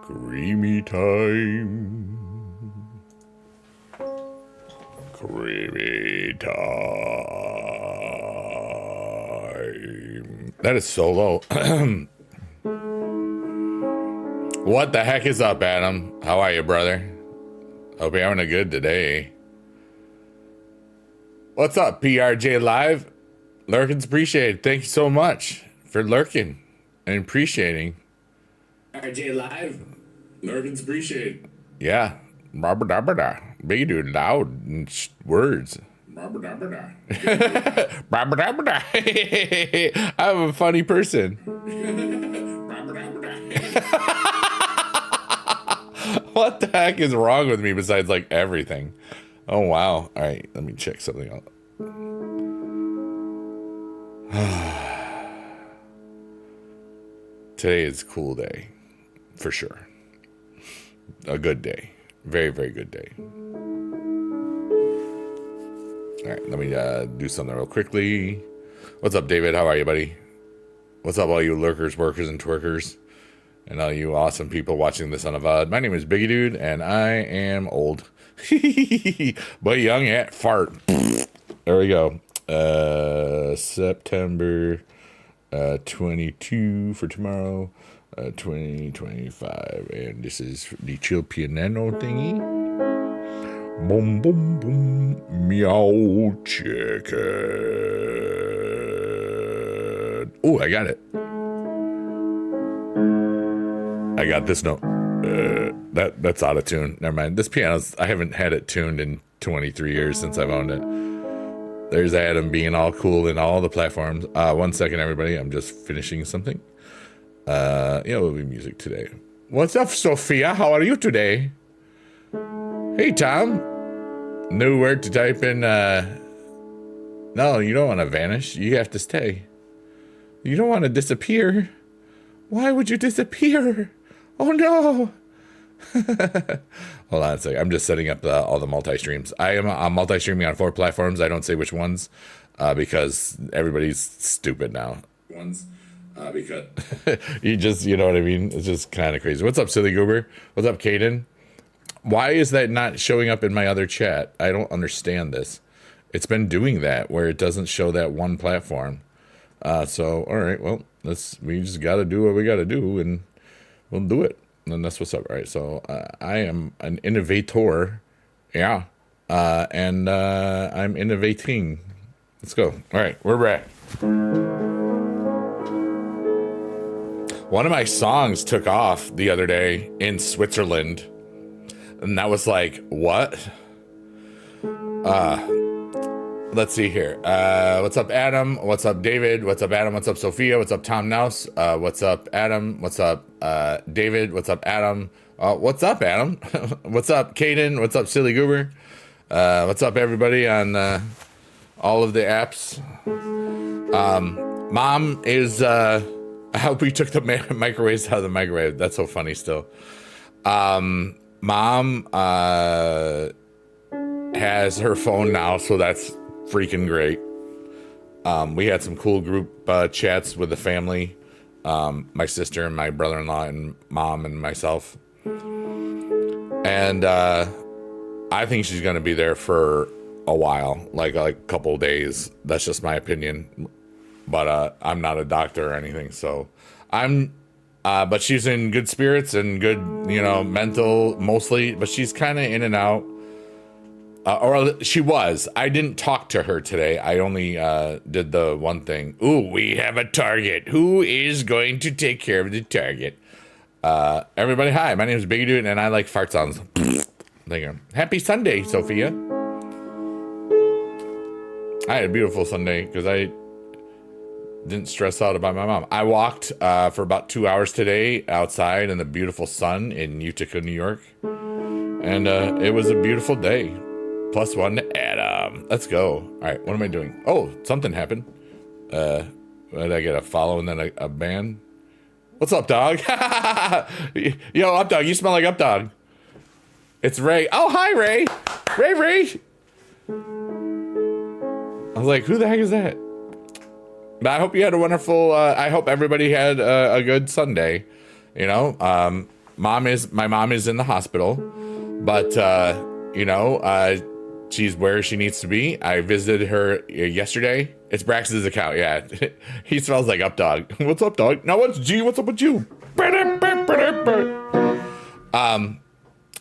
Creamy time. Creamy time. That is so low. What the heck is up, Adam? How are you, brother? Hope you're having a good day. What's up, PRJ Live? Lurking's appreciated. Thank you so much for lurking and appreciating. PRJ Live? Lurking's appreciated. Yeah. Big dude, loud words. I'm a funny person. What the heck is wrong with me besides like everything? Oh wow. All right, let me check something out. Today is a cool day for sure. A good day. Very, very good day. All right, let me do something real quickly. What's up, David? How are you, buddy? What's up, all you lurkers, workers, and twerkers? And all you awesome people watching this on a VOD. My name is Biggie Dude, and I am old. But young at fart. There we go. September 22 for tomorrow. 2025. And this is the chill piano thingy. Boom, boom, boom. Meow chicken. Oh, I got it. I got this note. That's out of tune. Never mind. This piano's, I haven't had it tuned in 23 years since I've owned it. There's Adam being all cool in all the platforms. 1 second, everybody. I'm just finishing something. It'll be music today. What's up, Sophia? How are you today? Hey, Tom. New word to type in. No, you don't want to vanish. You have to stay. You don't want to disappear. Why would you disappear? Oh no. Hold on a second. I'm just setting up all the multi-streams. I'm multi-streaming on 4 platforms. I don't say which ones because everybody's stupid now. Because you know what I mean? It's just kind of crazy. What's up, Silly Goober? What's up, Caden? Why is that not showing up in my other chat? I don't understand this. It's been doing that where it doesn't show that one platform. So, all right, well, we just got to do what we got to do, and we'll do it. And that's what's up, right? So I am an innovator, yeah, and I'm innovating. Let's go. All right, we're back. One of my songs took off the other day in Switzerland, and that was like, what? Let's see here. What's up, Adam? What's up, David? What's up, Adam? What's up, Sophia? What's up, Tom Nouse? What's up, Adam? What's up, David? What's up, Adam? What's up, Adam? What's up, Caden? What's up, Silly Goober? What's up, everybody on all of the apps? Mom is... I hope we took the microwaves out of the microwave. That's so funny still. Mom has her phone now, so that's freaking great. We had some cool group chats with the family, my sister and my brother-in-law and mom and myself. And I think she's going to be there for a while, like a couple of days. That's just my opinion. But I'm not a doctor or anything, so but she's in good spirits and good, mental mostly, but she's kind of in and out. Or she was. I didn't talk to her today. I only did the one thing. Ooh, we have a target. Who is going to take care of the target? Everybody, hi. My name is Biggie Dude, and I like fart sounds. Thank you. Happy Sunday, Sophia. I had a beautiful Sunday because I didn't stress out about my mom. I walked for about 2 hours today outside in the beautiful sun in Utica, New York. And it was a beautiful day. +1 to Adam. Let's go. All right, what am I doing? Oh, something happened. Did I get a follow and then a ban? What's up, dog? Yo, up dog, you smell like up dog. It's Ray. Oh, hi, Ray. Ray. I was like, who the heck is that? But I hope you had a wonderful, I hope everybody had a good Sunday. my mom is in the hospital, but she's where she needs to be. I visited her yesterday. It's Braxton's account. Yeah, he smells like up dog. What's up, dog? No, what's G? What's up with you?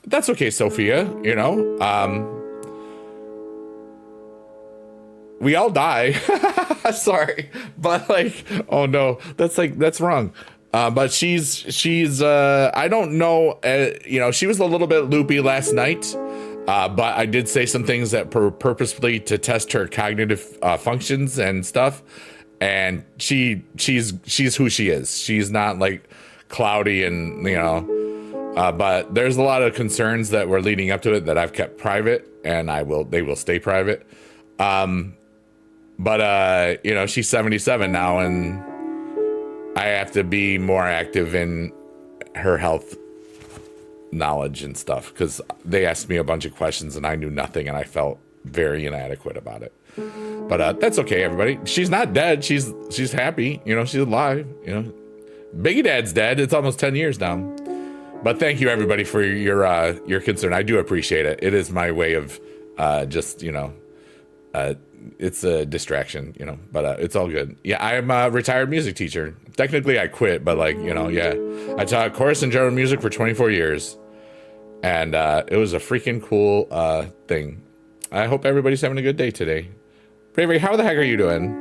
That's okay, Sophia. We all die. Sorry, but oh no, that's wrong. But she's I don't know. She was a little bit loopy last night. But I did say some things that purposefully to test her cognitive functions and stuff. And she's who she is. She's not cloudy and but there's a lot of concerns that were leading up to it that I've kept private, and they will stay private. But she's 77 now, and I have to be more active in her health knowledge and stuff, because they asked me a bunch of questions and I knew nothing, and I felt very inadequate about it. But that's okay, everybody. She's not dead. She's happy. She's alive. Biggie Dad's dead. It's almost 10 years now. But thank you, everybody, for your concern. I do appreciate it. It is my way of it's a distraction, but it's all good. Yeah, I'm a retired music teacher. Technically, I quit, but yeah. I taught chorus and general music for 24 years, and it was a freaking cool thing. I hope everybody's having a good day today. Ray, how the heck are you doing?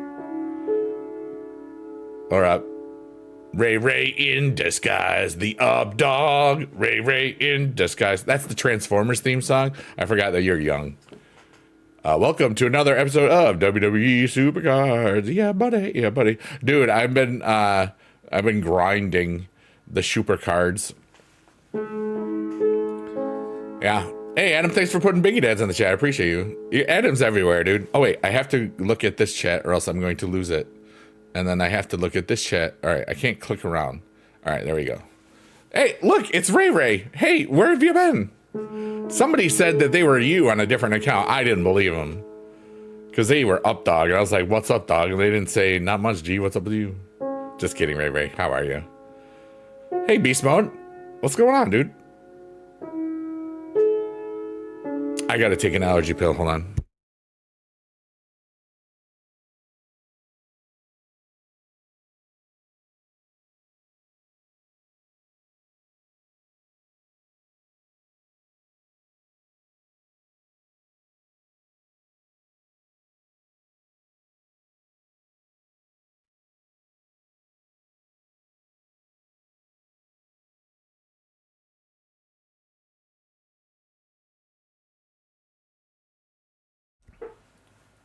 Or Ray in disguise, the up dog. Ray in disguise. That's the Transformers theme song. I forgot that you're young. Welcome to another episode of WWE Supercards. Yeah, buddy. Dude, I've been grinding the Supercards. Yeah. Hey, Adam, thanks for putting Biggie Dads in the chat. I appreciate you. Adam's everywhere, dude. Oh, wait, I have to look at this chat or else I'm going to lose it. And then I have to look at this chat. All right, I can't click around. All right, there we go. Hey, look, it's Ray. Hey, where have you been? Somebody said that they were you on a different account. I didn't believe them, because they were up dog. And I was like, what's up, dog? And they didn't say, not much, G. What's up with you? Just kidding, Ray. How are you? Hey, Beast Mode. What's going on, dude? I got to take an allergy pill. Hold on.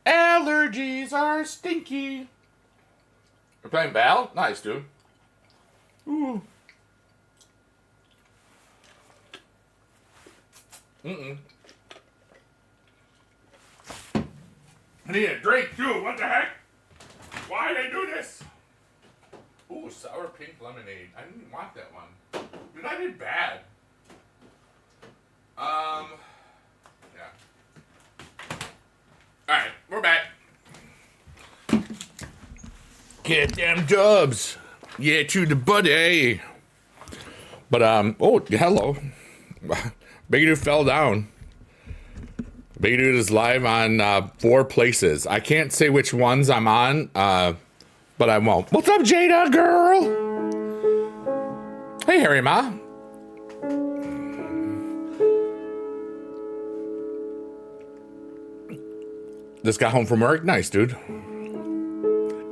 Allergies are stinky. We're playing Bal? Nice, dude. Ooh. I need a drink, too. What the heck? Why did I do this? Ooh, sour pink lemonade. I didn't want that one. Dude, I did bad. Yeah. Alright, we're back. Get them dubs. Yeah, to the buddy. But, oh, hello. Big Dude fell down. Big Dude is live on 4 places. I can't say which ones I'm on, but I won't. What's up, Jada, girl? Hey, Harry Ma. Just got home from work. Nice, dude.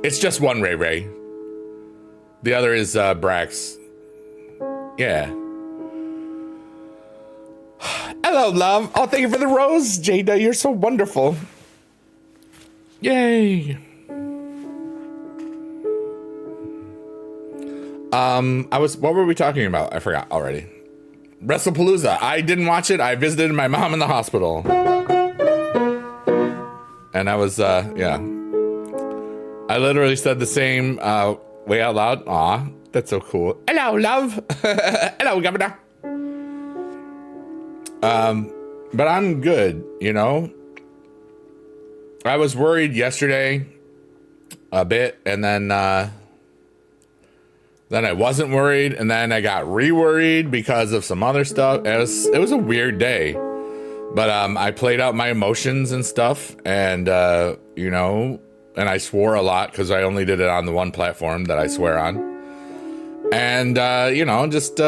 It's just one Ray. The other is Brax. Yeah. Hello, love. Oh, thank you for the rose, Jada. You're so wonderful. Yay. What were we talking about? I forgot already. WrestlePalooza. I didn't watch it. I visited my mom in the hospital. And I was, yeah. I literally said the same way out loud. Aw, that's so cool. Hello, love. Hello, Governor. But I'm good, you know? I was worried yesterday a bit, and then Then I wasn't worried, and then I got re-worried because of some other stuff. It was a weird day. But I played out my emotions and stuff, and you know, and I swore a lot because I only did it on the one platform that I swear on. And you know, just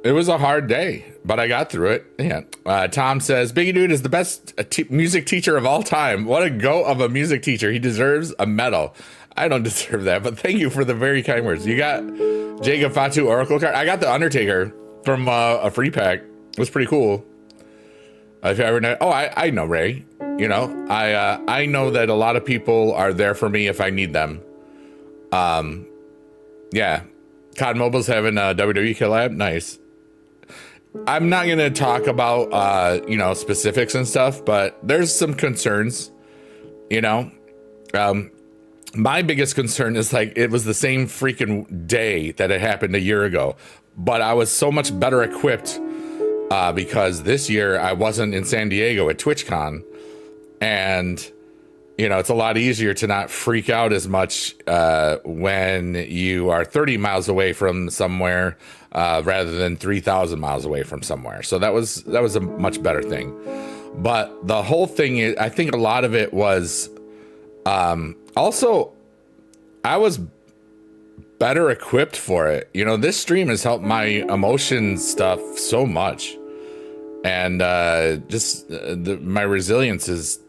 it was a hard day, but I got through it. Yeah. Tom says, Biggie Dude is the best music teacher of all time. What a go of a music teacher. He deserves a medal. I don't deserve that, but thank you for the very kind words. You got Jacob Fatu Oracle card. I got the Undertaker from a free pack. It was pretty cool. If you ever know, I know Ray. You know, I know that a lot of people are there for me if I need them. Yeah. COD Mobile's having a WWE collab. Nice. I'm not going to talk about, you know, specifics and stuff, but there's some concerns, you know. My biggest concern is like it was the same freaking day that it happened a year ago, but I was so much better equipped because this year I wasn't in San Diego at TwitchCon, and you know, it's a lot easier to not freak out as much when you are 30 miles away from somewhere rather than 3,000 miles away from somewhere. So that was a much better thing. But the whole thing is, I think a lot of it was also I was better equipped for it. You know, this stream has helped my emotion stuff so much, and just my resilience is.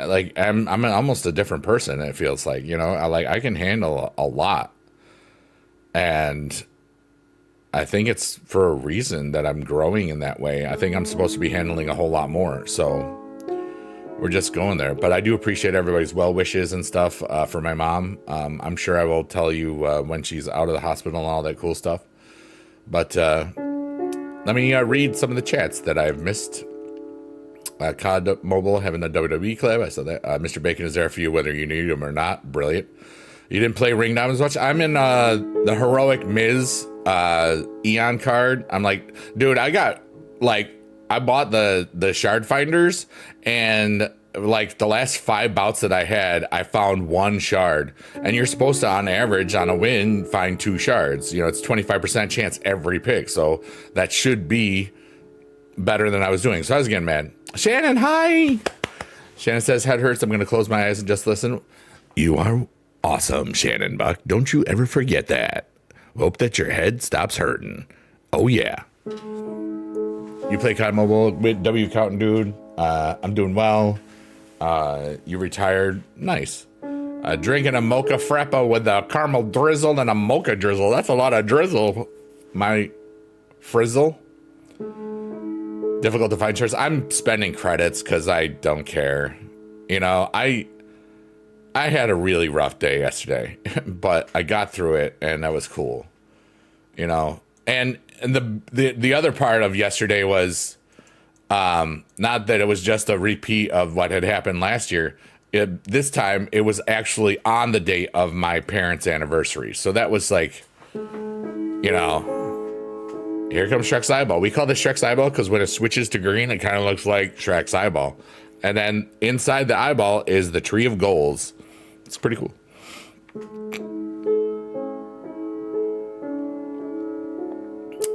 Like I'm almost a different person. It feels like, you know, I can handle a lot, and I think it's for a reason that I'm growing in that way. I think I'm supposed to be handling a whole lot more. So we're just going there. But I do appreciate everybody's well wishes and stuff for my mom. I'm sure I will tell you when she's out of the hospital and all that cool stuff. But let me read some of the chats that I've missed. COD Mobile having a WWE collab. I saw that. Mr. Bacon is there for you whether you need him or not. Brilliant. You didn't play Ring Diamonds much. I'm in the Heroic Miz Eon card. I'm like, dude, I bought the shard finders, and like the last 5 bouts that I had, I found 1 shard, and you're supposed to, on average, on a win, find 2 shards. You know, it's 25% chance every pick, so that should be better than I was doing. So I was getting mad. Shannon, hi. Shannon says, head hurts. I'm going to close my eyes and just listen. You are awesome, Shannon Buck. Don't you ever forget that. Hope that your head stops hurting. Oh, yeah. You play COD Mobile with W Counting Dude. I'm doing well. You retired. Nice. Drinking a mocha frappa with a caramel drizzle and a mocha drizzle. That's a lot of drizzle. My frizzle. Difficult to find shirts. I'm spending credits because I don't care. You know, I had a really rough day yesterday, but I got through it, and that was cool. You know, and the other part of yesterday was not that it was just a repeat of what had happened last year. This time it was actually on the date of my parents' anniversary. So that was like, you know. Here comes Shrek's eyeball. We call this Shrek's eyeball because when it switches to green, it kind of looks like Shrek's eyeball. And then inside the eyeball is the tree of goals. It's pretty cool.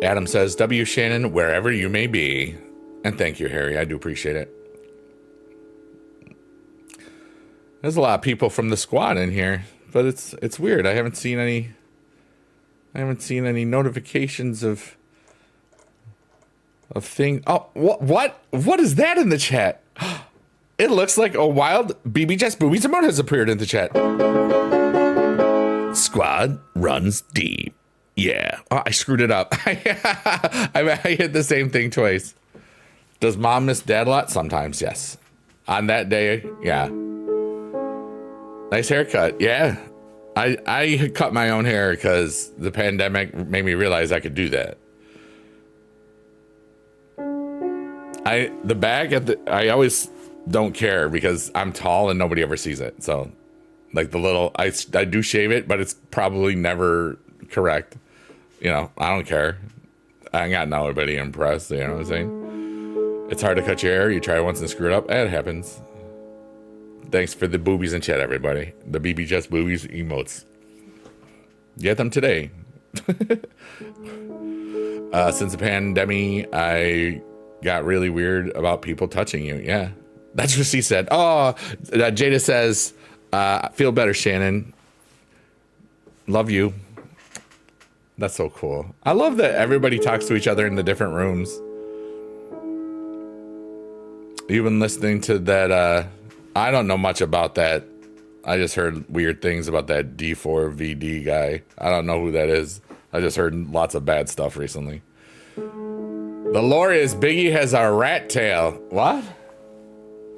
Adam says, W Shannon, wherever you may be. And thank you, Harry. I do appreciate it. There's a lot of people from the squad in here, but it's weird. I haven't seen any notifications of thing. Oh, what is that in the chat? It looks like a wild BB Jess Boobies emote has appeared in the chat. Squad runs deep. Yeah. Oh, I screwed it up. I hit the same thing twice. Does mom miss dad a lot? Sometimes, yes. On that day, yeah. Nice haircut. Yeah. I cut my own hair because the pandemic made me realize I could do that. The bag I always don't care because I'm tall and nobody ever sees it. So like the little, I do shave it, but it's probably never correct. You know, I don't care. I ain't got nobody impressed. You know what I'm saying? It's hard to cut your hair. You try it once and screw it up. It happens. Thanks for the boobies in chat, everybody. The BB Just Boobies emotes. Get them today. Since the pandemic, I got really weird about people touching you. Yeah, that's what she said. Oh, Jada says, feel better, Shannon. Love you. That's so cool. I love that everybody talks to each other in the different rooms. Even listening to that, I don't know much about that. I just heard weird things about that D4VD guy. I don't know who that is. I just heard lots of bad stuff recently. The lore is Biggie has a rat tail. What?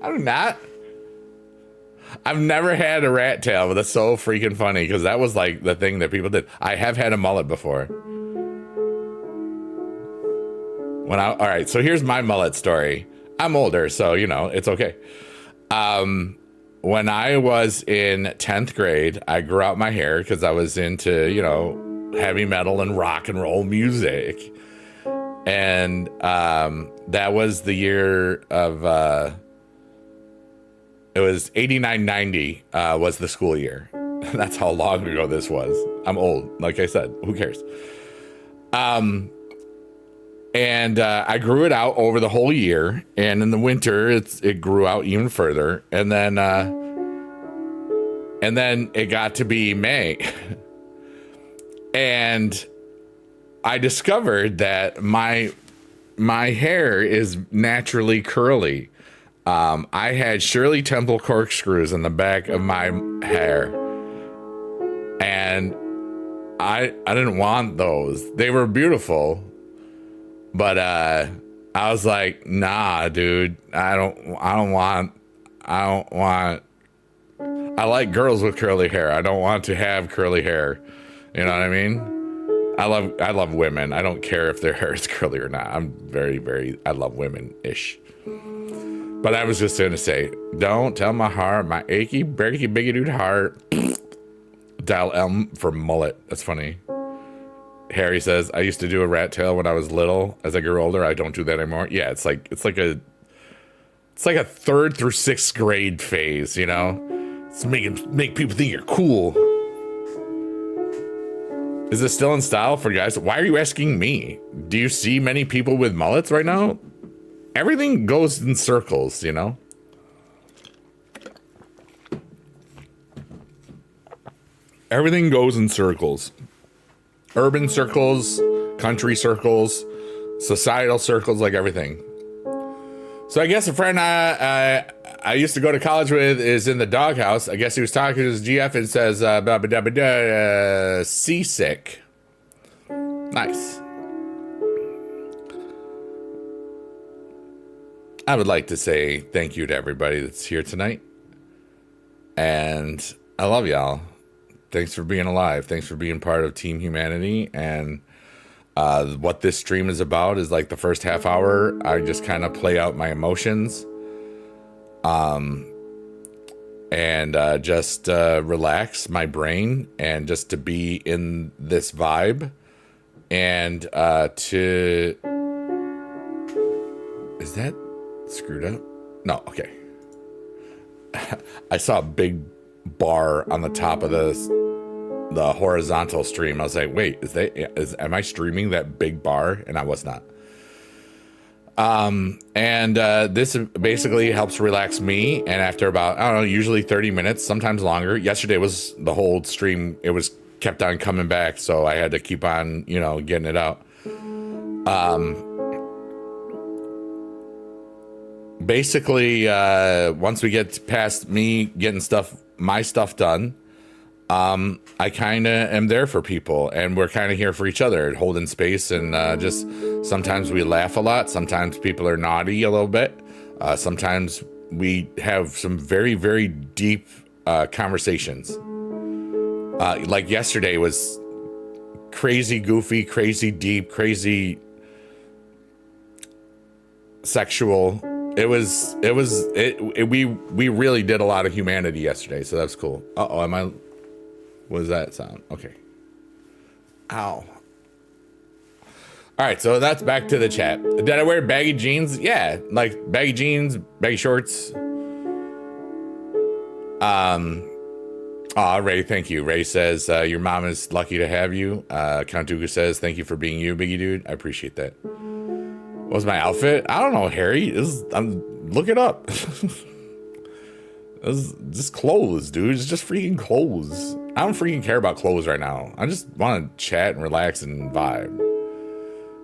I do not. I've never had a rat tail, but that's so freaking funny because that was like the thing that people did. I have had a mullet before. All right, so here's my mullet story. I'm older, so you know, it's okay. When I was in 10th grade, I grew out my hair because I was into, you know, heavy metal and rock and roll music. And that was the year of, it was 89-90 was the school year. That's how long ago this was. I'm old, like I said, who cares? And I grew it out over the whole year. And in the winter, it grew out even further. And then it got to be May. And I discovered that my hair is naturally curly. I had Shirley Temple corkscrews in the back of my hair. And I didn't want those. They were beautiful. But I was like, nah, dude, I don't want. I like girls with curly hair. I don't want to have curly hair. You know what I mean? I love women. I don't care if their hair is curly or not. I'm I love women-ish. But I was just gonna say, don't tell my heart, my achy, breaky, biggie dude heart. Dial M for mullet. That's funny. Harry says, I used to do a rat tail when I was little. As I grew older, I don't do that anymore. Yeah, it's like a 3rd through 6th grade phase, you know? It's make people think you're cool. Is this still in style for guys? Why are you asking me? Do you see many people with mullets right now? Everything goes in circles, you know? Everything goes in circles. Urban circles, country circles, societal circles, like everything. So I guess a friend I used to go to college with is in the doghouse. I guess he was talking to his GF and says, seasick. Nice. I would like to say thank you to everybody that's here tonight. And I love y'all. Thanks for being alive. Thanks for being part of Team Humanity. And what this stream is about is like the first half hour, I just kind of play out my emotions. And just relax my brain and just to be in this vibe. And to... Is that screwed up? No, okay. I saw a big bar on the top of the horizontal stream. I was like, wait, am I streaming that big bar? And I was not. And this basically helps relax me. And after about, I don't know, usually 30 minutes, sometimes longer. Yesterday was the whole stream. It was kept on coming back. So I had to keep on, getting it out. Basically, once we get past me getting my stuff done, I kind of am there for people, and we're kind of here for each other, holding space, and just sometimes we laugh a lot. Sometimes people are naughty a little bit. Sometimes we have some very, very deep conversations. Like yesterday was crazy goofy, crazy deep, crazy sexual. We really did a lot of humanity yesterday, so that's cool. Uh-oh, what does that sound? Okay. Ow. All right, so that's back to the chat. Did I wear baggy jeans? Yeah, like baggy jeans, baggy shorts. Ray, thank you. Ray says, your mom is lucky to have you. Count Dooku says, thank you for being you, Biggie Dude. I appreciate that. What was my outfit? I don't know, Harry. Look it up. It's just clothes, dude. It's just freaking clothes. I don't freaking care about clothes right now. I just want to chat and relax and vibe.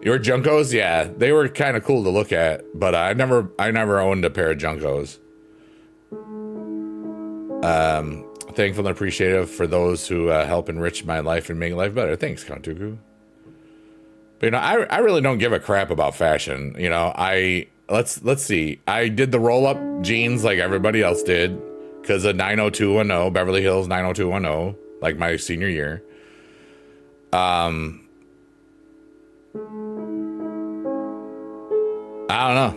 Your Junkos, yeah, they were kind of cool to look at, but I never owned a pair of Junkos. Thankful and appreciative for those who help enrich my life and make life better. Thanks, Count Dooku. But you know, I really don't give a crap about fashion. You know, let's see. I did the roll up jeans like everybody else did because of 90210 Beverly Hills 90210, like my senior year. I don't know.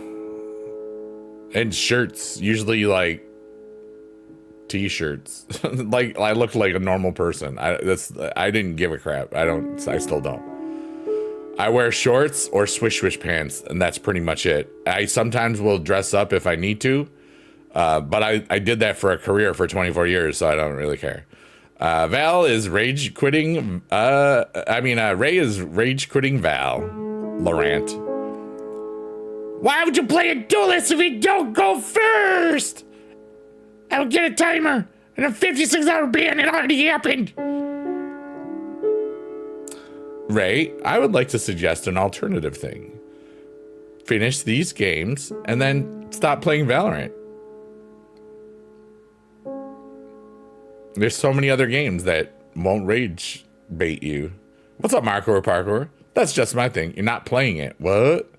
And shirts, usually like t-shirts. Like I look like a normal person. I didn't give a crap. I still don't. I wear shorts or swish pants, and that's pretty much it. I sometimes will dress up if I need to, but I did that for a career for 24 years, so I don't really care. Val is rage quitting. Ray is rage quitting Val. Laurent. Why would you play a duelist if you don't go first? I will get a timer and a 56-hour ban. It already happened. Ray, I would like to suggest an alternative thing. Finish these games and then stop playing Valorant. There's so many other games that won't rage bait you. What's up, Marco or Parkour? That's just my thing. You're not playing it. What?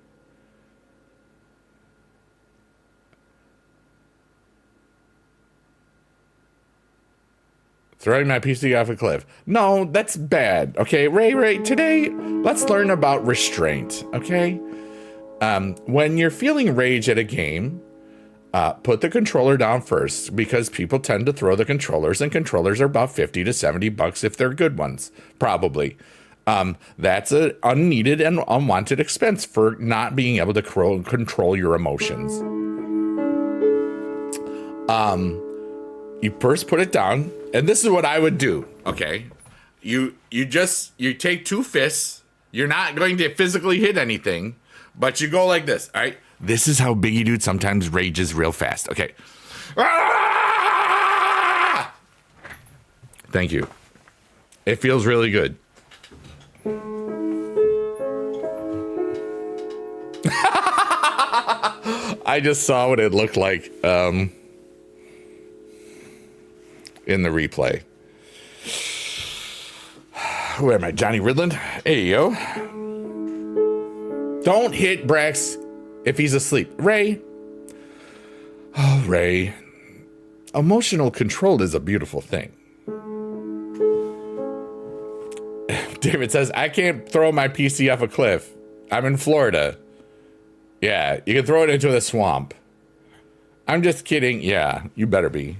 Throwing my PC off a cliff. No, that's bad. Okay, Ray, today, let's learn about restraint, okay? When you're feeling rage at a game, put the controller down first because people tend to throw the controllers, and controllers are about $50 to $70 if they're good ones, probably. That's an unneeded and unwanted expense for not being able to control your emotions. You first put it down, and this is what I would do, okay? You take two fists. You're not going to physically hit anything, but you go like this, all right? This is how Biggie Dude sometimes rages real fast, okay? Ah! Thank you. It feels really good. I just saw what it looked like, in the replay. Who am I? Johnny Ridland? Hey, yo. Don't hit Brax if he's asleep. Ray. Oh, Ray. Emotional control is a beautiful thing. David says, I can't throw my PC off a cliff. I'm in Florida. Yeah, you can throw it into the swamp. I'm just kidding. Yeah, you better be.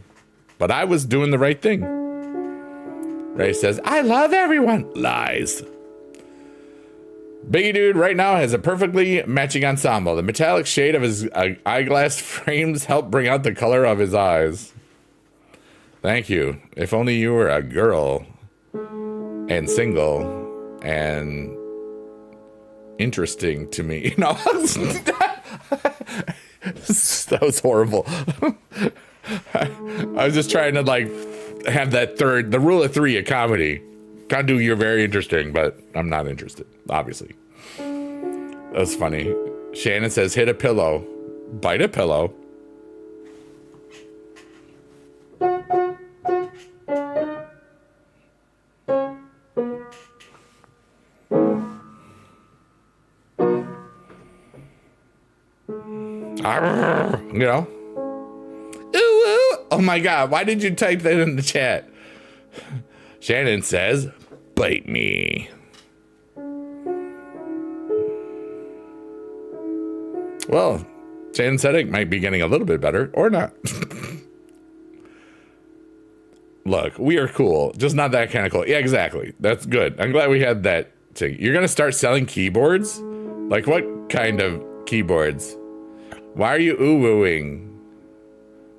But I was doing the right thing. Ray says, I love everyone. Lies. Biggie Dude right now has a perfectly matching ensemble. The metallic shade of his eyeglass frames help bring out the color of his eyes. Thank you. If only you were a girl and single and interesting to me. No, that was horrible. I was just trying to like have the rule of three of comedy. Can't do you're very interesting, but I'm not interested, obviously. That was funny. Shannon says, hit a pillow. Bite a pillow. You know? Oh my God, why did you type that in the chat? Shannon says, bite me. Well, Shannon's headache might be getting a little bit better, or not. Look, we are cool, just not that kind of cool. Yeah, exactly. That's good. I'm glad we had that thing. You're going to start selling keyboards? Like what kind of keyboards? Why are you ooh-wooing?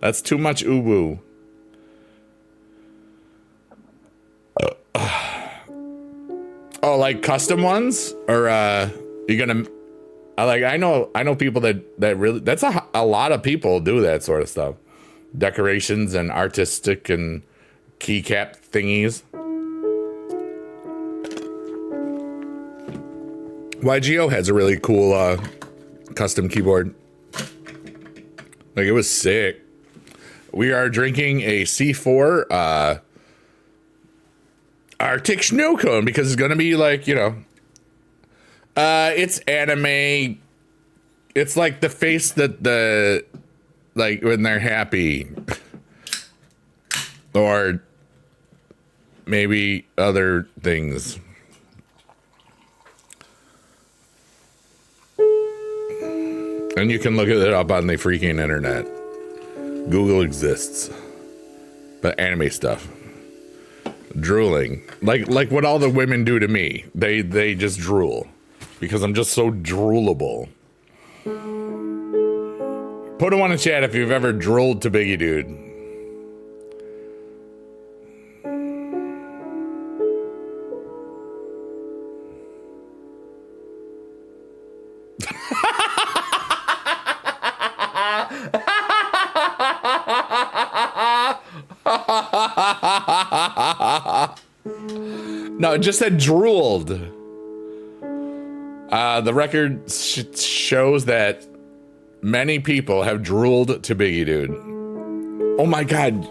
That's too much ooh-woo. Oh, like custom ones, or you're gonna? I know people that really. That's a lot of people do that sort of stuff, decorations and artistic and keycap thingies. YGO has a really cool custom keyboard. Like, it was sick. We are drinking a C4 Arctic Snow Cone because it's gonna be like, you know, it's anime. It's like the face that the, like when they're happy, or maybe other things. And you can look it up on the freaking internet. Google exists. But anime stuff. Drooling. Like what all the women do to me. They just drool. Because I'm just so droolable. Put a one in chat if you've ever drooled to Biggie Dude. No, it just said drooled. The record shows that many people have drooled to Biggie Dude. Oh my God.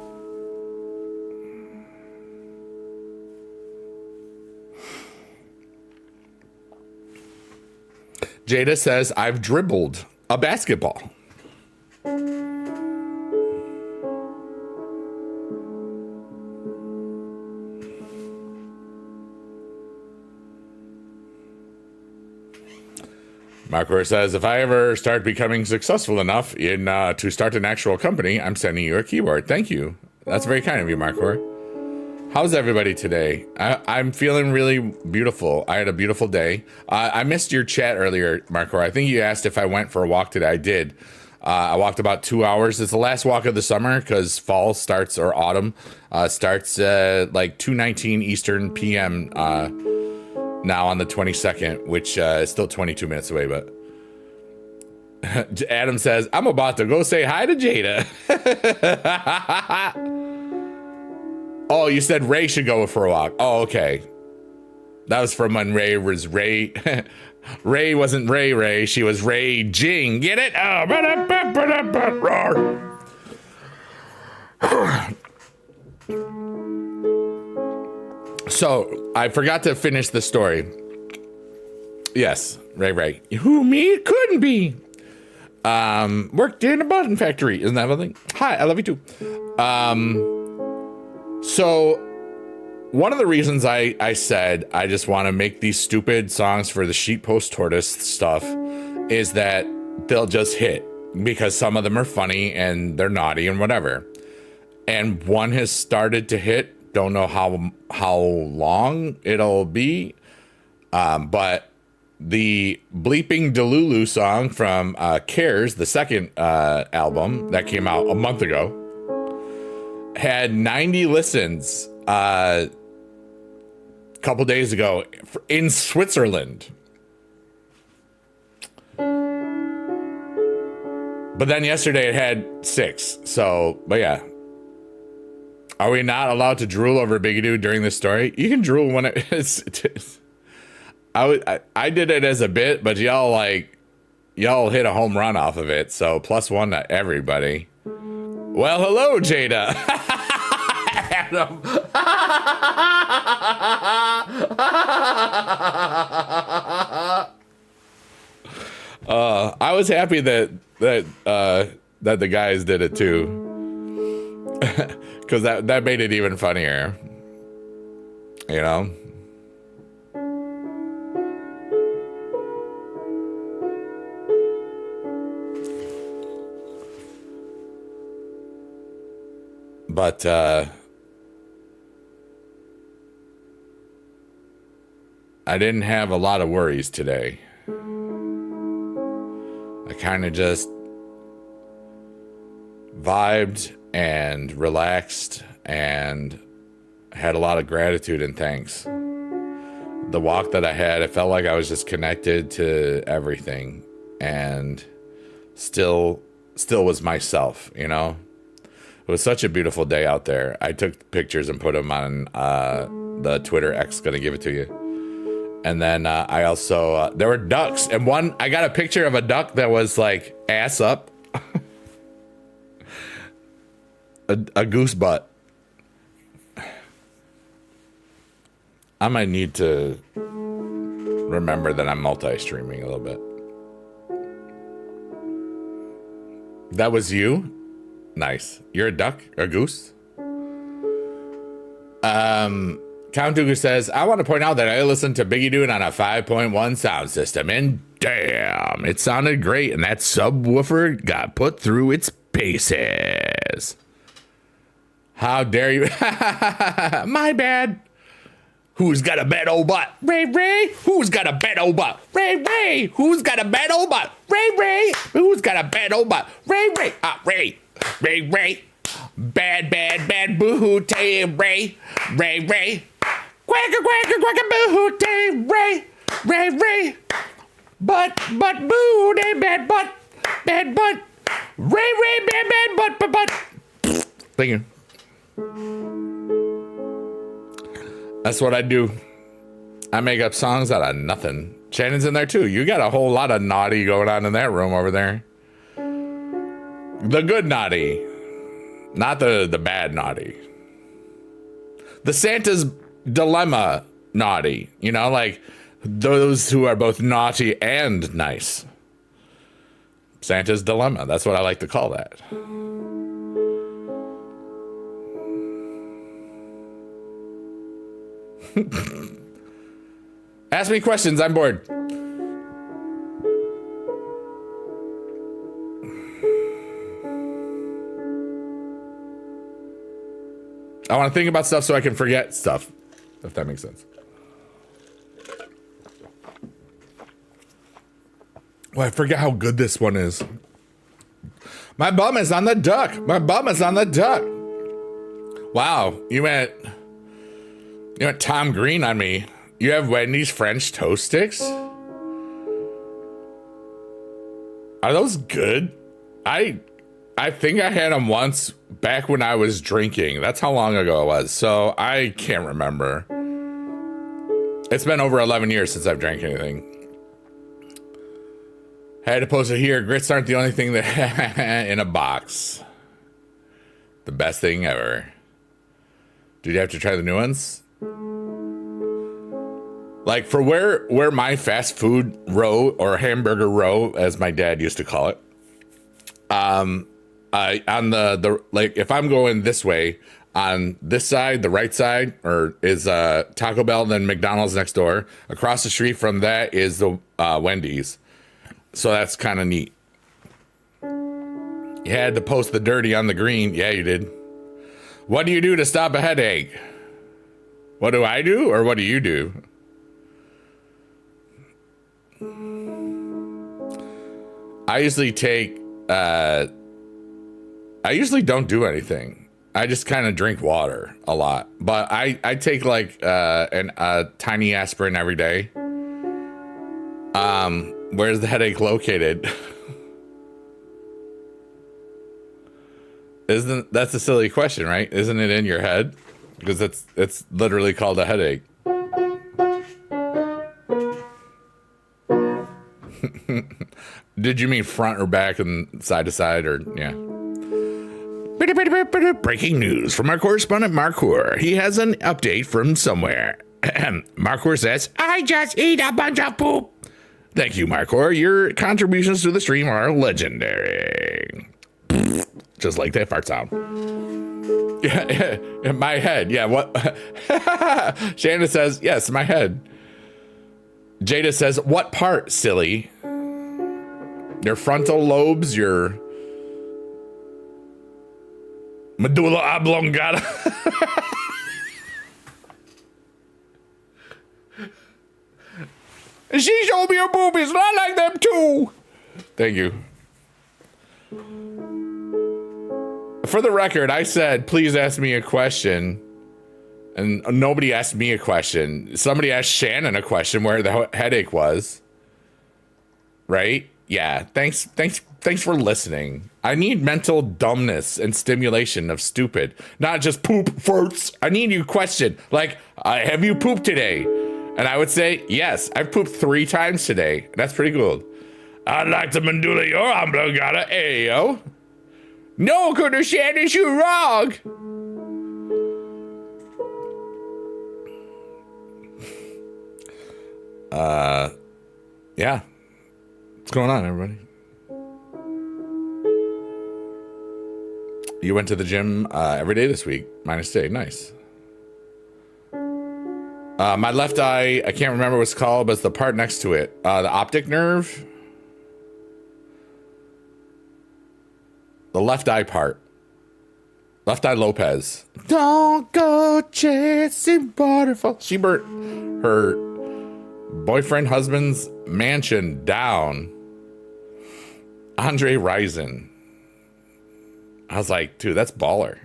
Jada says, I've dribbled a basketball. Markor says, if I ever start becoming successful enough in to start an actual company, I'm sending you a keyboard. Thank you. That's very kind of you, Markor. How's everybody today? I'm feeling really beautiful. I had a beautiful day. I missed your chat earlier, Markor. I think you asked if I went for a walk today. I did. I walked about 2 hours. It's the last walk of the summer because fall starts, or autumn starts like 2:19 Eastern PM now on the 22nd, which is still 22 minutes away. But Adam says, I'm about to go say hi to Jada. Oh, you said Ray should go for a walk. Oh, okay. That was from when Ray was Ray. Ray wasn't Ray. She was Ray Jing. Get it? So, I forgot to finish the story. Yes, Ray. Who, me? Couldn't be. Worked in a button factory. Isn't that a thing? Hi, I love you too. So, one of the reasons I said I just want to make these stupid songs for the sheep post tortoise stuff is that they'll just hit because some of them are funny and they're naughty and whatever. And one has started to hit. Don't know how long it'll be, but the Bleeping Delulu song from Cares, the second album that came out a month ago, had 90 listens a couple days ago in Switzerland. But then yesterday it had 6. So, but yeah. Are we not allowed to drool over Biggie Dude during this story? You can drool when it's I did it as a bit, but y'all hit a home run off of it. So +1 to everybody. Well, hello, Jada. Adam. I was happy that the guys did it too. Because that made it even funnier, you know? But, I didn't have a lot of worries today. I kind of just vibed and relaxed and I had a lot of gratitude and thanks. The walk that I had, it felt like I was just connected to everything and still was myself, you know? It was such a beautiful day out there. I took pictures and put them on the Twitter. X gonna give it to you. And then I also, there were ducks. And I got a picture of a duck that was like ass up. a goose butt. I might need to remember that I'm multi-streaming a little bit. That was you? Nice. You're a duck or a goose? Count Dugu says, I want to point out that I listened to Biggie Dude on a 5.1 sound system, and damn, it sounded great, and that subwoofer got put through its paces. How dare you? My bad. Who's got a bad old butt? Ray Ray. Who's got a bad old butt? Ray Ray. Who's got a bad old butt? Ray Ray. Who's got a bad old butt? Ray Ray. Ray. Ray Ray. Bad boo tay Ray. Ray Ray. Quacker boo tay Ray. Ray Ray. But boo day bad butt. Bad butt. Ray Ray bad butt. Thank you. That's what I do. I make up songs out of nothing. Shannon's in there too. You got a whole lot of naughty going on in that room over there. The good naughty. Not the bad naughty. The Santa's dilemma naughty. You know, like those who are both naughty and nice. Santa's dilemma. That's what I like to call that. Ask me questions. I'm bored. I want to think about stuff so I can forget stuff, if that makes sense. Well, I forget how good this one is. My bum is on the duck. My bum is on the duck. Wow, you went Tom Green on me. You have Wendy's French toast sticks? Are those good? I think I had them once back when I was drinking. That's how long ago it was. So I can't remember. It's been over 11 years since I've drank anything. Had to post it here. Grits aren't the only thing that in a box. The best thing ever. Did you have to try the new ones? Like for where my fast food row or hamburger row, as my dad used to call it, on the like if I'm going this way, on this side, the right side, or is Taco Bell, then McDonald's next door. Across the street from that is the Wendy's. So that's kind of neat. You had to post the dirty on the green. Yeah, you did. What do you do to stop a headache? What do I do, or what do you do? I usually don't do anything. I just kind of drink water a lot. But I take like a tiny aspirin every day. Where's the headache located? That's a silly question, right? Isn't it in your head? Because it's literally called a headache. Did you mean front or back and side to side, or yeah? Breaking news from our correspondent Marcour. He has an update from somewhere. Marcour says, I just ate a bunch of poop. Thank you, Marcour. Your contributions to the stream are legendary. Just like that fart sound. Yeah, in my head. Yeah, what? Shannon says, yes, my head. Jada says, what part, silly? Your frontal lobes, your medulla oblongata. She showed me her boobies, and I like them too. Thank you. For the record, I said, please ask me a question. And nobody asked me a question. Somebody asked Shannon a question where the headache was. Right? Yeah. Thanks for listening. I need mental dumbness and stimulation of stupid, not just poop farts. I need you question. Like, have you pooped today? And I would say, yes, I've pooped 3 times today. That's pretty cool. I'd like to mandula your oblongata, ayo. No, Couldn't Shannon, you wrong. Yeah. What's going on, everybody? You went to the gym every day this week, minus today. Nice. My left eye, I can't remember what it's called, but it's the part next to it. The optic nerve. The left eye part. Left eye Lopez. Don't go chasing waterfalls. She burnt her boyfriend, husband's mansion down. Andre Rison. I was like, dude, that's baller.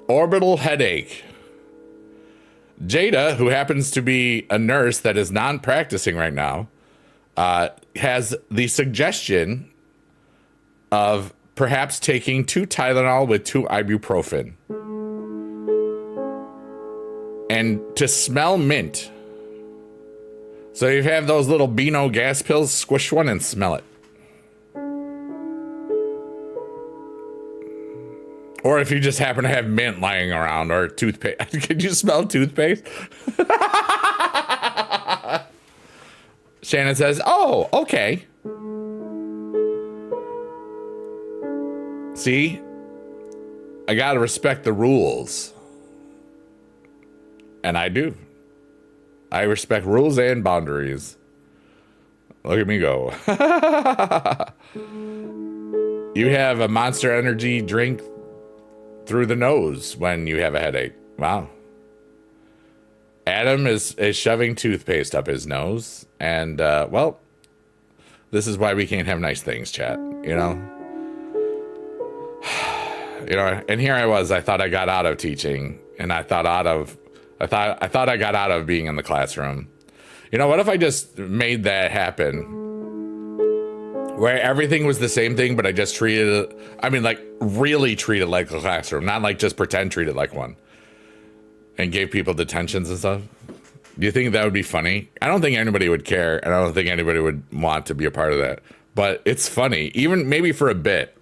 Orbital headache. Jada, who happens to be a nurse that is non-practicing right now, has the suggestion of perhaps taking 2 Tylenol with 2 ibuprofen. And to smell mint. So you have those little Beano gas pills, squish one and smell it. Or if you just happen to have mint lying around or toothpaste. Can you smell toothpaste? Shannon says, oh, okay. See? I gotta respect the rules. And I do. I respect rules and boundaries. Look at me go. You have a Monster Energy drink through the nose when you have a headache. Wow. Adam is shoving toothpaste up his nose. And, well, this is why we can't have nice things, chat. You know? You know, and here I was. I thought I got out of teaching. And I thought I got out of being in the classroom. You know, what if I just made that happen? Where everything was the same thing, but I just treated it, I mean, like, really treat it like a classroom, not like just pretend treat it like one. And gave people detentions and stuff. Do you think that would be funny? I don't think anybody would care, and I don't think anybody would want to be a part of that. But it's funny, even maybe for a bit.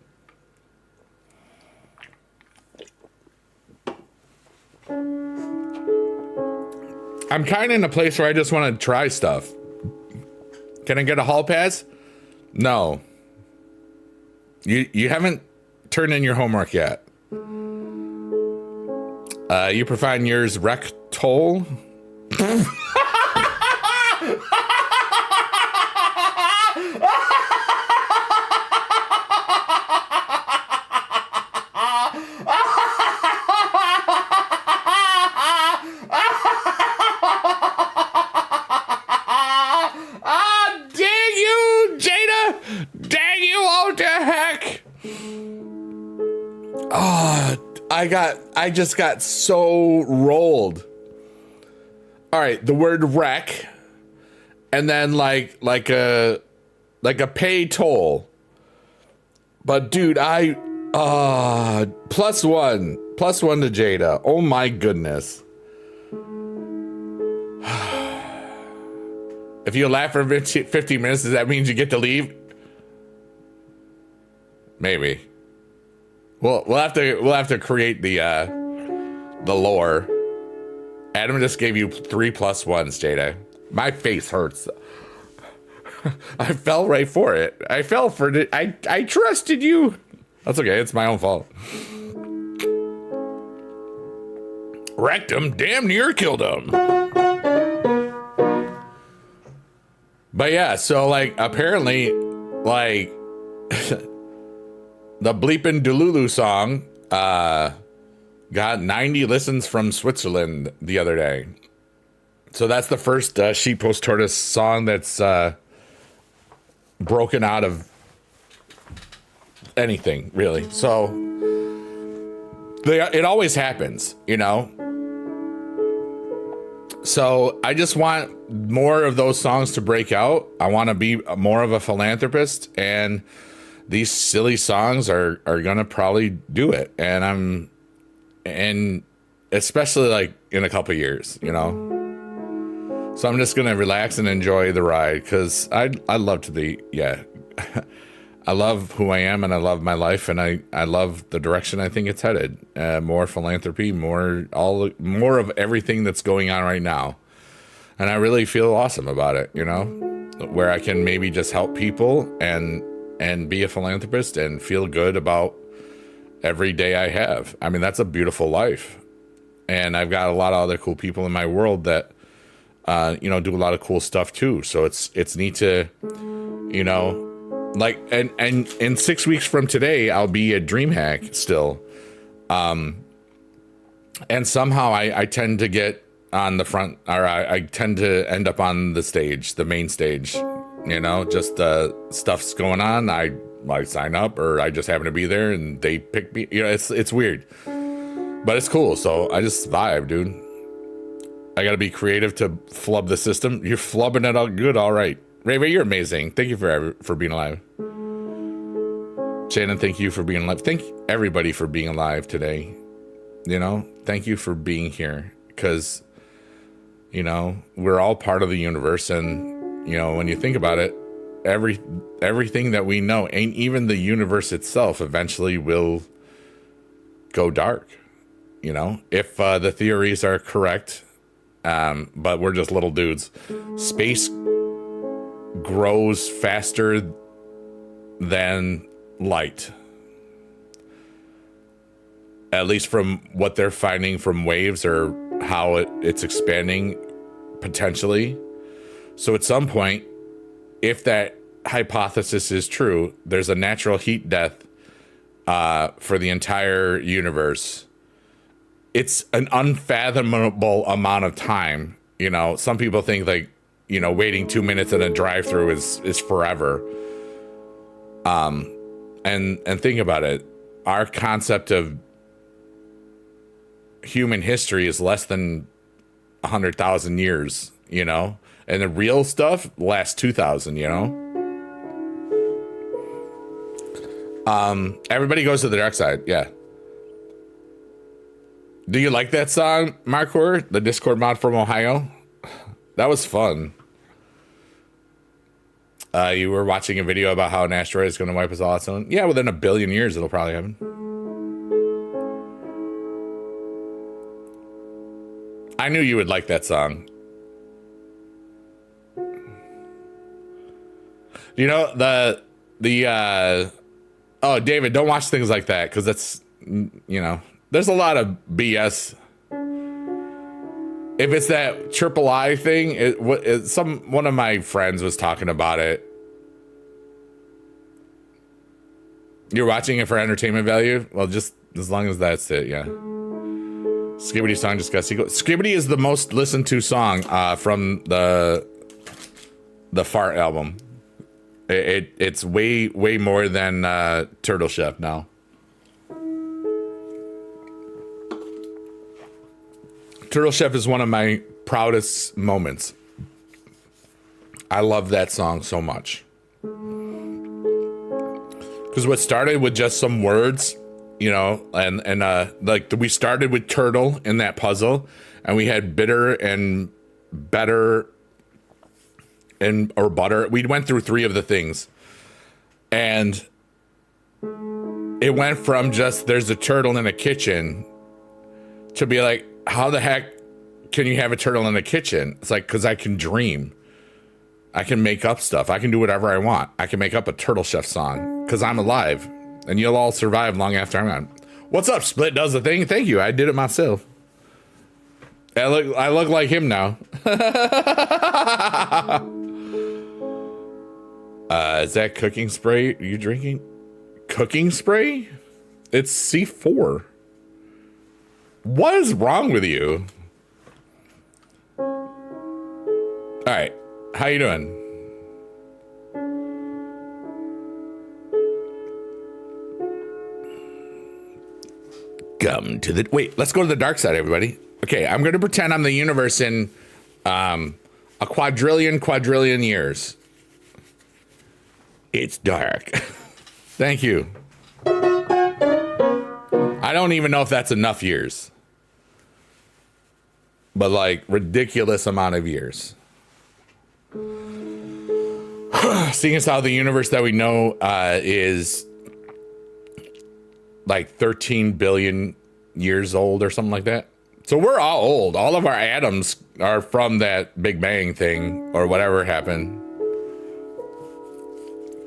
I'm kind of in a place where I just want to try stuff. Can I get a hall pass? No. You haven't turned in your homework yet. You provide yours rec toll. I just got so rolled. All right, the word wreck, and then like a pay toll. But dude, plus one to Jada. Oh my goodness. If you laugh for 50 minutes, does that mean you get to leave? Maybe. We'll have to create the lore. Adam just gave you 3 plus 1s, Jada. My face hurts. I fell right for it. I fell for it. I trusted you. That's okay. It's my own fault. Wrecked him. Damn near killed him. But yeah, so like apparently, like. The Bleepin' Delulu song got 90 listens from Switzerland the other day. So that's the first Sheep Post Tortoise song that's broken out of anything really. So it always happens, you know? So I just want more of those songs to break out. I want to be more of a philanthropist, and these silly songs are gonna probably do it. And especially like in a couple years, you know. So I'm just gonna relax and enjoy the ride, because I love to be, yeah. I love who I am, and I love my life, and I love the direction I think it's headed. More philanthropy, more of everything that's going on right now. And I really feel awesome about it, you know, where I can maybe just help people and be a philanthropist and feel good about every day I have. I mean, that's a beautiful life. And I've got a lot of other cool people in my world that, you know, do a lot of cool stuff too. So it's neat to, you know, like, and in 6 weeks from today, I'll be at DreamHack still. And somehow I tend to get on the front, or I tend to end up on the stage, the main stage, you know, just stuff's going on. I sign up, or I just happen to be there and they pick me, you know, it's weird, but it's cool. So I just vibe, dude. I got to be creative to flub the system. You're flubbing it out good. All right. Ray, you're amazing. Thank you for being alive. Shannon, thank you for being alive. Thank everybody for being alive today. You know, thank you for being here, because, you know, we're all part of the universe. And, you know, when you think about it, everything that we know, and even the universe itself, eventually will go dark, you know, if the theories are correct. But we're just little dudes. Space grows faster than light, at least from what they're finding from waves, or how it's expanding potentially. So at some point, if that hypothesis is true, there's a natural heat death for the entire universe. It's an unfathomable amount of time. You know, some people think, like, you know, waiting 2 minutes in a drive-through is forever. And think about it. Our concept of human history is less than 100,000 years, you know, and the real stuff lasts 2,000, you know. Everybody goes to the dark side. Yeah. Do you like that song, Markor, the Discord mod from Ohio? That was fun. You were watching a video about how an asteroid is going to wipe us all out soon. Yeah, within 1 billion years, it'll probably happen. I knew you would like that song. You know, oh, David, don't watch things like that, because that's, you know, there's a lot of BS. If it's that triple I thing, one of my friends was talking about it. You're watching it for entertainment value? Well, just as long as that's it, yeah. Skibbity song just got sequel. Skibbity is the most listened to song from the Fart album. It's way more than Turtle Chef now. Turtle Chef is one of my proudest moments. I love that song so much. Because what started with just some words, you know, and like we started with turtle in that puzzle, and we had bitter and better or butter. We went through 3 of the things, and it went from just there's a turtle in a kitchen to be like, how the heck can you have a turtle in a kitchen? It's like, because I can dream. I can make up stuff. I can do whatever I want. I can make up a Turtle Chef song because I'm alive, and you'll all survive long after I'm gone. What's up, Split does the thing? Thank you. I did it myself. I look like him now. Is that cooking spray? Are you drinking cooking spray? It's C4. What is wrong with you? All right. How you doing? Welcome to the... Wait, let's go to the dark side, everybody. Okay, I'm going to pretend I'm the universe in a quadrillion years. It's dark. Thank you. I don't even know if that's enough years. But like, ridiculous amount of years. Seeing as how the universe that we know is like 13 billion years old or something like that. So we're all old. All of our atoms are from that Big Bang thing or whatever happened.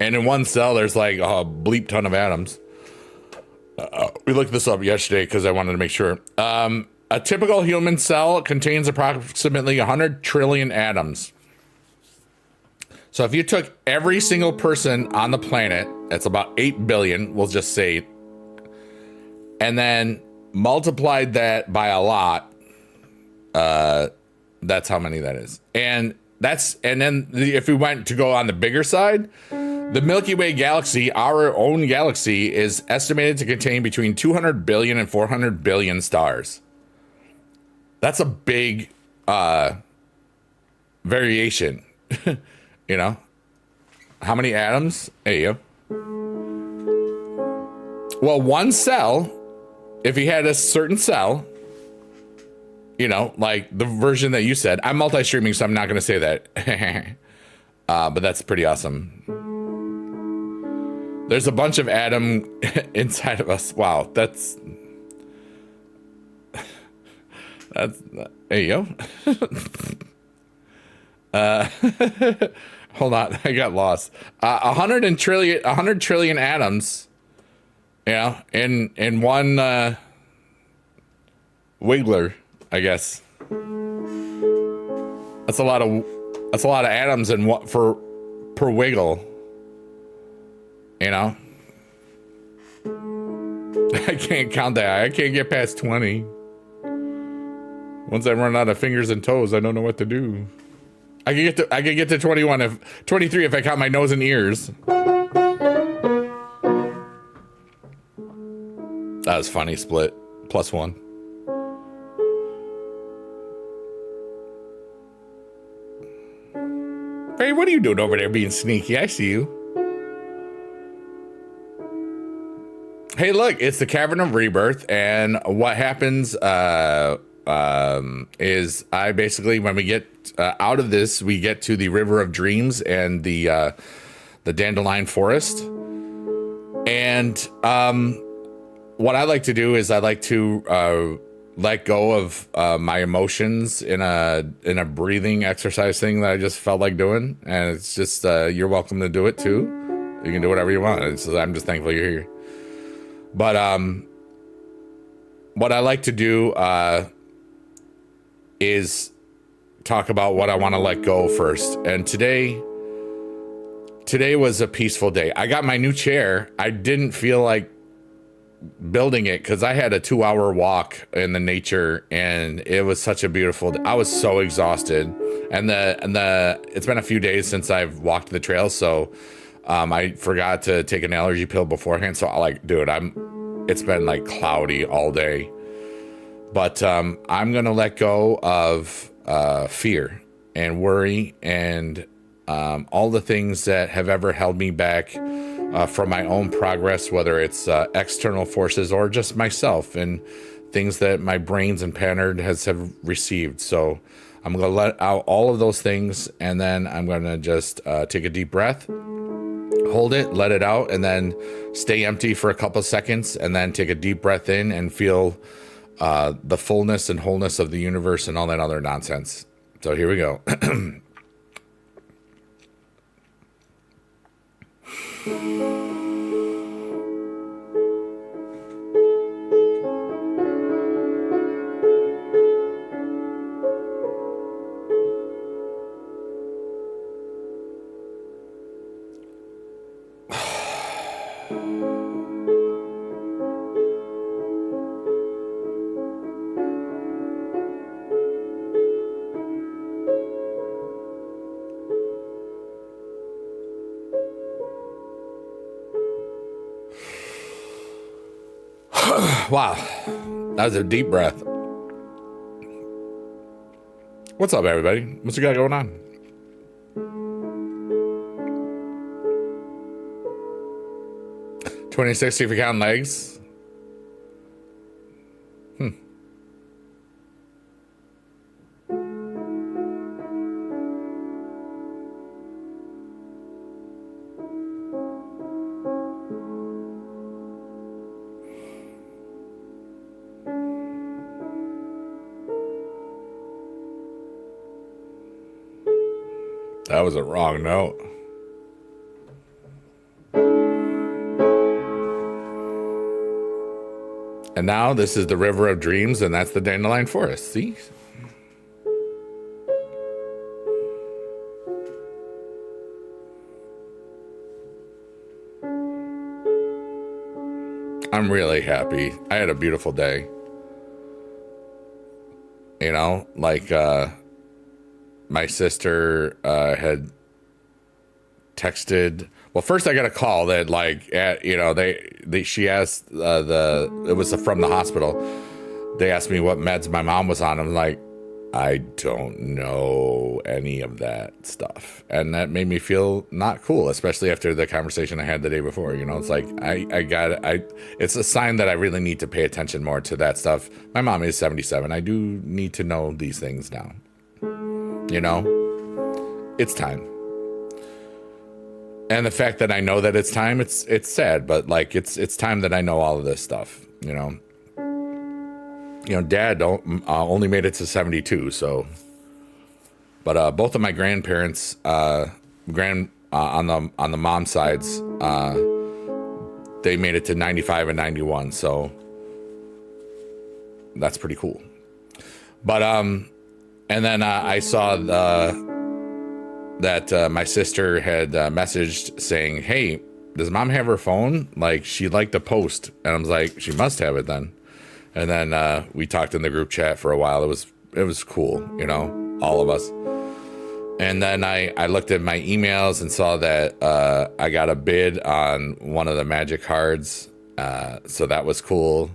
And in one cell, there's like a bleep ton of atoms. We looked this up yesterday because I wanted to make sure. A typical human cell contains approximately 100 trillion atoms. So if you took every single person on the planet, that's about 8 billion, we'll just say, and then multiplied that by a lot, that's how many that is. And then if we went to go on the bigger side, the Milky Way galaxy, our own galaxy, is estimated to contain between 200 billion and 400 billion stars. That's a big variation. You know? How many atoms? There you go. Well, one cell, if you had a certain cell, you know, like the version that you said, I'm multi-streaming, so I'm not going to say that. But that's pretty awesome. There's a bunch of atom inside of us. Wow, that's there you go. Hold on, I got lost. 100 trillion atoms, you know, in one wiggler, I guess. That's a lot of atoms in what per wiggle. You know, I can't count that. I can't get past 20. Once I run out of fingers and toes, I don't know what to do. I can get to 21 23 if I count my nose and ears. That was funny. Split +1. Hey, what are you doing over there being sneaky? I see you. Hey, look, it's the Cavern of Rebirth, and what happens is I basically, when we get out of this, we get to the River of Dreams and the Dandelion Forest. And what I like to do is I like to let go of my emotions in a breathing exercise thing that I just felt like doing. And it's just, you're welcome to do it too. You can do whatever you want. I'm just thankful you're here. But what I like to do is talk about what I want to let go first. And today was a peaceful day. I got my new chair. I didn't feel like building it because I had a 2-hour walk in the nature, and it was such a beautiful day. I was so exhausted, and it's been a few days since I've walked the trail, so I forgot to take an allergy pill beforehand. So it's been like cloudy all day, but I'm going to let go of fear and worry and all the things that have ever held me back from my own progress, whether it's external forces or just myself and things that my brains and pattern have received. So I'm going to let out all of those things, and then I'm going to just take a deep breath, hold it, let it out, and then stay empty for a couple seconds, and then take a deep breath in and feel the fullness and wholeness of the universe and all that other nonsense. So here we go. Wow. That was a deep breath. What's up, everybody? What's you got going on? $26 if you count legs. That was a wrong note. And now this is the River of Dreams, and that's the Dandelion Forest. See? I'm really happy. I had a beautiful day. You know, like my sister had texted. Well, first I got a call that she asked it was from the hospital. They asked me what meds my mom was on. I'm like, I don't know any of that stuff. And that made me feel not cool, especially after the conversation I had the day before. You know, it's like, it's a sign that I really need to pay attention more to that stuff. My mom is 77. I do need to know these things now. You know, it's time. And the fact that I know that it's time, it's sad, but like, it's time that I know all of this stuff, you know. Dad only made it to 72, so. But both of my grandparents, on the mom sides, they made it to 95 and 91, so that's pretty cool. But and then I saw that my sister had messaged saying, "Hey, does mom have her phone? Like, she'd like to post." And I was like, "She must have it then." And then we talked in the group chat for a while. It was cool, you know, all of us. And then I looked at my emails and saw that I got a bid on one of the magic cards. So that was cool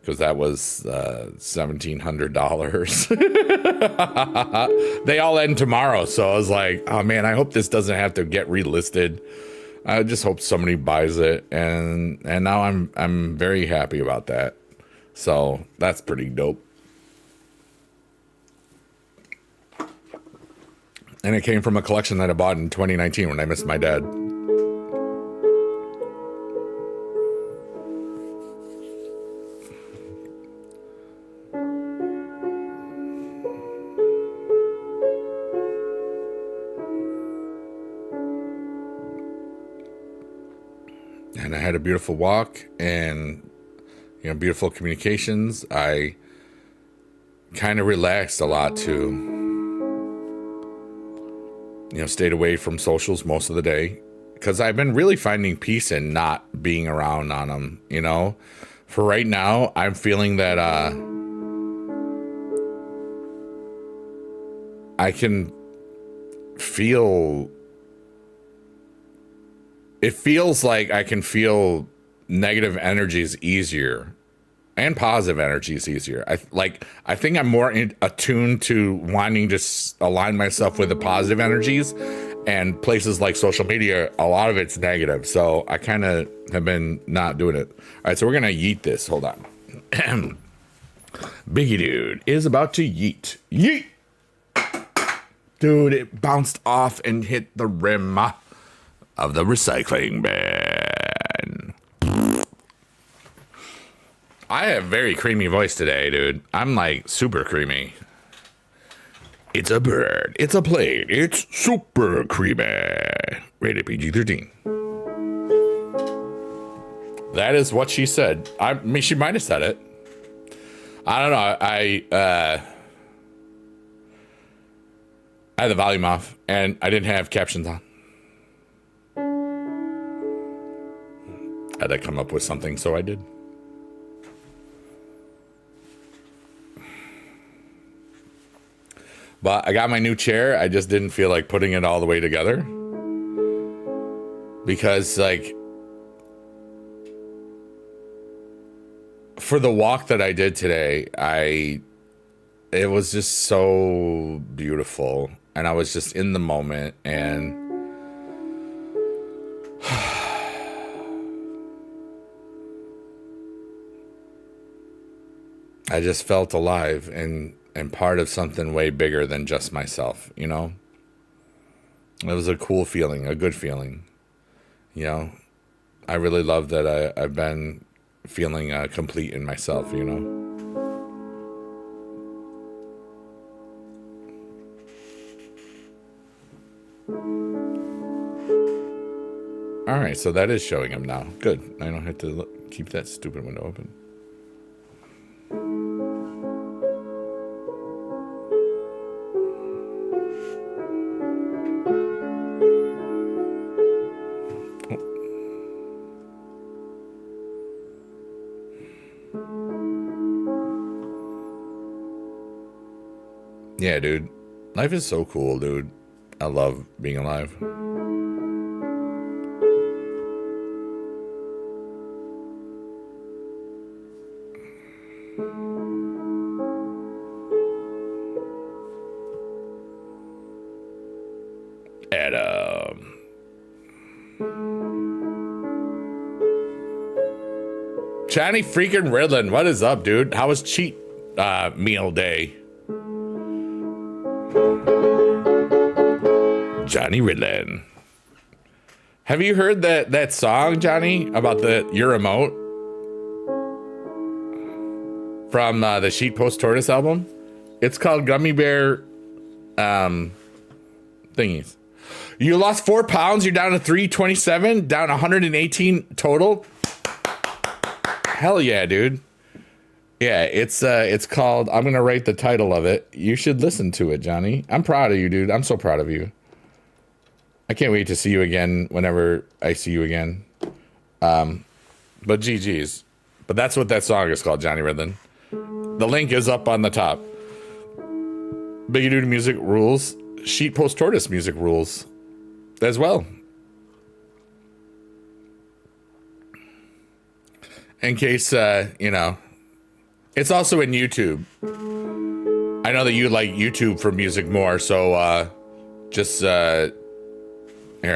because that was $1,700. They all end tomorrow. So I was like, oh man, I hope this doesn't have to get relisted. I just hope somebody buys it. And now I'm very happy about that. So that's pretty dope. And it came from a collection that I bought in 2019 when I missed my dad. And I had a beautiful walk and beautiful communications. I kind of relaxed a lot too. Stayed away from socials most of the day because I've been really finding peace in not being around on them. For right now, I'm feeling that I can feel. It feels like I can feel negative energies easier and positive energies easier. I think I'm more attuned to wanting to align myself with the positive energies, and places like social media, a lot of it's negative. So I kind of have been not doing it. All right, so we're going to yeet this. Hold on. Biggie Dude is about to yeet. Yeet! Dude, it bounced off and hit the rim of the recycling bin. I have a very creamy voice today, dude. I'm like super creamy. It's a bird. It's a plane. It's super creamy. Rated PG-13. That is what she said. I mean, she might have said it. I don't know. I had the volume off and I didn't have captions on. Had to come up with something, so I did. But I got my new chair. I just didn't feel like putting it all the way together. Because, like, for the walk that I did today, it was just so beautiful, and I was just in the moment, and I just felt alive and part of something way bigger than just myself, you know? It was a cool feeling, a good feeling, you know? I really love that I've been feeling complete in myself, you know? All right, so that is showing him now. Good. I don't have to keep that stupid window open. Yeah, dude. Life is so cool, dude. I love being alive. Adam. Johnny freaking Riddlin, what is up, dude? How was cheat meal day? Johnny Riddlin. Have you heard that song, Johnny, about your remote from the Sheet Post Tortoise album? It's called Gummy Bear Thingies. You lost 4 pounds. You're down to 327, down 118 total. Hell yeah, dude. Yeah, it's called, I'm going to write the title of it. You should listen to it, Johnny. I'm proud of you, dude. I'm so proud of you. I can't wait to see you again whenever I see you again. But GG's. But that's what that song is called, Johnny Riddlin. The link is up on the top. Biggie Dude Music rules. Sheet Post Tortoise music rules as well. In case, you know, it's also in YouTube. I know that you like YouTube for music more, so just, here,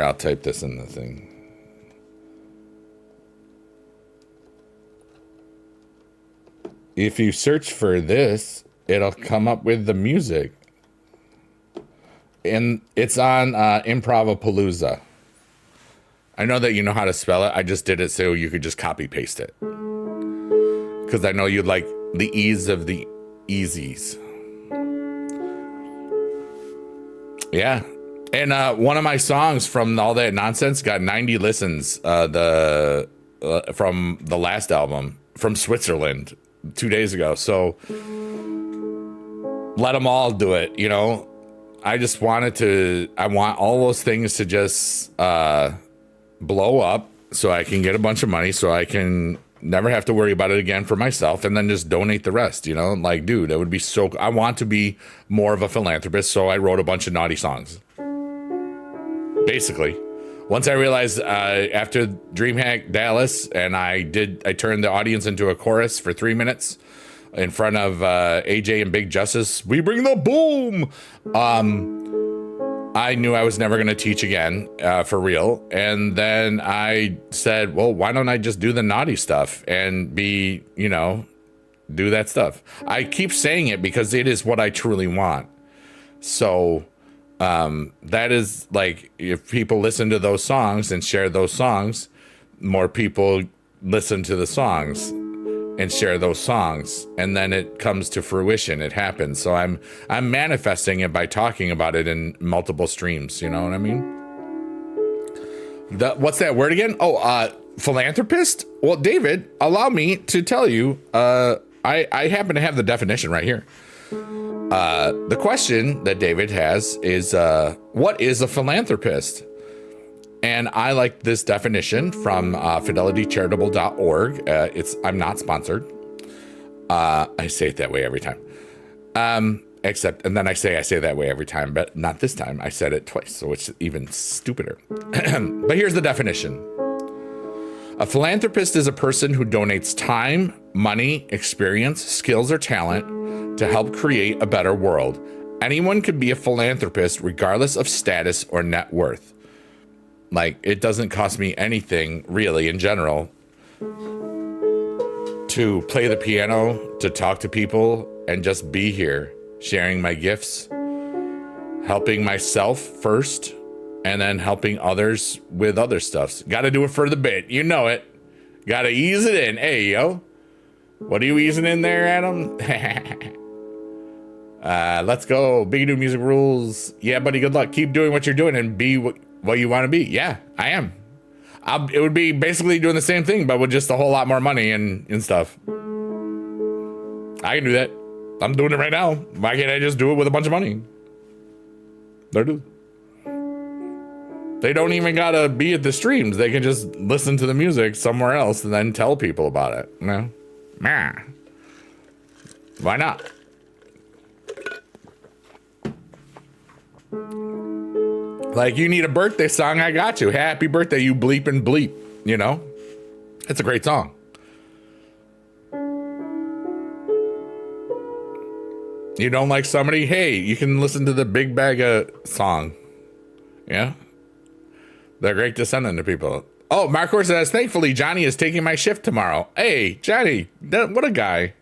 I'll type this in the thing. If you search for this, it'll come up with the music. And it's on Improvapalooza. I know that you know how to spell it. I just did it so you could just copy paste it. Because I know you like the ease of the easies. Yeah. And one of my songs from All That Nonsense got 90 listens from the last album from Switzerland 2 days ago. So let them all do it, you know? I just I want all those things to just blow up so I can get a bunch of money so I can never have to worry about it again for myself and then just donate the rest, you know? Like, dude, it would be so... I want to be more of a philanthropist, so I wrote a bunch of naughty songs. Basically. Once I realized after DreamHack Dallas and I turned the audience into a chorus for 3 minutes in front of AJ and Big Justice, we bring the boom. I knew I was never going to teach again for real. And then I said, well, why don't I just do the naughty stuff and be, you know, do that stuff. I keep saying it because it is what I truly want. So that is like, if people listen to those songs and share those songs, more people listen to the songs and share those songs, and then it comes to fruition. It happens. So I'm manifesting it by talking about it in multiple streams. You know what I mean? What's that word again? Oh, philanthropist. Well, David, allow me to tell you. I happen to have the definition right here. The question that David has is, what is a philanthropist? And I like this definition from fidelitycharitable.org. I'm not sponsored. I say it that way every time. And then I say that way every time, but not this time. I said it twice, so it's even stupider. But here's the definition. A philanthropist is a person who donates time, money, experience, skills, or talent to help create a better world. Anyone can be a philanthropist regardless of status or net worth. Like, it doesn't cost me anything, really, in general, to play the piano, to talk to people, and just be here, sharing my gifts, helping myself first, and then helping others with other stuffs. Got to do it for the bit. You know it. Got to ease it in. Hey, yo. What are you easing in there, Adam? Let's go. Big New Music rules. Yeah, buddy, good luck. Keep doing what you're doing and be what you want to be. Yeah, I am. It would be basically doing the same thing, but with just a whole lot more money and stuff. I can do that. I'm doing it right now. Why can't I just do it with a bunch of money? They do. They don't even gotta be at the streams. They can just listen to the music somewhere else and then tell people about it. No, why not? Like, you need a birthday song, I got you. Happy birthday, you bleep and bleep. You know, it's a great song. You don't like somebody? Hey, you can listen to the Big Bag song. Yeah. They're great to send them to people. Oh, Marcor says, thankfully, Johnny is taking my shift tomorrow. Hey, Johnny, what a guy.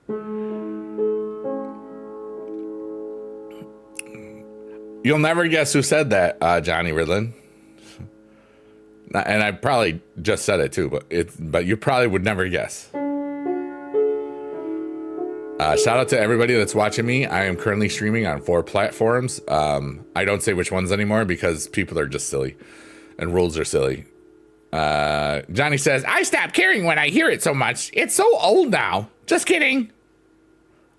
You'll never guess who said that, Johnny Ridlin. And I probably just said it too, but you probably would never guess. Shout out to everybody that's watching me. I am currently streaming on 4 platforms. I don't say which ones anymore because people are just silly and rules are silly. Johnny says, I stopped caring when I hear it so much. It's so old now. Just kidding.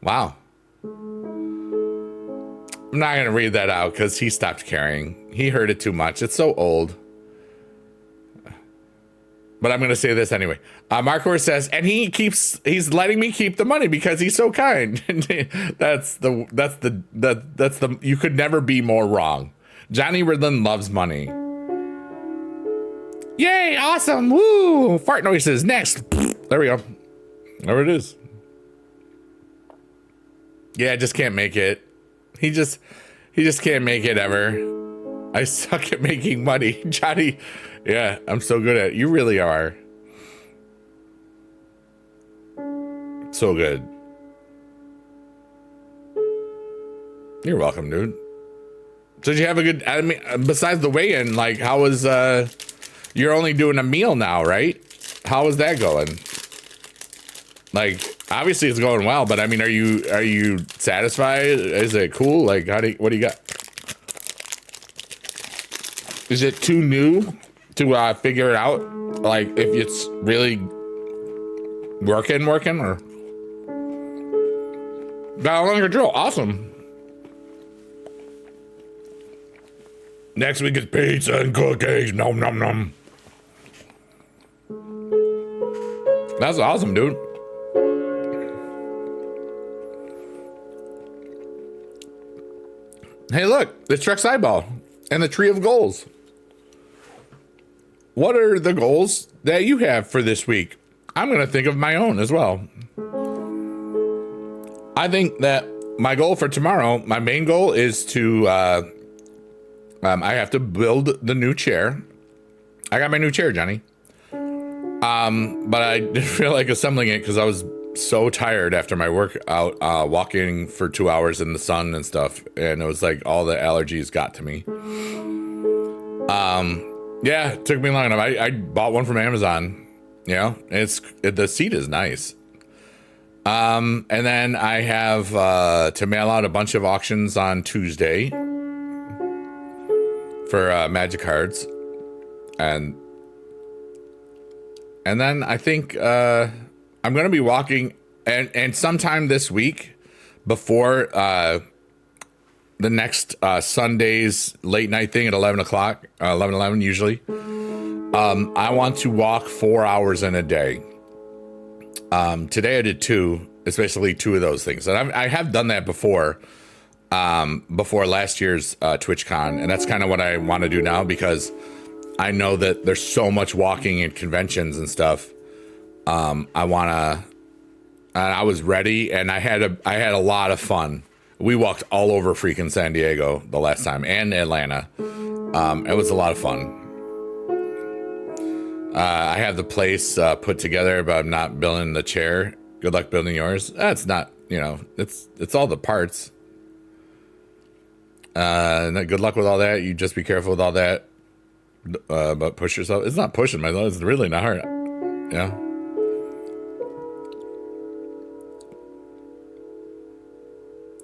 Wow. I'm not going to read that out because he stopped caring. He heard it too much. It's so old. But I'm going to say this anyway. Marcor says, and he's letting me keep the money because he's so kind. that's the, you could never be more wrong. Johnny Ridlin loves money. Yay, awesome. Woo. Fart noises next. There we go. There it is. Yeah, I just can't make it. He just can't make it ever. I suck at making money. Johnny, yeah, I'm so good at it. You really are. So good. You're welcome, dude. So did you have a good, I mean, besides the weigh-in, like, how was, you're only doing a meal now, right? How is that going? Like, obviously it's going well, but I mean, are you satisfied? Is it cool? Like, what do you got? Is it too new to figure it out? Like, if it's really working, or got a longer drill? Awesome. Next week is pizza and cookies. Nom nom nom. That's awesome, dude. Hey, look, the Trex eyeball and the tree of goals. What are the goals that you have for this week? I'm going to think of my own as well. I think that my goal for tomorrow, my main goal is to, I have to build the new chair. I got my new chair, Johnny. But I didn't feel like assembling it because I was so tired after my workout, walking for 2 hours in the sun and stuff. And it was like all the allergies got to me. Yeah, it took me long enough. I bought one from Amazon. You know, the seat is nice. And then I have to mail out a bunch of auctions on Tuesday for Magic cards. And then I think I'm going to be walking and sometime this week before the next Sunday's late night thing at 11 o'clock, 11 usually, I want to walk 4 hours in a day. Today I did 2. It's basically 2 of those things. And I have done that before last year's TwitchCon. And that's kind of what I want to do now because I know that there's so much walking and conventions and stuff. I was ready, and I had a lot of fun. We walked all over freaking San Diego the last time, and Atlanta. It was a lot of fun. I have the place put together, but I'm not building the chair. Good luck building yours. That's not, it's all the parts. Good luck with all that. You just be careful with all that. But push yourself. It's not pushing myself. It's really not hard. Yeah.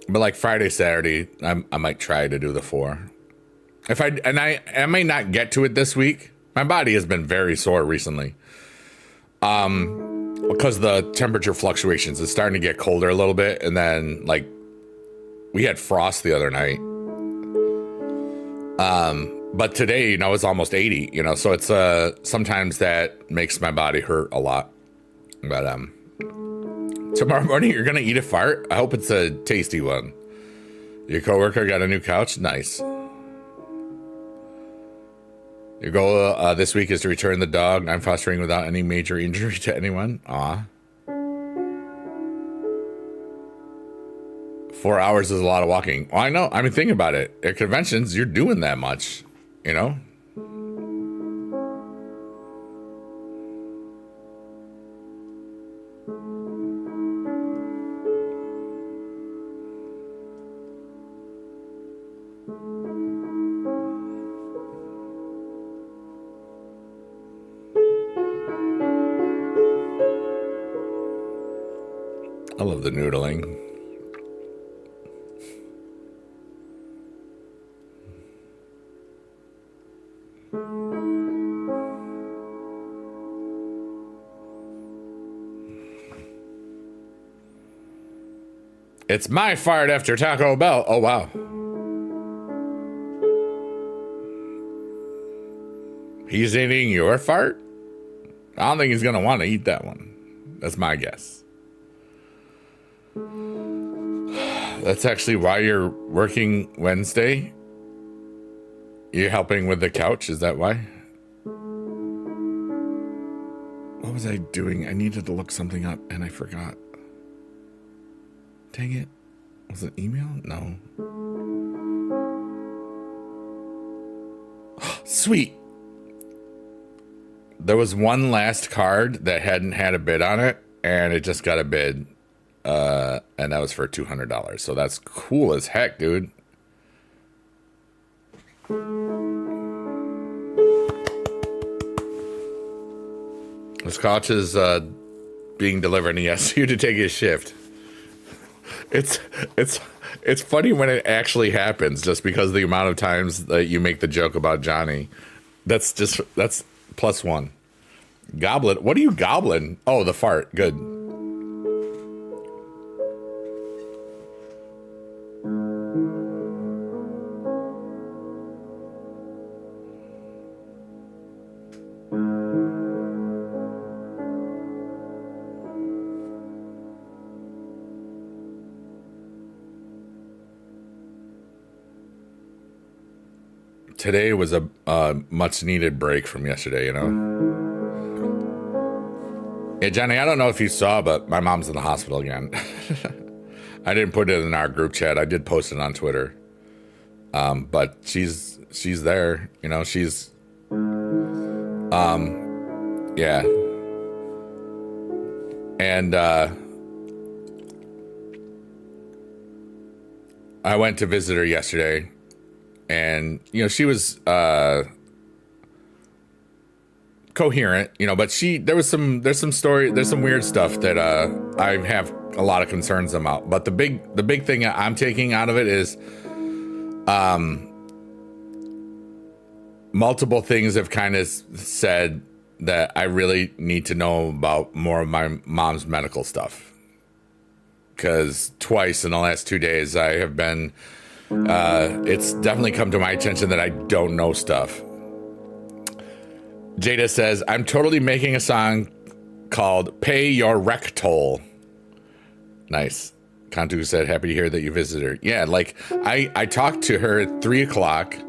But like Friday, Saturday, I might try to do the 4. I may not get to it this week. My body has been very sore recently. Because the temperature fluctuations. It's starting to get colder a little bit, and then like we had frost the other night. But today, it's almost 80, so it's sometimes that makes my body hurt a lot. But tomorrow morning you're gonna eat a fart. I hope it's a tasty one. Your coworker got a new couch. Nice. Your goal this week is to return the dog. I'm fostering without any major injury to anyone. Aw. 4 hours is a lot of walking. Well, I know. I mean, think about it. At conventions, you're doing that much, I love the noodling. It's my fart after Taco Bell. Oh, wow. He's eating your fart? I don't think he's going to want to eat that one. That's my guess. That's actually why you're working Wednesday? You're helping with the couch? Is that why? What was I doing? I needed to look something up and I forgot. Dang it. Was it email? No. Sweet. There was one last card that hadn't had a bid on it, and it just got a bid. And that was for $200. So that's cool as heck, dude. This couch is being delivered, and he asked you to take his shift. It's funny when it actually happens, just because of the amount of times that you make the joke about Johnny. That's +1. Goblin. What are you gobbling? Oh, the fart. Good. Today was a much needed break from yesterday, Yeah, Johnny, I don't know if you saw, but my mom's in the hospital again. I didn't put it in our group chat. I did post it on Twitter. But she's there, she's yeah. And I went to visit her yesterday. And, she was coherent, but there's some weird stuff that I have a lot of concerns about. But the big thing I'm taking out of it is multiple things have kind of said that I really need to know about more of my mom's medical stuff. Because twice in the last 2 days I have been... it's definitely come to my attention that I don't know stuff. Jada says, I'm totally making a song called Pay Your Rec Toll. Nice. Kantu said, happy to hear that you visited her. Yeah, like I talked to her at 3:00.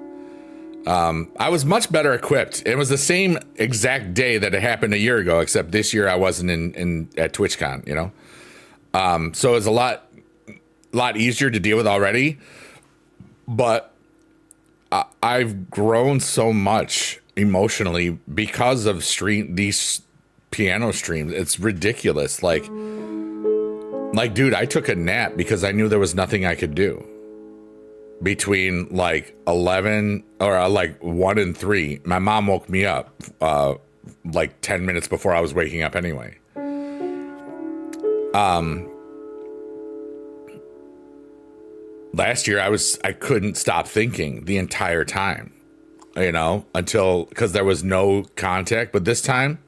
I was much better equipped. It was the same exact day that it happened a year ago, except this year I wasn't in at TwitchCon, you know? So it was a lot easier to deal with already, but I've grown so much emotionally because of these piano streams. It's ridiculous. Like, dude, I took a nap because I knew there was nothing I could do between like 11 or like 1 and 3. My mom woke me up like 10 minutes before I was waking up anyway. Last year I couldn't stop thinking the entire time, you know, because there was no contact. But this time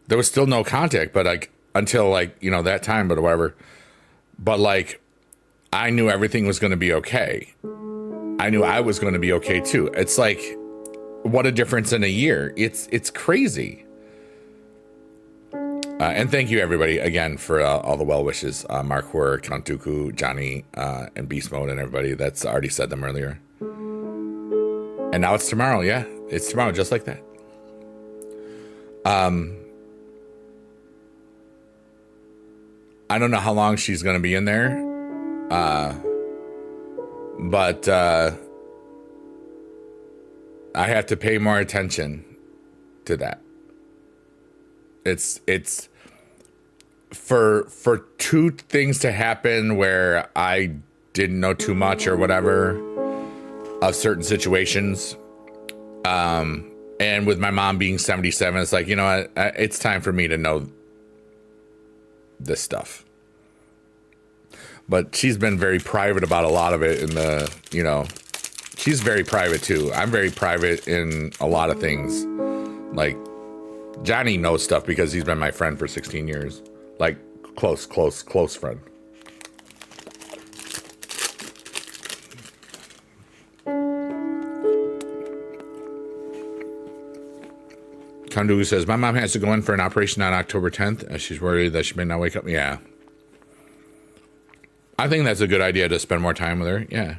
there was still no contact, but like until like, you know, that time, but whatever. But like, I knew everything was going to be okay. I knew I was going to be okay too. It's like, what a difference in a year. It's crazy. And thank you everybody again for all the well wishes. Mark Wur, Count Dooku, Johnny, and Beast Mode and everybody that's already said them earlier. And now it's tomorrow. Yeah, it's tomorrow, just like that. I don't know how long she's going to be in there. But I have to pay more attention to that. It's for two things to happen where I didn't know too much or whatever of certain situations. And with my mom being 77, it's like, you know what? It's time for me to know this stuff. But she's been very private about a lot of it you know, she's very private too. I'm very private in a lot of things. Like, Johnny knows stuff because he's been my friend for 16 years. Like, close friend. Kandu says, my mom has to go in for an operation on October 10th. And she's worried that she may not wake up. Yeah. I think that's a good idea to spend more time with her. Yeah.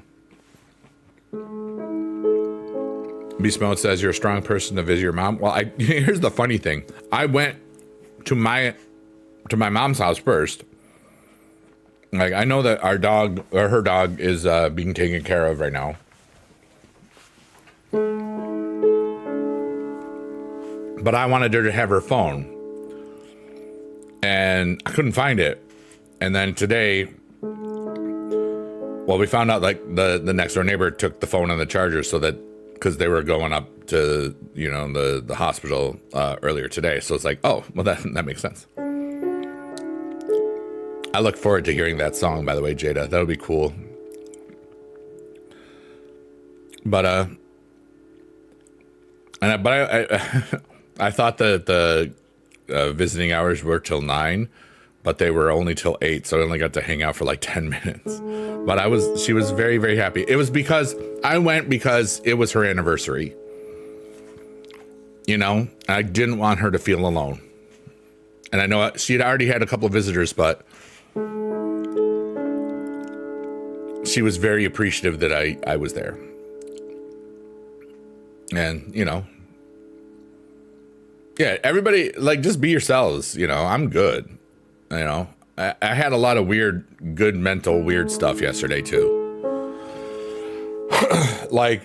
Beast Mode says, you're a strong person to visit your mom. Well, here's the funny thing. I went to my mom's house first. Like, I know that her dog is being taken care of right now. But I wanted her to have her phone. And I couldn't find it. And then today, well, we found out like the next door neighbor took the phone and the charger so that, because they were going up to, you know, the hospital earlier today. So it's like, oh, well, that makes sense. I look forward to hearing that song, by the way, Jada. That would be cool. But I thought that the visiting hours were till 9, but they were only till 8, so I only got to hang out for like 10 minutes. But she was very, very happy. It was because I went because it was her anniversary. You know, I didn't want her to feel alone. And I know she had already had a couple of visitors, but she was very appreciative that I was there. And, you know, yeah, everybody, like, just be yourselves. You know, I'm good. You know, I had a lot of good mental weird stuff yesterday, too. Like,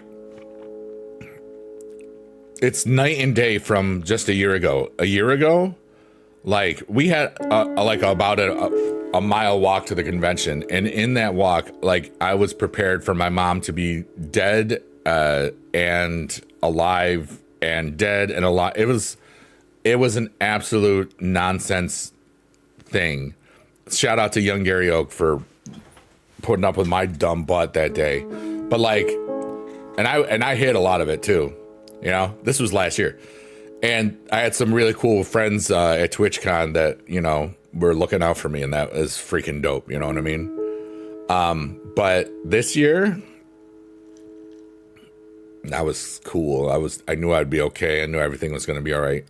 it's night and day from just a year ago. A year ago, like, we had about a mile walk to the convention. And in that walk, like, I was prepared for my mom to be dead and alive and dead and alive. It was an absolute nonsense thing. Shout out to young Gary Oak for putting up with my dumb butt that day. But like, and I hit a lot of it too. You know, this was last year. And I had some really cool friends at TwitchCon that, you know, were looking out for me, and that was freaking dope. You know what I mean? But this year, that was cool. I knew I'd be okay. I knew everything was going to be all right.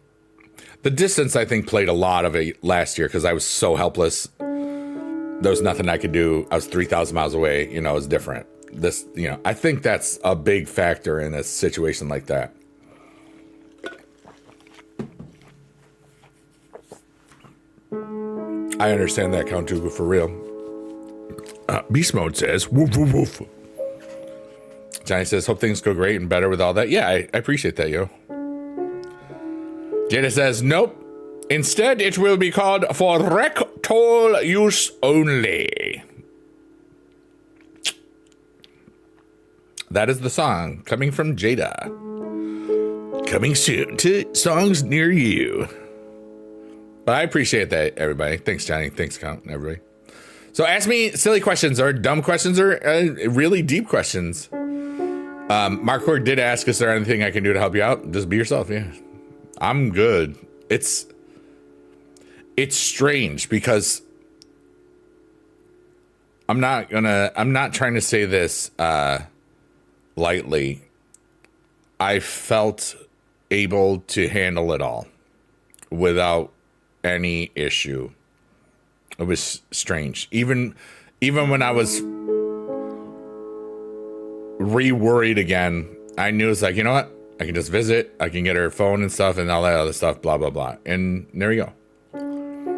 The distance, I think, played a lot of it last year because I was so helpless. There was nothing I could do. I was 3,000 miles away. You know, it was different. this, you know, I think that's a big factor in a situation like that. I understand that, Count Dooku, for real. Beast Mode says, woof, woof, woof. Johnny says, hope things go great and better with all that. Yeah, I appreciate that, yo. Jada says, nope. Instead, it will be called for rectal use only. That is the song coming from Jada. Coming soon to songs near you. But I appreciate that, everybody. Thanks, Johnny. Thanks, Count, everybody. So ask me silly questions or dumb questions or really deep questions. Mark Cord did ask, is there anything I can do to help you out? Just be yourself, yeah. I'm good. It's strange because I'm not trying to say this lightly. I felt able to handle it all without any issue. It was strange. Even when I was re-worried again, I knew it's like, you know what? I can just visit. I can get her phone and stuff and all that other stuff, blah, blah, blah. And there you go.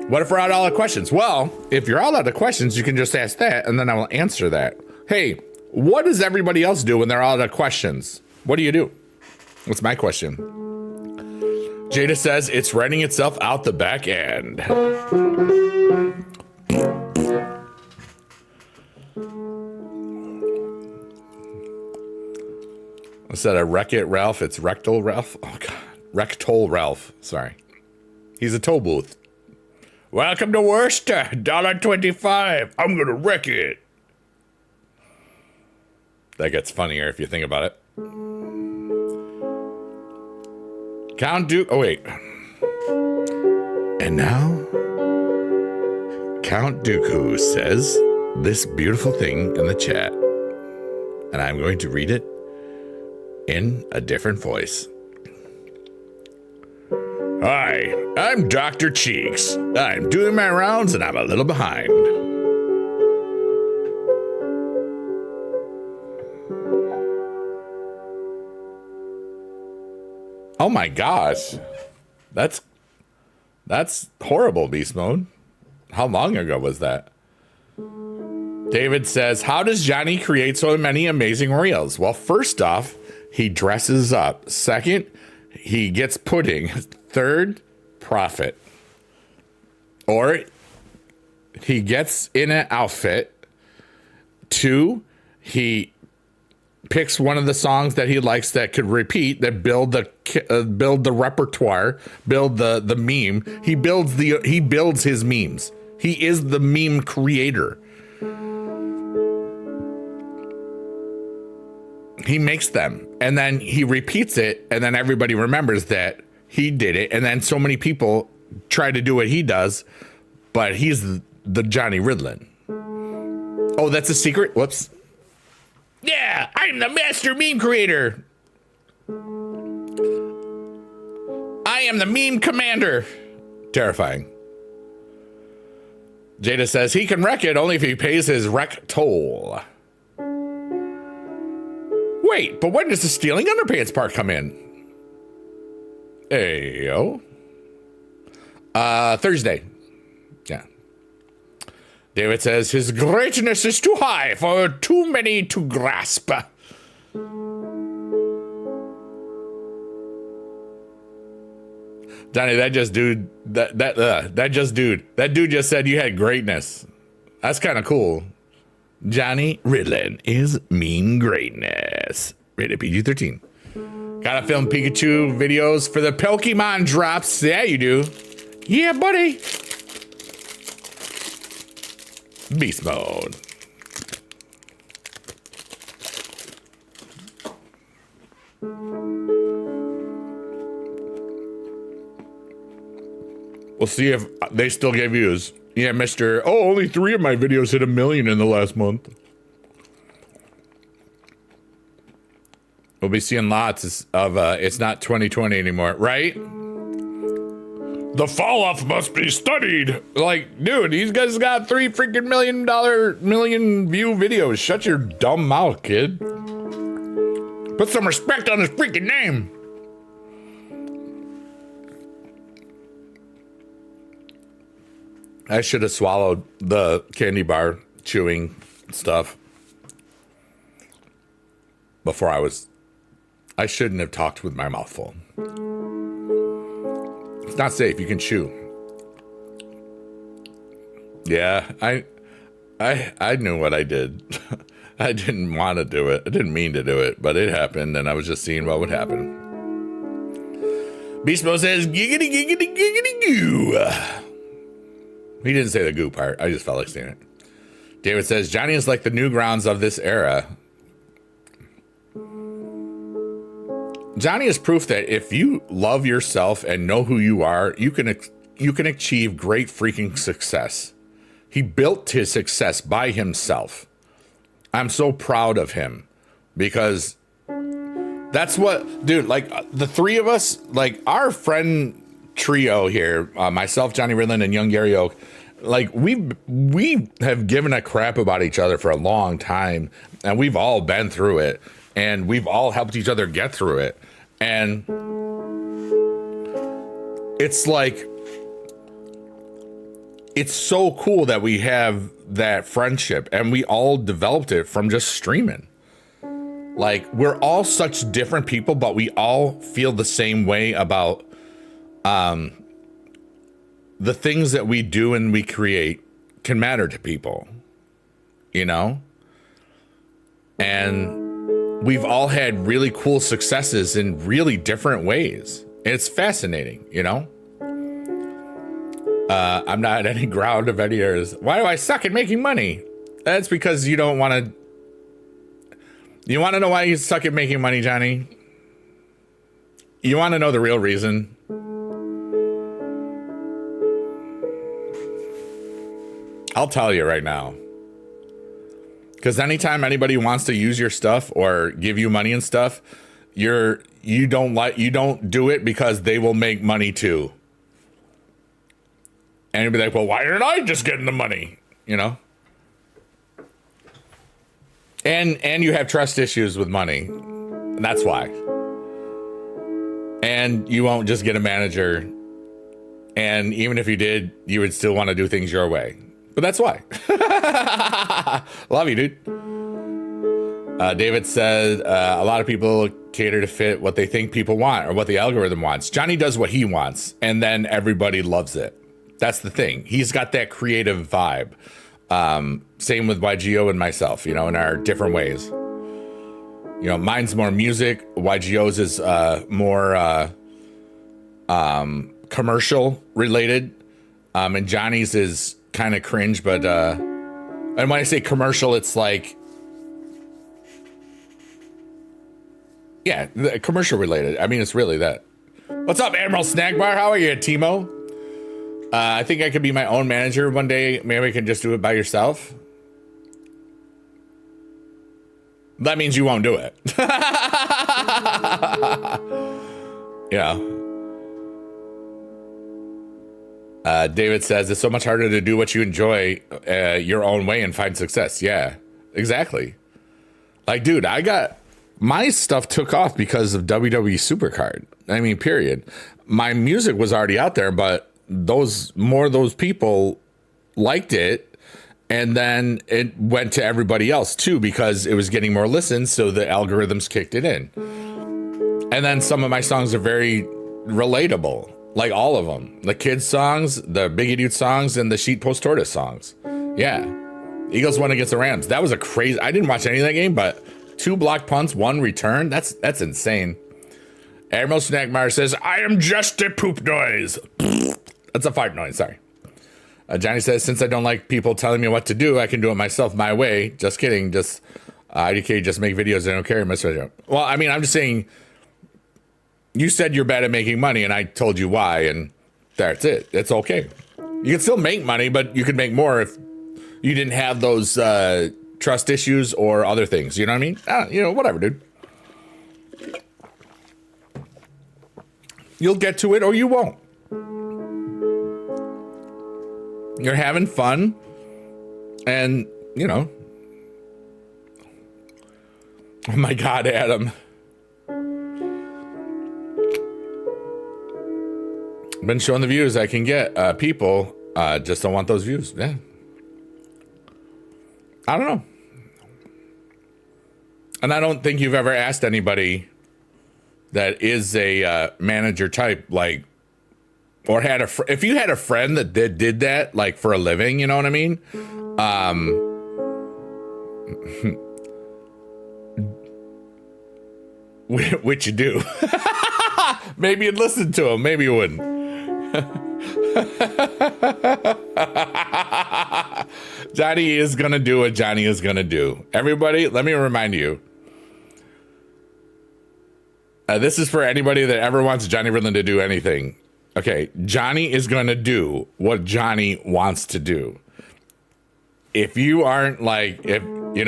What if we're out of questions? Well, if you're all out of questions, you can just ask that and then I will answer that. Hey, what does everybody else do when they're all out of questions? What do you do? What's my question? Jada says it's writing itself out the back end. Instead of Wreck-It Ralph, it's Rectal Ralph. Oh, God. Rectal Ralph. Sorry. He's a toll booth. Welcome to Worcester. $1.25. I'm going to wreck it. That gets funnier if you think about it. Count Dooku. Oh, wait. And now, Count Dooku says this beautiful thing in the chat. And I'm going to read it in a different voice. Hi, I'm Dr. Cheeks. I'm doing my rounds and I'm a little behind. Oh my gosh. That's horrible, Beast Mode. How long ago was that? David says, how does Johnny create so many amazing reels? Well, first off, he dresses up. Second, he gets pudding. Third, profit. Or he gets in an outfit. 2, he picks one of the songs that he likes that could repeat, that build the repertoire, build the meme. He builds his memes. He is the meme creator. He makes them and then he repeats it and then everybody remembers that he did it. And then so many people try to do what he does, but he's the Johnny Ridlin. Oh, that's a secret? Whoops. Yeah, I'm the master meme creator. I am the meme commander. Terrifying. Jada says he can wreck it only if he pays his wreck toll. Wait, but when does the stealing underpants part come in? Ayo. Thursday. Yeah. David says his greatness is too high for too many to grasp. Johnny, that dude just said you had greatness. That's kind of cool. Johnny Ridlin is mean greatness. Rated PG-13. Gotta film Pikachu videos for the Pokemon drops. Yeah, you do. Yeah, buddy. Beast mode. We'll see if they still get views. Yeah, Mr. Oh, only 3 of my videos hit 1 million in the last month. We'll be seeing lots of, it's not 2020 anymore, right? The fall off must be studied. Like, dude, these guys got 3 freaking million view videos. Shut your dumb mouth, kid. Put some respect on his freaking name. I should have swallowed the candy bar chewing stuff before I shouldn't have talked with my mouth full. It's not safe. You can chew. Yeah, I knew what I did. I didn't want to do it. I didn't mean to do it, but it happened, and I was just seeing what would happen. Beast Mode says, giggity, giggity, giggity, goo. He didn't say the goo part. I just felt like saying it. David says, Johnny is like the Newgrounds of this era. Johnny is proof that if you love yourself and know who you are, you can achieve great freaking success. He built his success by himself. I'm so proud of him because that's what, dude, like the three of us, like our friend trio here, myself, Johnny Ridland, and young Gary Oak, like we have given a crap about each other for a long time, and we've all been through it, and we've all helped each other get through it. And it's like, it's so cool that we have that friendship, and we all developed it from just streaming. Like, we're all such different people, but we all feel the same way about the things that we do and we create can matter to people, you know? And we've all had really cool successes in really different ways. It's fascinating, you know? I'm not any ground of any years. Why do I suck at making money? That's because you don't want to. You want to know why you suck at making money, Johnny? You want to know the real reason? I'll tell you right now. Because anytime anybody wants to use your stuff or give you money and stuff, you don't do it because they will make money too. And you'll be like, well, why aren't I just getting the money? You know? And you have trust issues with money. That's why. And you won't just get a manager. And even if you did, you would still want to do things your way. But that's why. Love you, dude. David said, a lot of people cater to fit what they think people want or what the algorithm wants. Johnny does what he wants, and then everybody loves it. That's the thing. He's got that creative vibe. Same with YGO and myself, you know, in our different ways. You know, mine's more music. YGO's is more commercial related. And Johnny's is kind of cringe, but and when I say commercial, it's like, yeah, commercial related. I mean, it's really that. What's up, Emerald Snack Bar? How are you, Timo? I think I could be my own manager one day. Maybe I can just do it by yourself. That means you won't do it. Yeah. David says it's so much harder to do what you enjoy your own way and find success. Yeah, exactly. Like, dude, I got my stuff took off because of WWE Supercard. I mean, period. My music was already out there, but those people liked it, and then it went to everybody else too because it was getting more listens, so the algorithms kicked it in. And then some of my songs are very relatable, like all of them. The kids songs, the Biggie Dude songs, and the Sheet Post Tortoise songs. Yeah. Eagles won against the Rams. That was a crazy, I didn't watch any of that game, but 2 blocked punts, 1 return. That's insane. Admiral Snackmeyer says, I am just a poop noise. That's a fart noise, sorry. Johnny says, since I don't like people telling me what to do, I can do it myself my way. Just kidding. Just IDK, just make videos. I don't care. Well, I mean, I'm just saying, you said you're bad at making money, and I told you why, and that's it. It's okay. You can still make money, but you could make more if you didn't have those trust issues or other things. You know what I mean? You know, whatever, dude. You'll get to it or you won't. You're having fun. And, you know. Oh my God, Adam. Been showing the views I can get. People just don't want those views. Yeah. I don't know. And I don't think you've ever asked anybody that is a manager type, like, or had if you had a friend that did that, like, for a living, you know what I mean? Which you do. Maybe you'd listen to him. Maybe you wouldn't. Johnny is going to do what Johnny is going to do. Everybody, let me remind you. This is for anybody that ever wants Johnny Ridland to do anything. Okay, Johnny is going to do what Johnny wants to do. If you aren't like, if you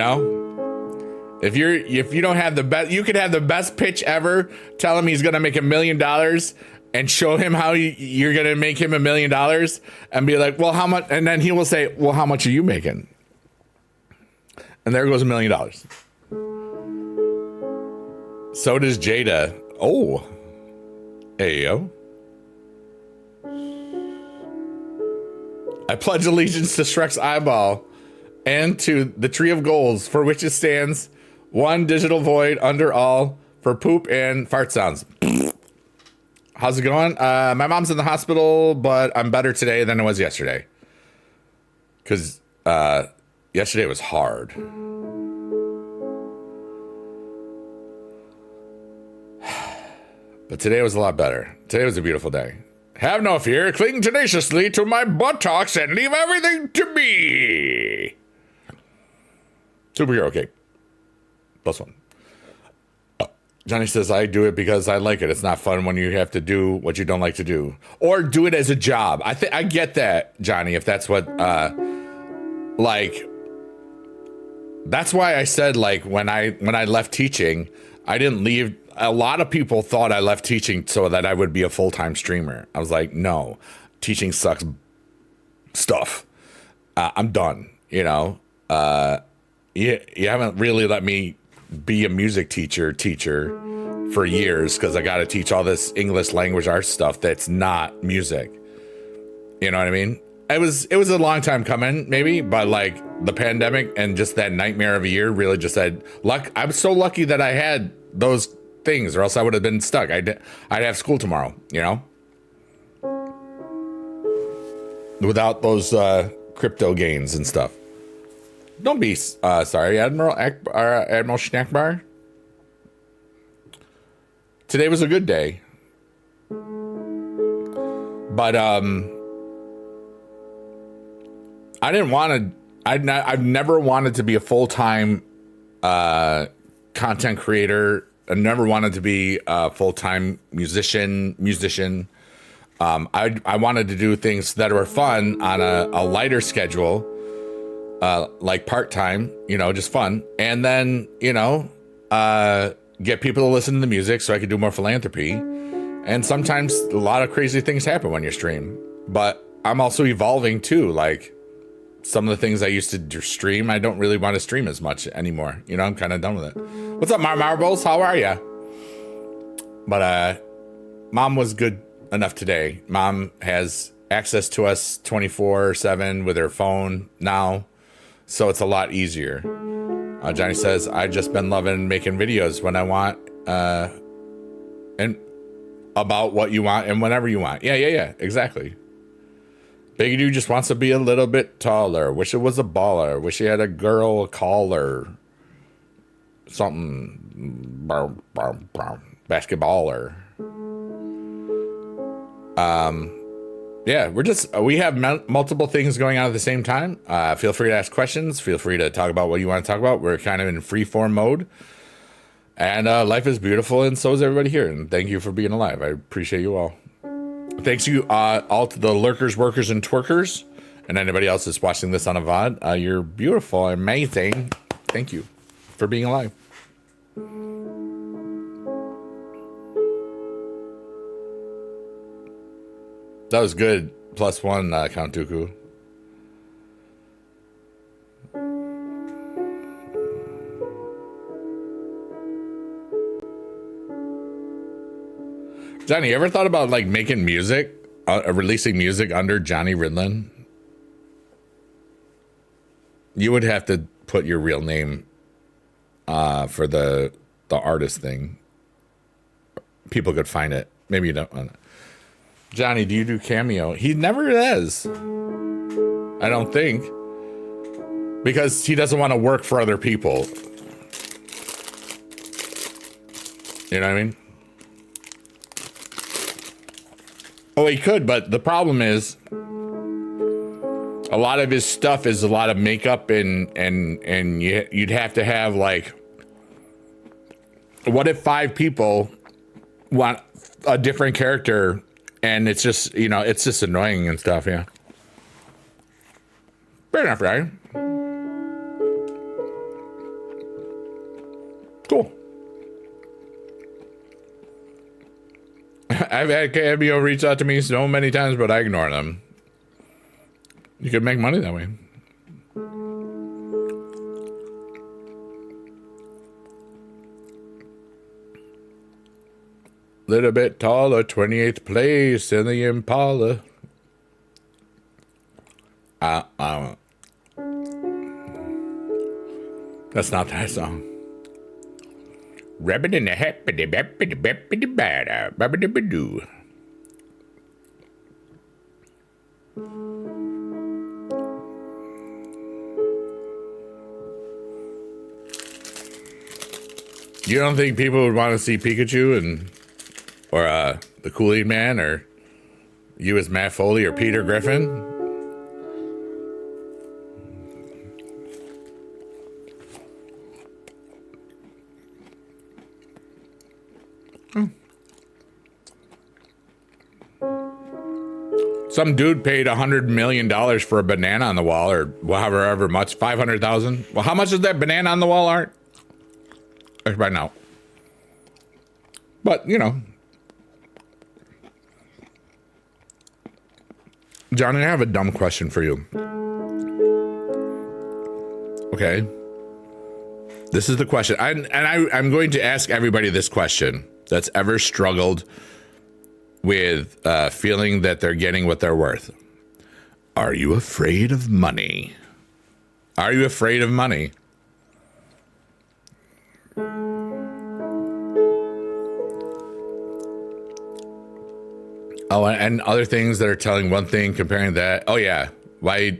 don't have the best, you could have the best pitch ever. Tell him he's going to make $1 million and show him how you're going to make him $1 million and be like, well, how much? And then he will say, well, how much are you making? And there goes $1 million. So does Jada. Oh, hey, yo. I pledge allegiance to Shrek's eyeball and to the tree of goals for which it stands, one digital void under all for poop and fart sounds. How's it going? My mom's in the hospital, but I'm better today than I was yesterday. Because yesterday was hard. But today was a lot better. Today was a beautiful day. Have no fear. Cling tenaciously to my buttocks and leave everything to me. Superhero cape. +1. Johnny says, I do it because I like it. It's not fun when you have to do what you don't like to do. Or do it as a job. I get that, Johnny, if that's what, like, that's why I said, like, when I left teaching, I didn't leave. A lot of people thought I left teaching so that I would be a full-time streamer. I was like, no, teaching sucks stuff. I'm done, you know. You haven't really let me be a music teacher for years because I got to teach all this English language arts stuff that's not music. You know what I mean? It was a long time coming, maybe, but like the pandemic and just that nightmare of a year really just said, luck. I'm so lucky that I had those things, or else I would have been stuck. I'd have school tomorrow, you know, without those crypto gains and stuff. Don't be sorry, Admiral Schnackbar. Today was a good day, but I didn't want to. I've never wanted to be a full-time content creator. I never wanted to be a full-time musician. I wanted to do things that were fun on a lighter schedule, like part-time, you know, just fun. And then, you know, get people to listen to the music so I could do more philanthropy. And sometimes a lot of crazy things happen when you stream. But I'm also evolving too. Like some of the things I used to stream, I don't really want to stream as much anymore. You know, I'm kind of done with it. What's up, Marbles? How are ya? But Mom was good enough today. Mom has access to us 24/7 with her phone now, so it's a lot easier. Johnny says, I just been loving making videos when I want, and about what you want and whenever you want. Yeah, exactly. Big Dude just wants to be a little bit taller. Wish it was a baller. Wish he had a girl caller. Something. Basketballer. Yeah, we have multiple things going on at the same time. Feel free to ask questions. Feel free to talk about what you want to talk about. We're kind of in free form mode. And life is beautiful, and so is everybody here. And thank you for being alive. I appreciate you all. Thanks you all to the lurkers, workers, and twerkers, and anybody else that's watching this on a VOD. You're beautiful, amazing. Thank you for being alive. That was good. +1, Count Dooku. Johnny, you ever thought about like making music, releasing music under Johnny Ridlin? You would have to put your real name for the artist thing. People could find it. Maybe you don't. Johnny, do you do Cameo? He never is. I don't think. Because he doesn't want to work for other people. You know what I mean? Oh, he could, but the problem is a lot of his stuff is a lot of makeup and you'd have to have like, what if 5 people want a different character and it's just, you know, it's just annoying and stuff, yeah. Fair enough, right? Cool. I've had Cameo reach out to me so many times, but I ignore them. You could make money that way. Little bit taller, 28th place in the Impala. That's not that song. Rabbit in the happity bappity bappity bada babbity badoo. You don't think people would want to see Pikachu or the Kool-Aid Man or you as Matt Foley or Peter Griffin? Some dude paid $100 million for a banana on the wall, or however much, 500,000. Well, how much is that banana on the wall, Art? Right now. But, you know. Johnny, I have a dumb question for you. Okay. This is the question. I'm going to ask everybody this question that's ever struggled with feeling that they're getting what they're worth. Are you afraid of money? Are you afraid of money? Oh, and other things that are telling one thing, comparing that. Oh yeah, why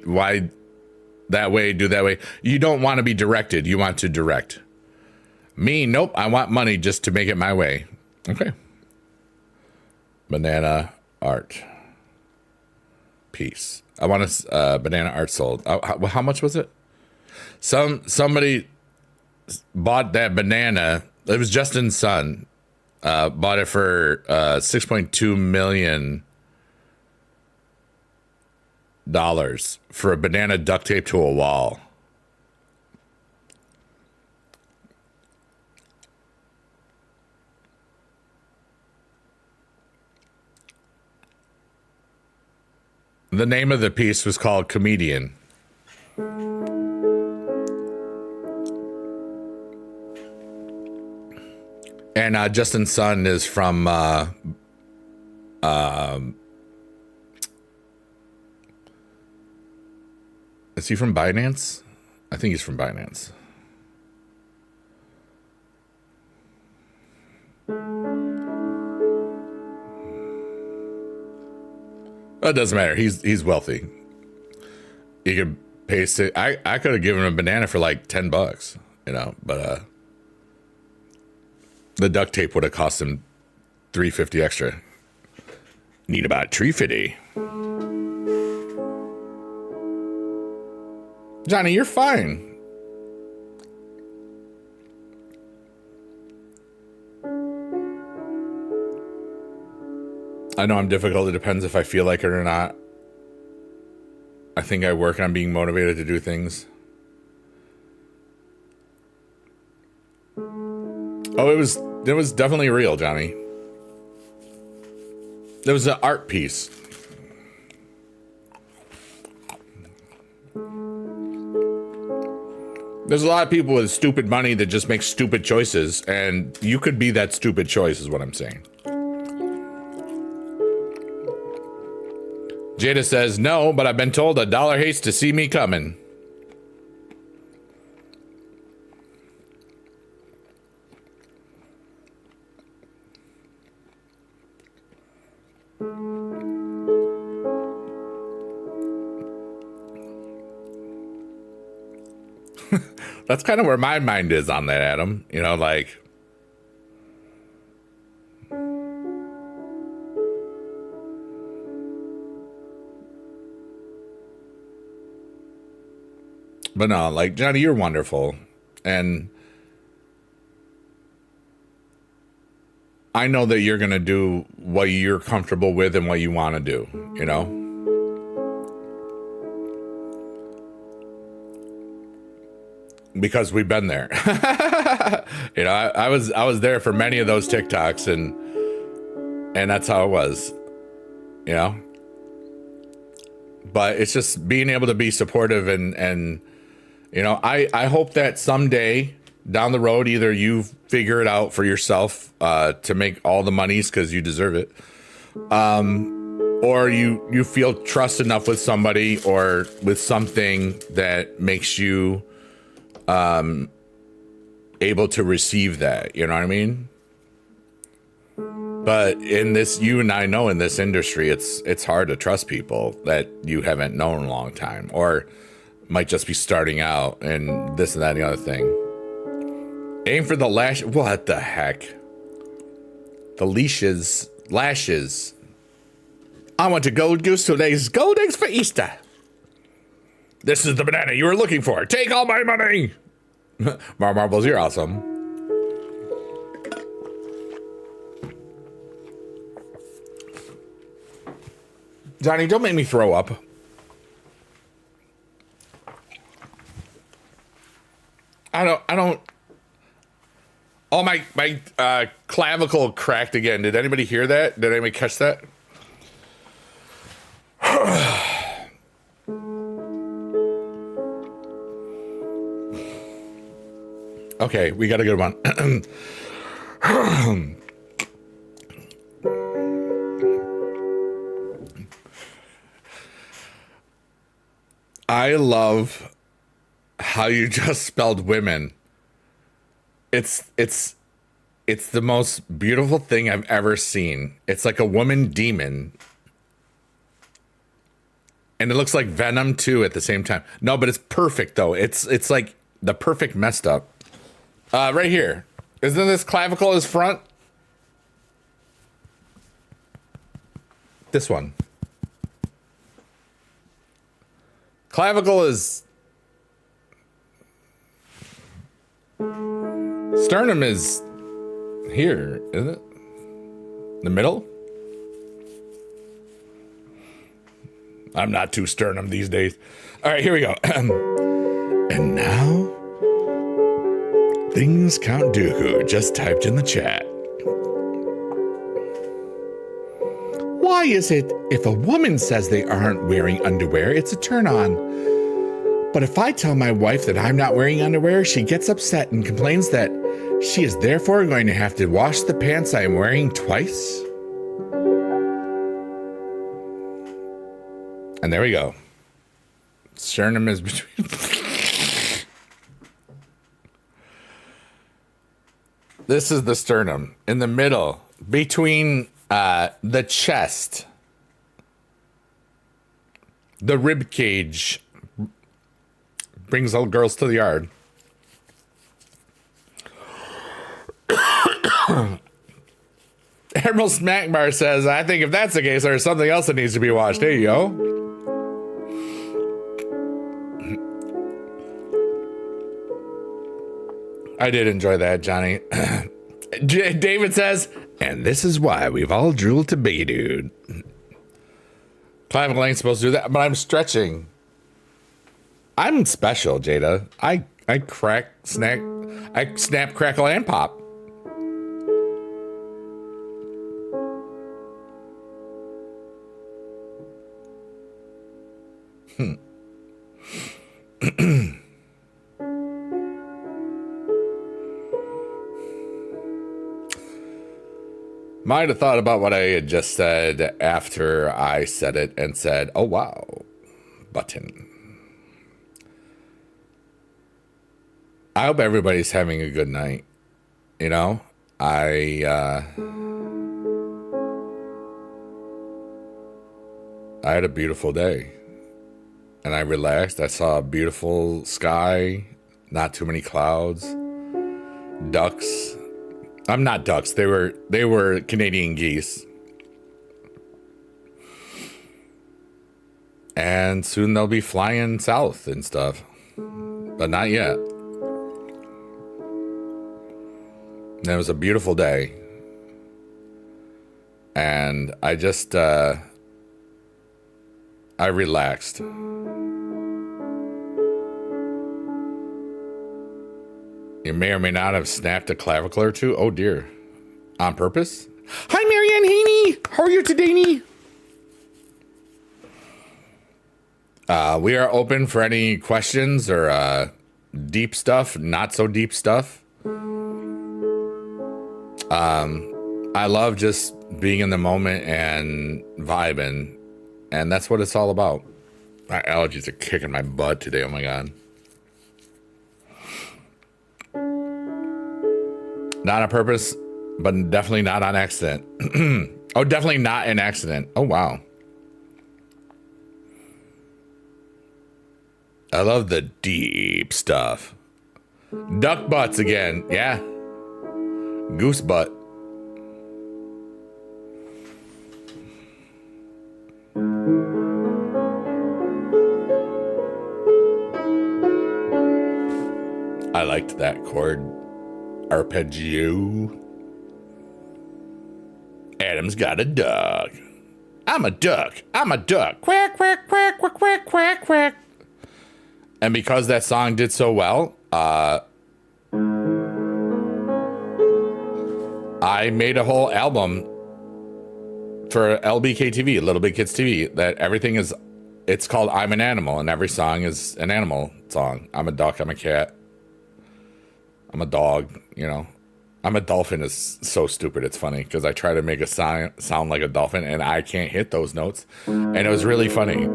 that way, do that way? You don't want to be directed. You want to direct. Me, nope. I want money just to make it my way. Okay. Banana art piece. I want a banana art sold. How much was it? Somebody bought that banana. It was Justin's son. Bought it for $6.2 million for a banana duct tape to a wall. The name of the piece was called Comedian. And Justin's son is from is he from Binance? I think he's from Binance. It doesn't matter. He's wealthy. He could pay. I could have given him a banana for like $10, you know, but the duct tape would have cost him $3.50 extra. Need about $3.50. Johnny, you're fine. I know I'm difficult. It depends if I feel like it or not. I think I work on being motivated to do things. Oh, it was definitely real, Johnny. There was an art piece. There's a lot of people with stupid money that just make stupid choices, and you could be that stupid choice, is what I'm saying. Jada says, no, but I've been told a dollar hates to see me coming. That's kind of where my mind is on that, Adam. You know, like, but no, like, Johnny, you're wonderful. And I know that you're going to do what you're comfortable with and what you want to do, you know? Because we've been there. You know, I was there for many of those TikToks, and that's how it was, you know? But it's just being able to be supportive and you know, I hope that someday down the road, either you figure it out for yourself to make all the monies because you deserve it, or you feel trust enough with somebody or with something that makes you able to receive that. You know what I mean? But in this, you and I know in this industry, it's hard to trust people that you haven't known a long time or might just be starting out and this and that and the other thing. Aim for the lash. What the heck? The lashes. I went to Gold Goose today's gold eggs for Easter. This is the banana you were looking for. Take all my money. Mar Marbles, you're awesome. Johnny, don't make me throw up. I don't. Oh, my clavicle cracked again. Did anybody hear that? Did anybody catch that? Okay, we got a good one. I love how you just spelled women. It's the most beautiful thing I've ever seen. It's like a woman demon. And it looks like Venom too at the same time. No, but it's perfect though. It's like the perfect messed up. Right here. Isn't this clavicle is front? This one. Clavicle is... Sternum is here, isn't it? The middle? I'm not too sternum these days. All right, here we go. And now, things Count Dooku just typed in the chat. Why is it if a woman says they aren't wearing underwear, it's a turn on? But if I tell my wife that I'm not wearing underwear, she gets upset and complains that she is therefore going to have to wash the pants I am wearing twice? And there we go. Sternum is between... This is the sternum in the middle between the chest, the rib cage. Brings all girls to the yard. Emerald Smack Bar says, I think if that's the case, there's something else that needs to be washed. There you go. I did enjoy that, Johnny. David says, and this is why we've all drooled to Biggie Dude. Clavicle ain't supposed to do that, but I'm stretching. I'm special, Jada. I snap, crackle, and pop. Might have thought about what I had just said after I said it and said, oh, wow, button. I hope everybody's having a good night. You know, I had a beautiful day and I relaxed. I saw a beautiful sky, not too many clouds, ducks. I'm not ducks. They were Canadian geese. And soon they'll be flying south and stuff, but not yet. And it was a beautiful day. And I just, I relaxed. You may or may not have snapped a clavicle or two. Oh dear. On purpose? Hi, Marianne Haney. How are you today? We are open for any questions or deep stuff, not so deep stuff. I love just being in the moment and vibing, and that's what it's all about. My allergies are kicking my butt today. Oh my God. Not on purpose, but definitely not on accident. Oh, definitely not an accident. Oh, wow. I love the deep stuff. Duck butts again. Yeah. Goose butt. I liked that chord arpeggio. Adam's got a duck. I'm a duck. I'm a duck. Quack, quack, quack, quack, quack, quack, quack. And because that song did so well, I made a whole album for LBK TV, Little Big Kids TV, that everything is, it's called I'm an Animal, and every song is an animal song. I'm a duck, I'm a cat, I'm a dog, you know. I'm a dolphin is so stupid, it's funny, because I try to make a sound like a dolphin, and I can't hit those notes, and it was really funny.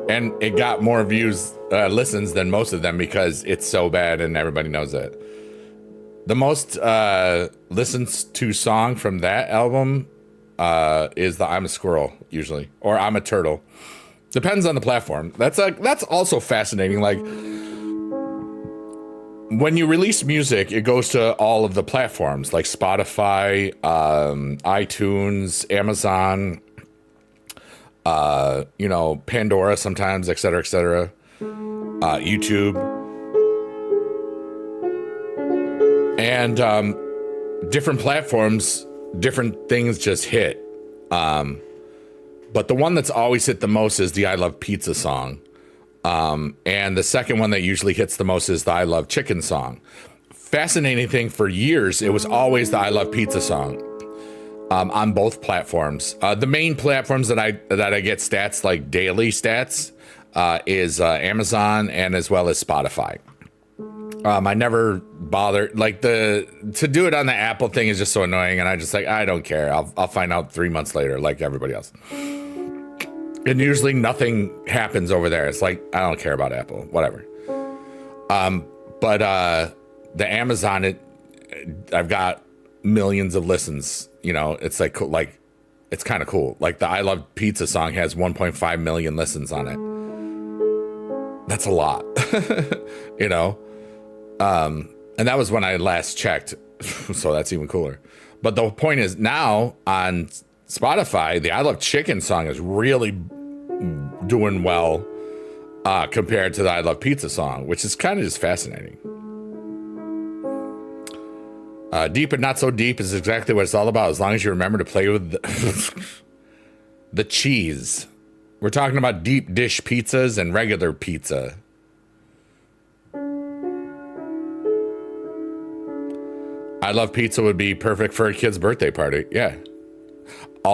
And it got more views, listens than most of them because it's so bad and everybody knows it. The most listens to song from that album is the I'm a Squirrel, usually, or I'm a Turtle. Depends on the platform. That's also fascinating. Like, when you release music, it goes to all of the platforms like Spotify, iTunes, Amazon, you know, Pandora sometimes, et cetera, YouTube. And different platforms, different things just hit. But the one that's always hit the most is the I Love Pizza song. And the second one that usually hits the most is the I Love Chicken song. Fascinating thing, for years, it was always the I Love Pizza song. On both platforms. The main platforms that I get stats, like daily stats, is Amazon and as well as Spotify. I never bothered, like, to do it on the Apple thing is just so annoying, and I just like, I don't care. I'll find out 3 months later, like everybody else. And usually nothing happens over there. It's like, I don't care about Apple, whatever. But the Amazon, I've got millions of listens. You know, it's like it's kind of cool. Like the I Love Pizza song has 1.5 million listens on it. That's a lot, you know? And that was when I last checked. So that's even cooler. But the point is, now on Spotify, the I Love Chicken song is really doing well compared to the I Love Pizza song, which is kind of just fascinating. Deep and not so deep is exactly what it's all about, as long as you remember to play with the cheese. We're talking about deep dish pizzas and regular pizza. I Love Pizza would be perfect for a kid's birthday party. Yeah. A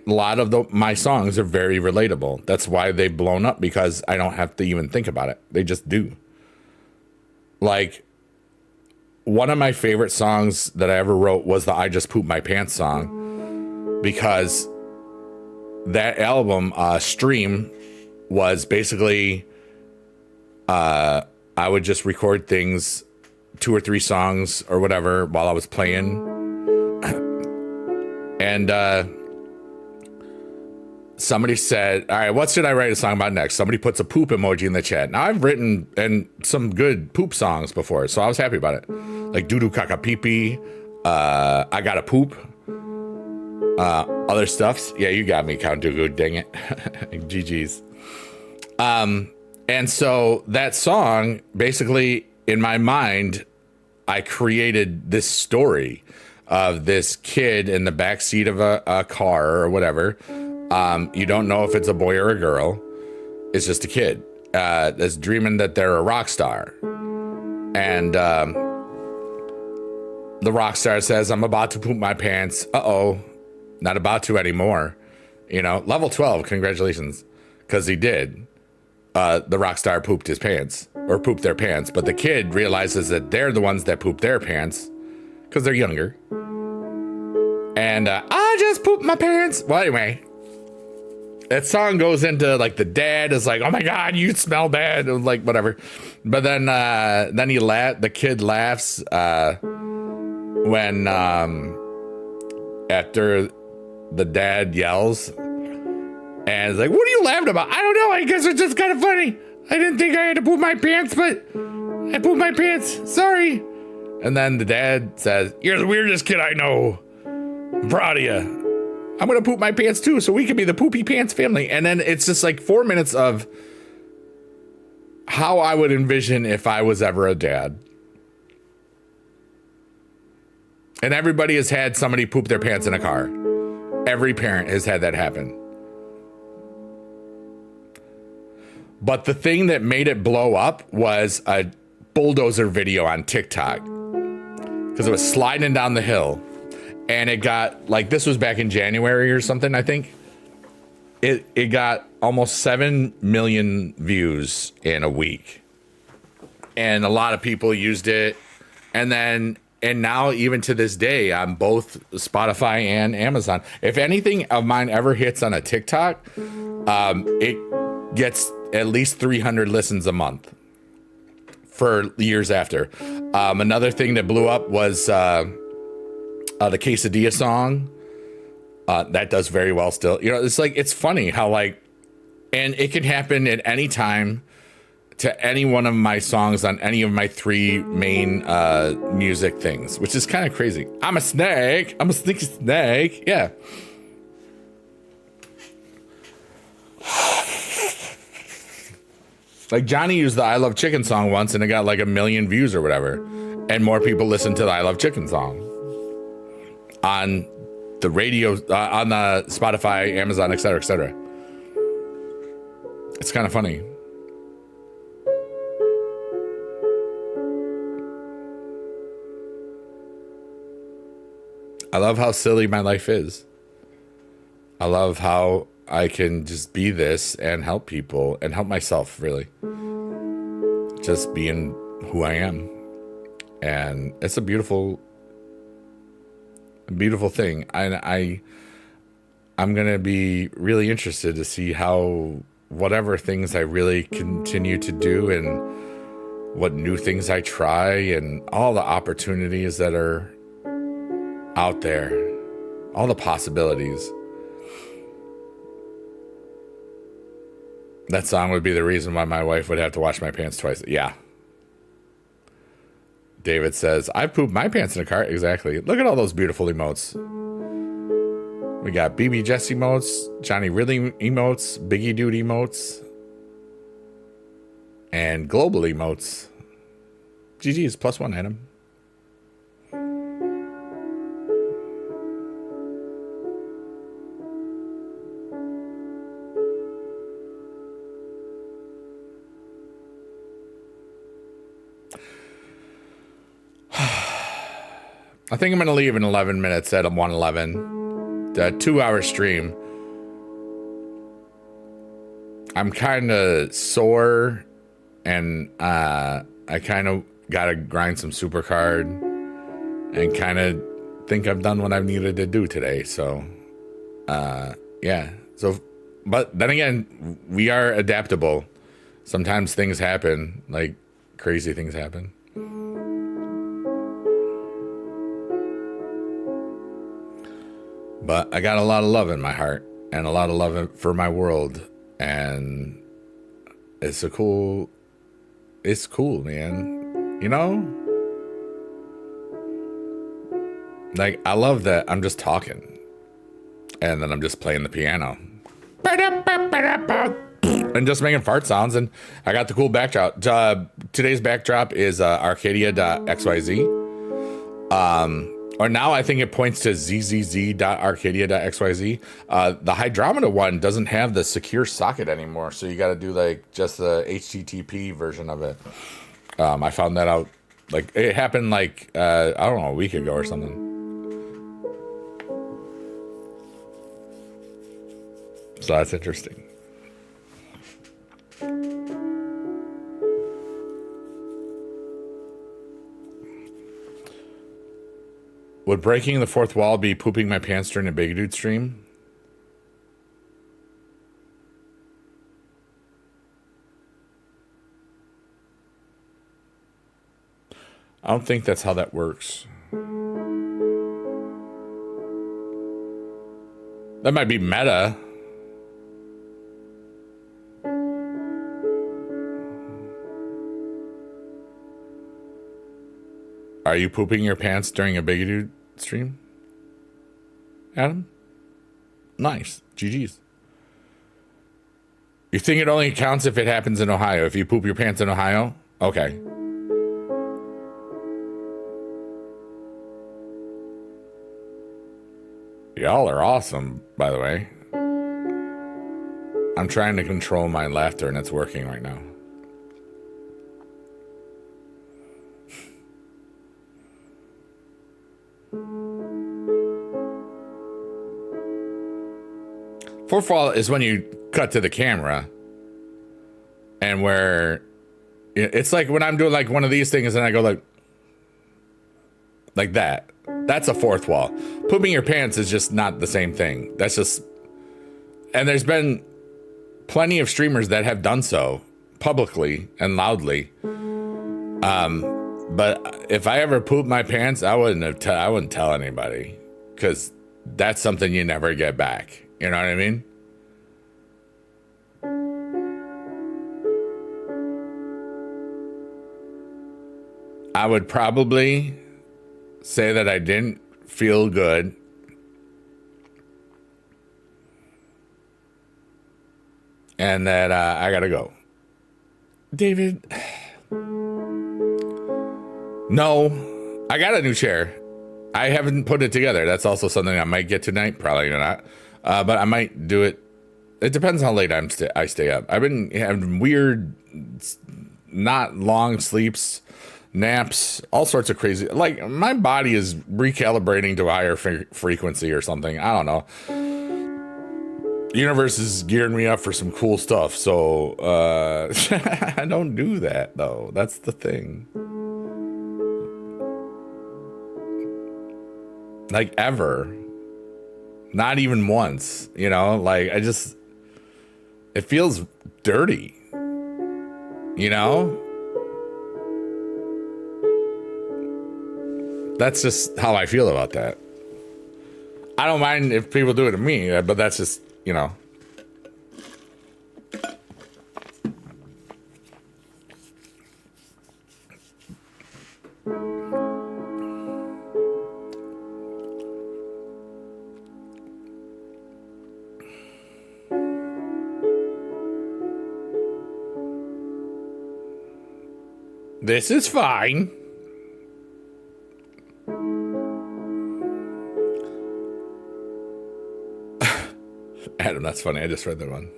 lot of my songs are very relatable. That's why they've blown up, because I don't have to even think about it. They just do. Like, one of my favorite songs that I ever wrote was the I Just Pooped My Pants song, because that album, Stream, was basically, I would just record things, 2 or 3 songs or whatever while I was playing. And somebody said, all right, what should I write a song about next? Somebody puts a poop emoji in the chat. Now, I've written and some good poop songs before, so I was happy about it. Like Doo Doo Kaka Pee Pee, I Gotta Poop, other stuffs. Yeah, you got me, Count Dooku, dang it. GG's. And so that song, basically, in my mind, I created this story of this kid in the back seat of a car or whatever. You don't know if it's a boy or a girl. It's just a kid that's dreaming that they're a rock star. And the rock star says, I'm about to poop my pants. Uh-oh, not about to anymore. You know, level 12, congratulations. Because he did. The rock star pooped his pants, or pooped their pants. But the kid realizes that they're the ones that poop their pants because they're younger. And I just pooped my pants. Well, anyway, that song goes into like the dad is like, oh my God, you smell bad. Like, whatever. But then the kid laughs when after the dad yells. And it's like, what are you laughing about? I don't know. I guess it's just kind of funny. I didn't think I had to poop my pants, but I pooped my pants. Sorry. And then the dad says, you're the weirdest kid I know. I'm proud of you. I'm going to poop my pants too, so we can be the poopy pants family. And then it's just like 4 minutes of how I would envision if I was ever a dad. And everybody has had somebody poop their pants in a car. Every parent has had that happen. But the thing that made it blow up was a bulldozer video on TikTok, because it was sliding down the hill, and it got, like, this was back in January or something, I think. It got almost 7 million views in a week, and a lot of people used it. And now even to this day on both Spotify and Amazon, if anything of mine ever hits on a TikTok, it gets at least 300 listens a month for years after. Another thing that blew up was the Quesadilla song. That does very well still. You know, it's like, it's funny how, like, and it can happen at any time to any one of my songs on any of my 3 main music things, which is kind of crazy. I'm a snake. I'm a sneaky snake. Yeah. Like, Johnny used the I Love Chicken song once and it got like 1 million views or whatever. And more people listen to the I Love Chicken song on the radio, on the Spotify, Amazon, etc., etc. It's kind of funny. I love how silly my life is. I love how I can just be this and help people and help myself, really. Just being who I am. And it's a beautiful thing. And I'm going to be really interested to see how whatever things I really continue to do and what new things I try and all the opportunities that are out there, all the possibilities. That song would be the reason why my wife would have to wash my pants twice. Yeah. David says, I pooped my pants in a car. Exactly. Look at all those beautiful emotes. We got BB Jess emotes, Johnny Ridley emotes, Biggie Dude emotes, and global emotes. GG's +1, Adam. I think I'm going to leave in 11 minutes at 1:11. The 2-hour stream. I'm kind of sore and I kind of gotta grind some super card and kind of think I've done what I've needed to do today. So, yeah. So, but then again, we are adaptable. Sometimes things happen, like crazy things happen. But I got a lot of love in my heart and a lot of love for my world. And it's cool, man. You know? Like, I love that I'm just talking. And then I'm just playing the piano. And just making fart sounds. And I got the cool backdrop. Today's backdrop is arcadia.xyz. Or now I think it points to zzz.arcadia.xyz. The Hydromeda one doesn't have the secure socket anymore. So you got to do like just the HTTP version of it. I found that out. Like it happened like, I don't know, a week ago or something. So that's interesting. Would breaking the fourth wall be pooping my pants during a Big Dude stream? I don't think that's how that works. That might be meta. Are you pooping your pants during a Big Dude stream, Adam? Nice. GG's. You think it only counts if it happens in Ohio? If you poop your pants in Ohio? Okay. Y'all are awesome, by the way. I'm trying to control my laughter and it's working right now. Fourth wall is when you cut to the camera and where it's like when I'm doing like one of these things and I go like that. That's a fourth wall. Pooping your pants is just not the same thing. That's just, and there's been plenty of streamers that have done so publicly and loudly. But if I ever poop my pants, I wouldn't tell anybody because that's something you never get back. You know what I mean? I would probably say that I didn't feel good. And that I gotta go. David. No, I got a new chair. I haven't put it together. That's also something I might get tonight. Probably not. But I might do it. It depends how late I stay up. I've been having weird, not long sleeps, naps, all sorts of crazy. Like my body is recalibrating to a higher frequency or something. I don't know. The universe is gearing me up for some cool stuff. So I don't do that though. That's the thing. Like ever. Not even once, you know, like it feels dirty, you know? That's just how I feel about that. I don't mind if people do it to me, but that's just, you know. This is fine. Adam, that's funny. I just read that one.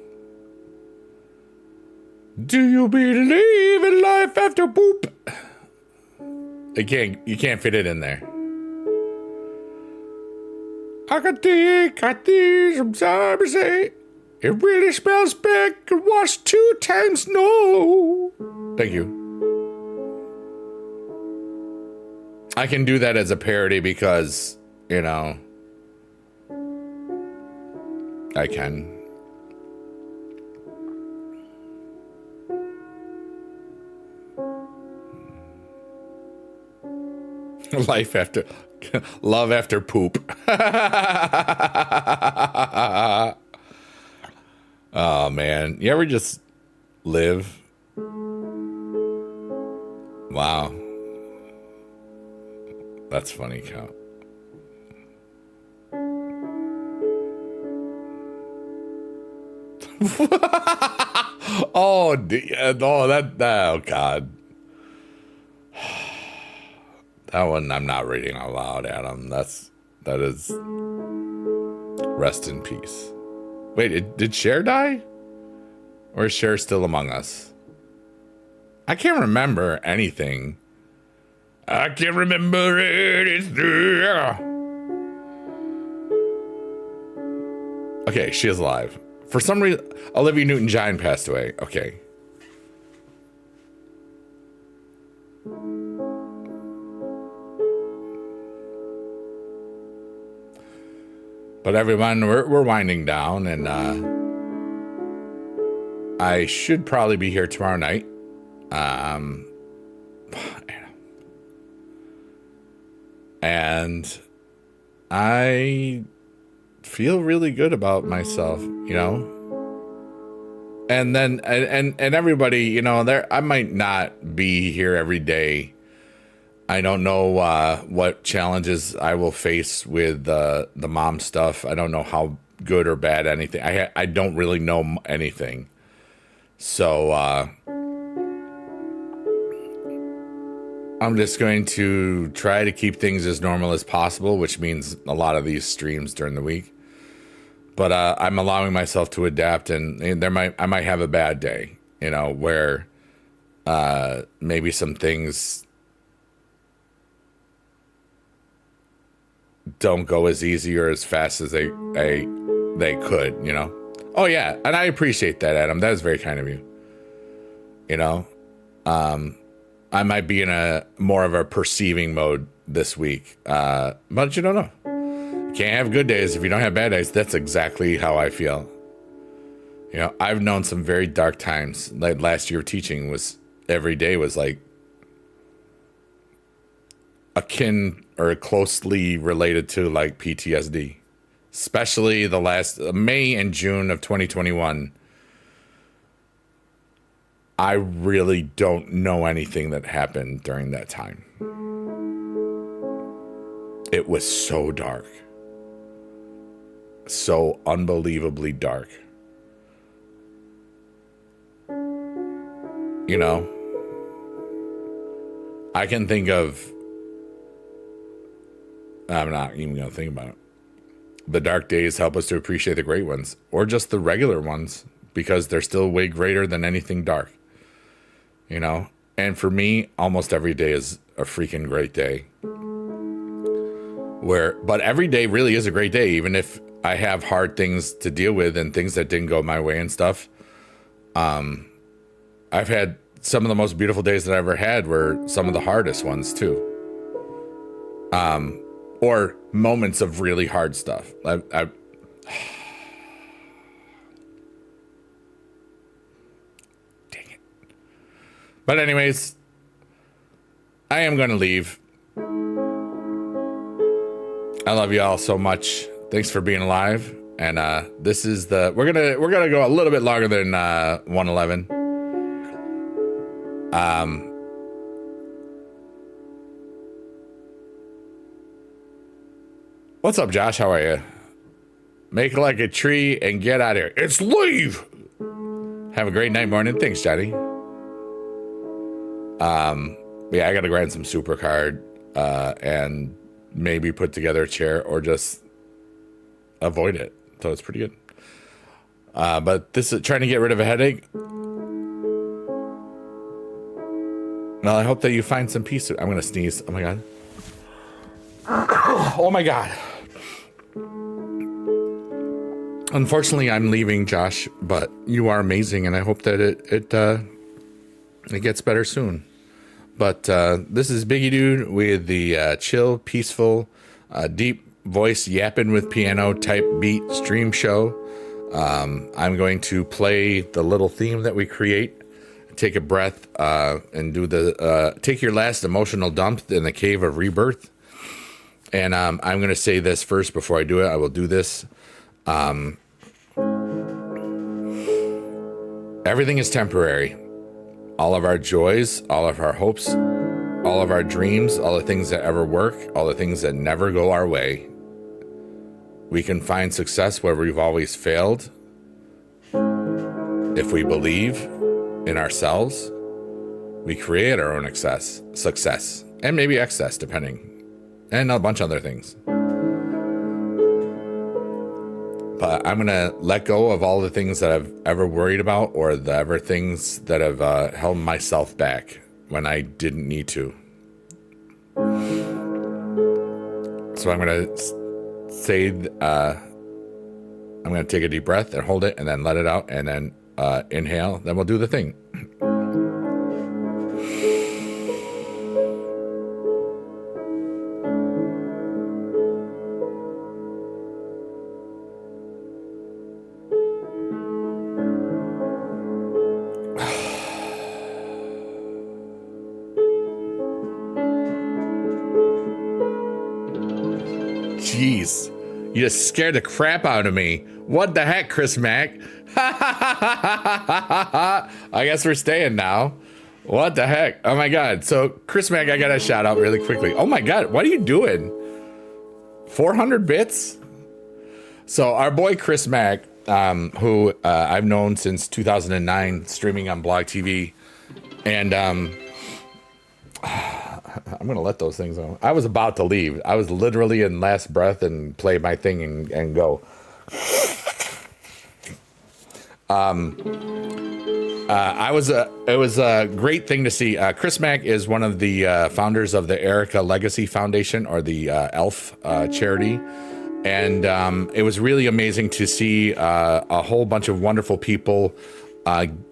Do you believe in life after poop? You can't fit it in there. I got some time say it really smells bad. Could wash 2 times no. Thank you. I can do that as a parody because, you know, I can. Life after, love after poop. Oh man, you ever just live? Wow, that's funny, Count. Oh, oh God, that one I'm not reading out loud, Adam. That is rest in peace. Wait, did Cher die? Or is Cher still among us? I can't remember anything. I can't remember anything. Okay, she is alive. For some reason, Olivia Newton-John passed away. Okay. But everyone, we're winding down, and I should probably be here tomorrow night. And I feel really good about myself, you know. And then and everybody, you know, I might not be here every day. I don't know what challenges I will face with the mom stuff. I don't know how good or bad anything. I don't really know anything. So I'm just going to try to keep things as normal as possible, which means a lot of these streams during the week. But I'm allowing myself to adapt, and I might have a bad day, you know, where maybe some things don't go as easy or as fast as they could, you know. Oh yeah, and I appreciate that, Adam. That is very kind of you. You know, I might be in a more of a perceiving mode this week, but you don't know. You can't have good days if you don't have bad days. That's exactly how I feel. You know, I've known some very dark times. Like last year, teaching was every day was like akin or closely related to like PTSD, especially the last May and June of 2021. I really don't know anything that happened during that time. It was so dark. So unbelievably dark. You know, I can think of, I'm not even going to think about it. The dark days help us to appreciate the great ones, or just the regular ones, because they're still way greater than anything dark. You know, and for me, almost every day is a freaking great day. But every day really is a great day, even if I have hard things to deal with and things that didn't go my way and stuff. I've had some of the most beautiful days that I ever had were some of the hardest ones too. Or moments of really hard stuff. I But anyways, I am going to leave. I love you all so much. Thanks for being alive. And this is we're gonna go a little bit longer than 111. What's up, Josh? How are you? Make like a tree and get out of here. It's leave. Have a great night, morning. Thanks, Johnny. Yeah, I gotta grind some supercard and maybe put together a chair or just avoid it. So it's pretty good. But this is trying to get rid of a headache. Well, I hope that you find some peace. I'm gonna sneeze. Oh my god. Oh my god. Unfortunately, I'm leaving, Josh, but you are amazing, and I hope that it gets better soon. But this is Biggie Dude with the chill, peaceful, deep voice yapping with piano type beat stream show. I'm going to play the little theme that we create. Take a breath and do the take your last emotional dump in the cave of rebirth. And I'm going to say this first before I do it. I will do this. Everything is temporary. All of our joys, all of our hopes, all of our dreams, all the things that ever work, all the things that never go our way. We can find success where we've always failed. If we believe in ourselves, we create our own success, and maybe excess, depending, and a bunch of other things. But I'm going to let go of all the things that I've ever worried about or the ever things that have held myself back when I didn't need to. So I'm going to say, I'm going to take a deep breath and hold it and then let it out and then inhale. Then we'll do the thing. Jeez, you just scared the crap out of me. What the heck, Chris Mack? I guess we're staying now. What the heck? Oh my God. So Chris Mack, I got to shout out really quickly. Oh my God, what are you doing? 400 bits? So our boy Chris Mack, who I've known since 2009, streaming on Blog TV, and I'm going to let those things go. I was about to leave. I was literally in last breath and play my thing and go. It was a great thing to see. Chris Mack is one of the founders of the Erica Legacy Foundation, or the ELF charity. And it was really amazing to see a whole bunch of wonderful people and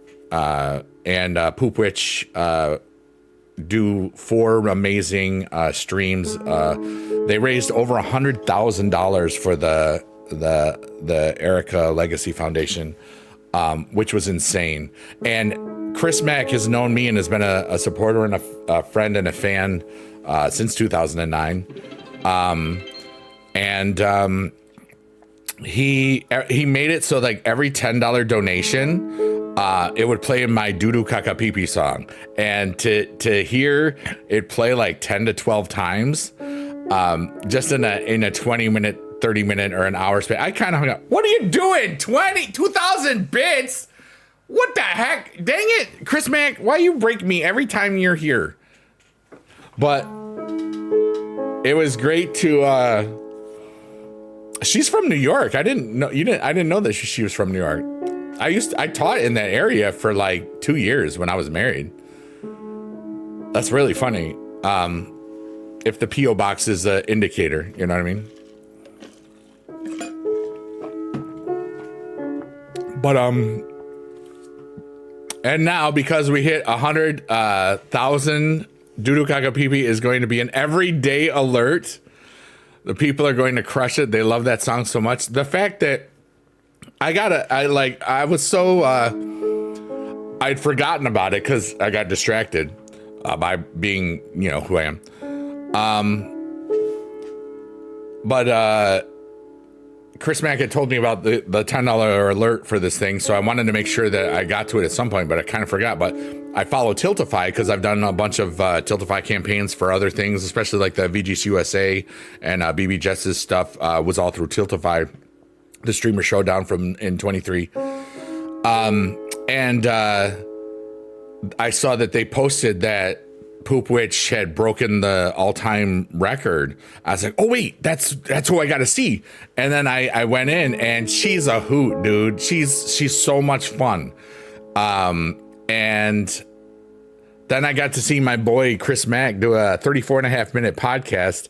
Poop Witch do 4 amazing streams. They raised over $100,000 for the Erica Legacy Foundation, which was insane. And Chris Mack has known me and has been a supporter and a friend and a fan since 2009. He made it so like every $10 donation, it would play in my Doo-Doo Kaka Pee Pee song, and to hear it play like 10 to 12 times, just in a 20-minute, 30-minute, or an hour span, I kind of hung up. What are you doing? 2,000 bits? What the heck? Dang it, Chris Mack! Why you break me every time you're here? But it was great to. She's from New York. I didn't know that she was from New York. I taught in that area for like 2 years when I was married. That's really funny. If the P.O. box is an indicator, you know what I mean? But and now because we hit 100,000, Doo-Doo Kaka Pee Pee is going to be an everyday alert. The people are going to crush it. They love that song so much. The fact that I was so, I'd forgotten about it because I got distracted by being, who I am. But Chris Mack had told me about the $10 alert for this thing, so I wanted to make sure that I got to it at some point, but I kind of forgot. But I follow Tiltify because I've done a bunch of Tiltify campaigns for other things, especially like the VGC USA and BB Jess's stuff was all through Tiltify, the Streamer Showdown in 23. And I saw that they posted that Poop Witch had broken the all-time record. I was like, oh wait, that's who I got to see. And then I went in, and she's a hoot, dude. She's so much fun. And then I got to see my boy Chris Mack do a 34.5-minute podcast.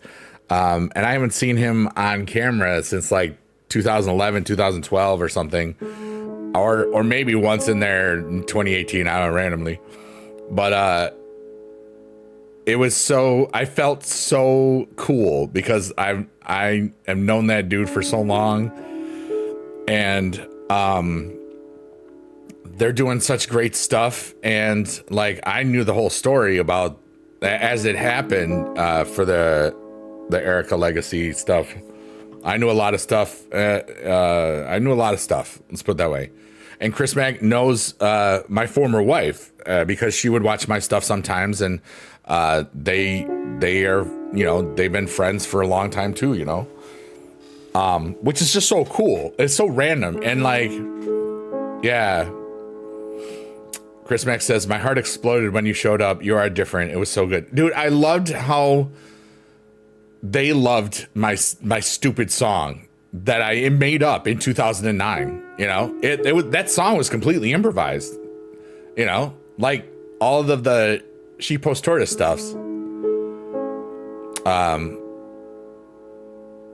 And I haven't seen him on camera since like 2011, 2012 or something, or maybe once in there in 2018. I don't know, randomly. But it was so, I felt so cool because I have known that dude for so long, and they're doing such great stuff, and like I knew the whole story about as it happened for the Erica Legacy stuff. I knew a lot of stuff. Let's put it that way. And Chris Mack knows my former wife because she would watch my stuff sometimes, and they are, you know, they've been friends for a long time too, you know, which is just so cool. It's so random. And like, yeah. Chris Mack says, my heart exploded when you showed up. You are different. It was so good. Dude, I loved how they loved my stupid song that I made up in 2009. You know, it was, that song was completely improvised, you know, like all of the She Post Tortoise stuffs.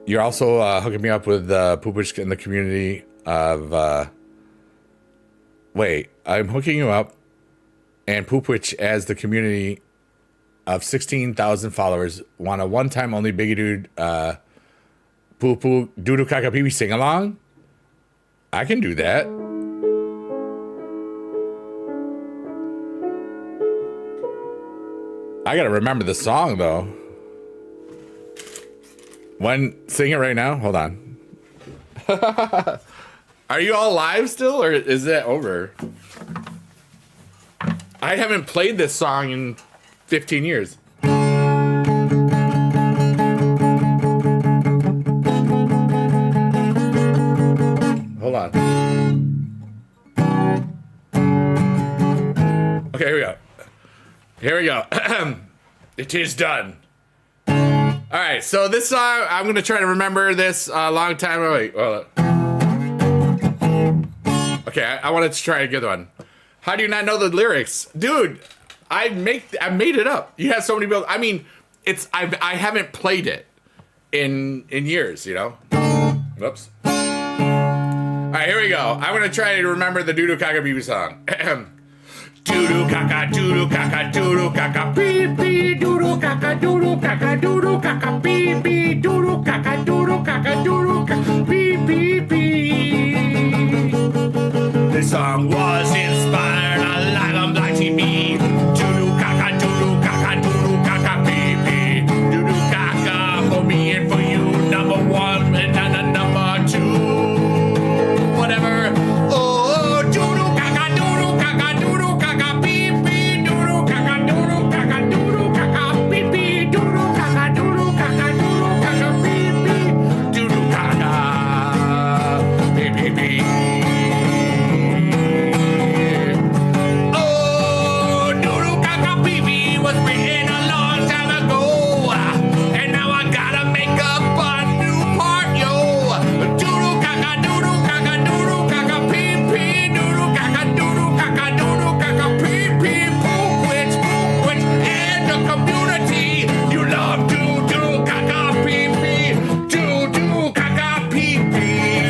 You're also hooking me up with Poopage in the community of, wait, I'm hooking you up and Poopwitch as the community of 16,000 followers want a one-time only Biggie Dude Poo Poo Doodoo Kaka Pee Pee sing along. I can do that. I gotta remember the song though. Sing it right now? Hold on. Are you all live still, or is that over? I haven't played this song in 15 years. Hold on. Okay, here we go. Here we go. It is done. All right, so this song, I'm going to try to remember this a long time. Wait, hold on. Okay, I wanted to try a good one. How do you not know the lyrics? Dude, I made it up. You have so many people. I mean, I haven't played it in years, you know? Whoops. All right, here we go. I'm going to try to remember the Doodoo Kaka Pee Pee song. Doodoo kaka doodoo kaka pee pee doodoo kaka pee pee doodoo kaka pee pee pee. This song was inspired on live on Black TV. Doodoo kaka pee pee doodoo kaka for me and for you, number one and number two. Whatever. Oh, doodoo kaka doodoo kaka pee pee doodoo kaka pee pee doodoo kaka pee pee doodoo kaka pee pee pee. Oh, doodoo kaka pee pee was written a long time ago, and now I gotta make up a new part, yo. Doodoo kaka pee pee doodoo kaka pee pee poop which and the community you love doodoo kaka pee pee doodoo kaka pee pee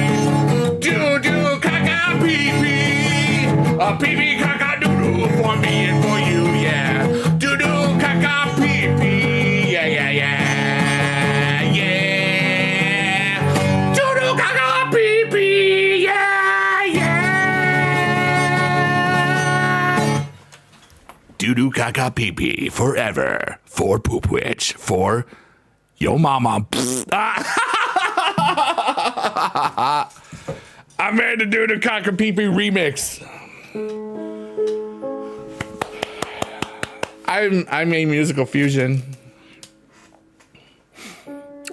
doodoo kaka pee pee a pee pee kaka doodoo for me and for you, yeah. Doodoo kaka pee pee, yeah. Doodoo kaka pee pee, yeah. Doodoo kaka pee pee forever for Poop Witch for yo mama. I made the Doodoo kaka pee pee remix. I made musical fusion.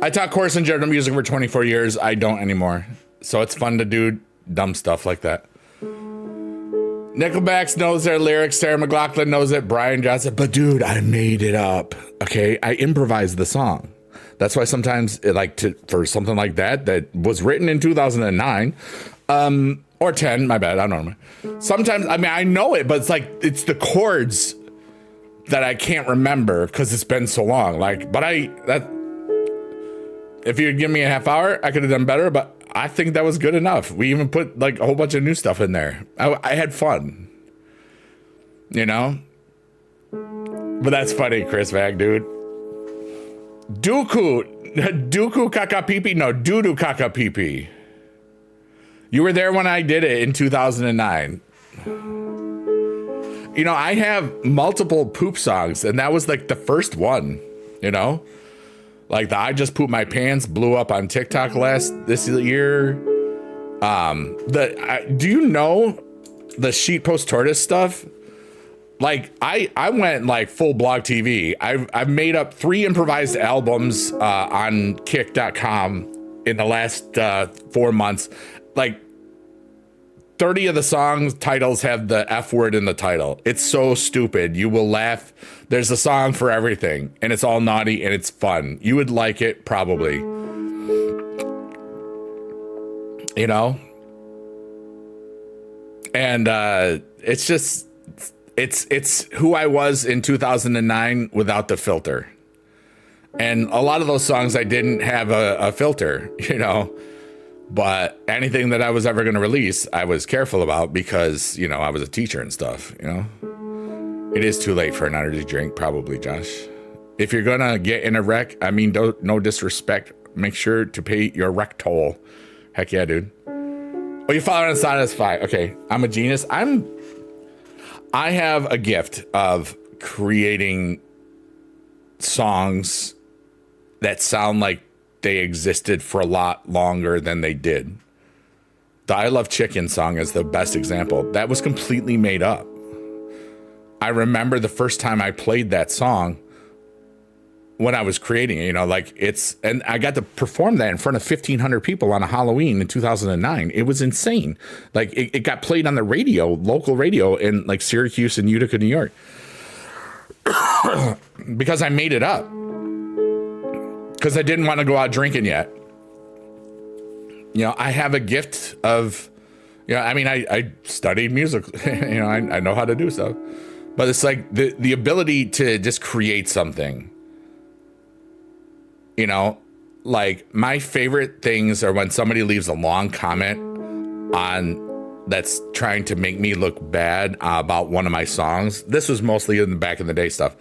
I taught course in general music for 24 years. I don't anymore. So it's fun to do dumb stuff like that. Nickelback knows their lyrics. Sarah McLachlan knows it. Brian Johnson. But dude, I made it up. Okay, I improvised the song. That's why sometimes, for something like that was written in 2009, or 10. My bad. I don't know. Sometimes, I mean, I know it, but it's the chords that I can't remember because it's been so long. If you'd give me a half hour, I could have done better. But I think that was good enough. We even put a whole bunch of new stuff in there. I had fun, you know. But that's funny, Chris Mag, dude. Duku kaka pipi? No, Dudu kaka pipi. You were there when I did it in 2009. You know, I have multiple poop songs, and that was like the first one, you know? Like the I Just Pooped My Pants blew up on TikTok this year. Do you know the sheet post tortoise stuff? Like I went like full blog TV. I've made up 3 improvised albums on kick.com in the last 4 months. Like 30 of the songs titles have the F word in the title. It's so stupid. You will laugh. There's a song for everything, and it's all naughty and it's fun. You would like it probably. You know? And it's just it's who I was in 2009 without the filter. And a lot of those songs I didn't have a filter, you know. But anything that I was ever going to release, I was careful about because, you know, I was a teacher and stuff, you know. It is too late for an energy drink, probably, Josh. If you're going to get in a wreck, I mean, no disrespect, make sure to pay your wreck toll. Heck yeah, dude. Oh, you follow on Satisfy. Okay, I'm a genius. I have a gift of creating songs that sound like they existed for a lot longer than they did. The I Love Chicken song is the best example. That was completely made up. I remember the first time I played that song when I was creating it, you know, like and I got to perform that in front of 1,500 people on a Halloween in 2009. It was insane. Like it got played on the radio, local radio in like Syracuse and Utica, New York. Because I made it up. Because I didn't want to go out drinking yet. You know, I have a gift of, you know, I mean, I studied music, you know, I know how to do stuff. But it's like the ability to just create something. You know, like my favorite things are when somebody leaves a long comment that's trying to make me look bad about one of my songs. This was mostly in the back in the day stuff.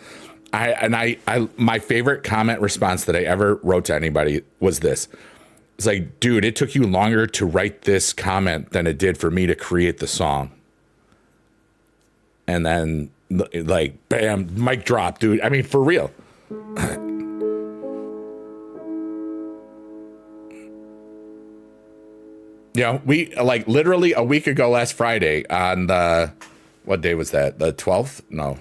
My favorite comment response that I ever wrote to anybody was this. It's like, dude, it took you longer to write this comment than it did for me to create the song. And then like, bam, mic drop, dude. I mean, for real. You know, we like literally a week ago last Friday on what day was that? The 12th? No.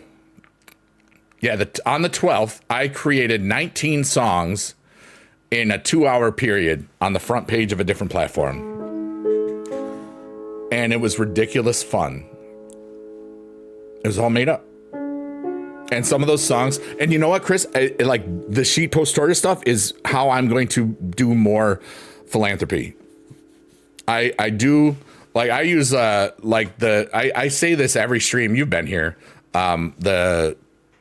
Yeah, on the 12th, I created 19 songs in a 2-hour period on the front page of a different platform. And it was ridiculous fun. It was all made up. And some of those songs, and you know what, Chris? Like the sheet post tortoise stuff is how I'm going to do more philanthropy. I do, like I use like I say this every stream. You've been here. The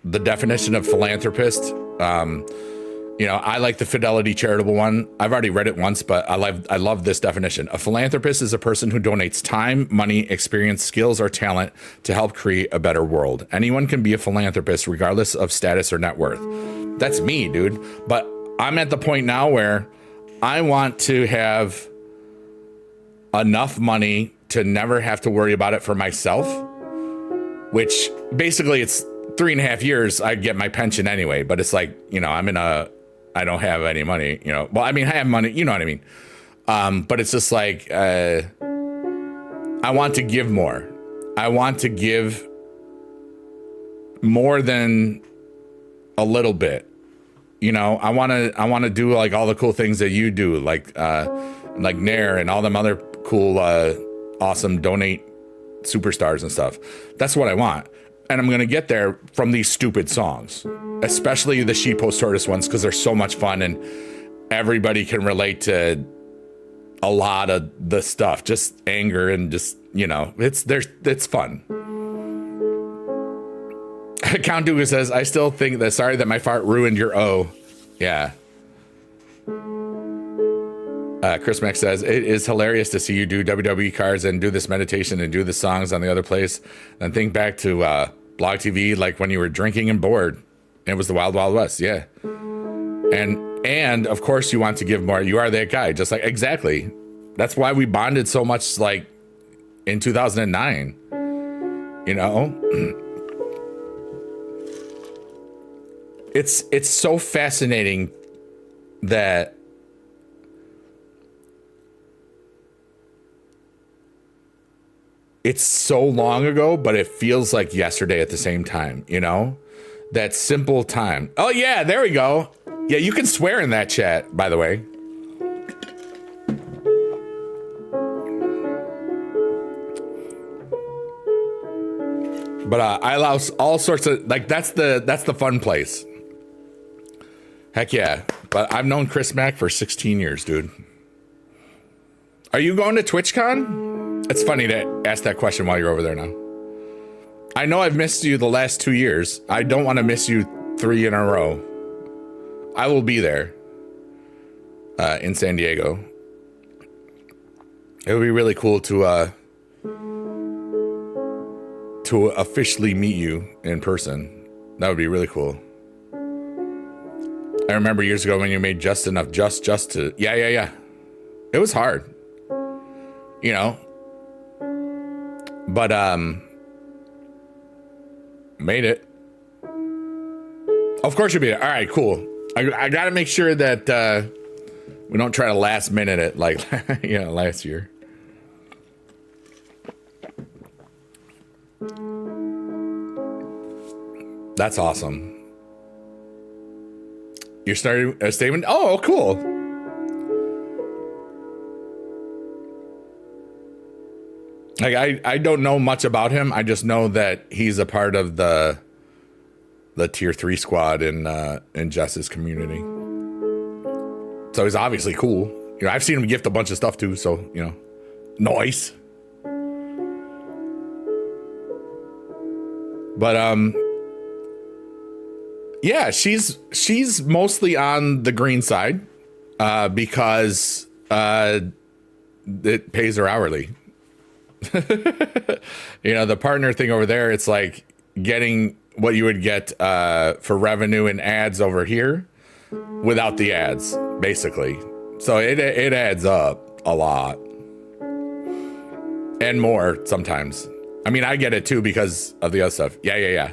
definition of philanthropist, you know, I like the Fidelity charitable one. I've already read it once, but I love this definition. A philanthropist is a person who donates time, money, experience, skills, or talent to help create a better world. Anyone can be a philanthropist regardless of status or net worth. That's me, dude. But I'm at the point now where I want to have enough money to never have to worry about it for myself, which basically it's 3.5 years, I'd get my pension anyway. But it's like, you know, I don't have any money, you know. Well, I mean, I have money, you know what I mean? But it's just like, I want to give more. I want to give more than a little bit. You know, I want to do like all the cool things that you do, like Nair and all them other cool, awesome donate superstars and stuff. That's what I want. And I'm going to get there from these stupid songs, especially the Sheet Post Tortoise ones, because they're so much fun and everybody can relate to a lot of the stuff, just anger and just, you know, it's fun. Count Duga says, I still think that sorry that my fart ruined your O. Yeah. Chris Mack says, it is hilarious to see you do WWE cards and do this meditation and do the songs on the other place and think back to log TV, like when you were drinking and bored. It was the Wild Wild West. Yeah. And of course you want to give more. You are that guy. Just like, exactly. That's why we bonded so much, like in 2009, you know, it's so fascinating that it's so long ago, but it feels like yesterday at the same time, you know, that simple time. Oh yeah, there we go. Yeah, you can swear in that chat, by the way. But I allow all sorts of, like, that's the fun place. Heck yeah. But I've known Chris Mack for 16 years, dude. Are you going to TwitchCon? It's funny to ask that question while you're over there now. I know I've missed you the last 2 years. I don't want to miss you 3 in a row. I will be there in San Diego. It would be really cool to officially meet you in person. That would be really cool. I remember years ago when you made just enough just to yeah. It was hard, you know, but made it. Of course you'll be there. All right, cool. I got to make sure that we don't try to last minute it like last year. That's awesome. You're starting a statement? Oh, cool. Like I don't know much about him. I just know that he's a part of the tier 3 squad in Jess's community. So he's obviously cool. You know, I've seen him gift a bunch of stuff too, so you know. Nice. But yeah, she's mostly on the green side because it pays her hourly. You know, the partner thing over there, it's like getting what you would get for revenue and ads over here without the ads, basically. So it adds up a lot and more sometimes. I mean, I get it too because of the other stuff. Yeah.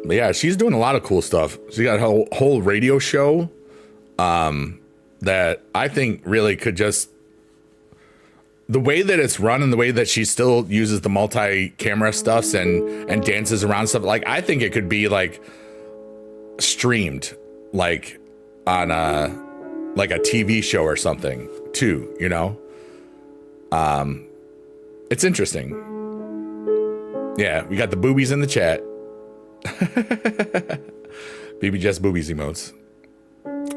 But yeah, she's doing a lot of cool stuff. She got a whole radio show that I think really could just, the way that it's run and the way that she still uses the multi-camera stuffs and dances around stuff, like I think it could be like streamed like on a TV show or something too, you know? It's interesting. Yeah, we got the boobies in the chat. BB Jess boobies emotes.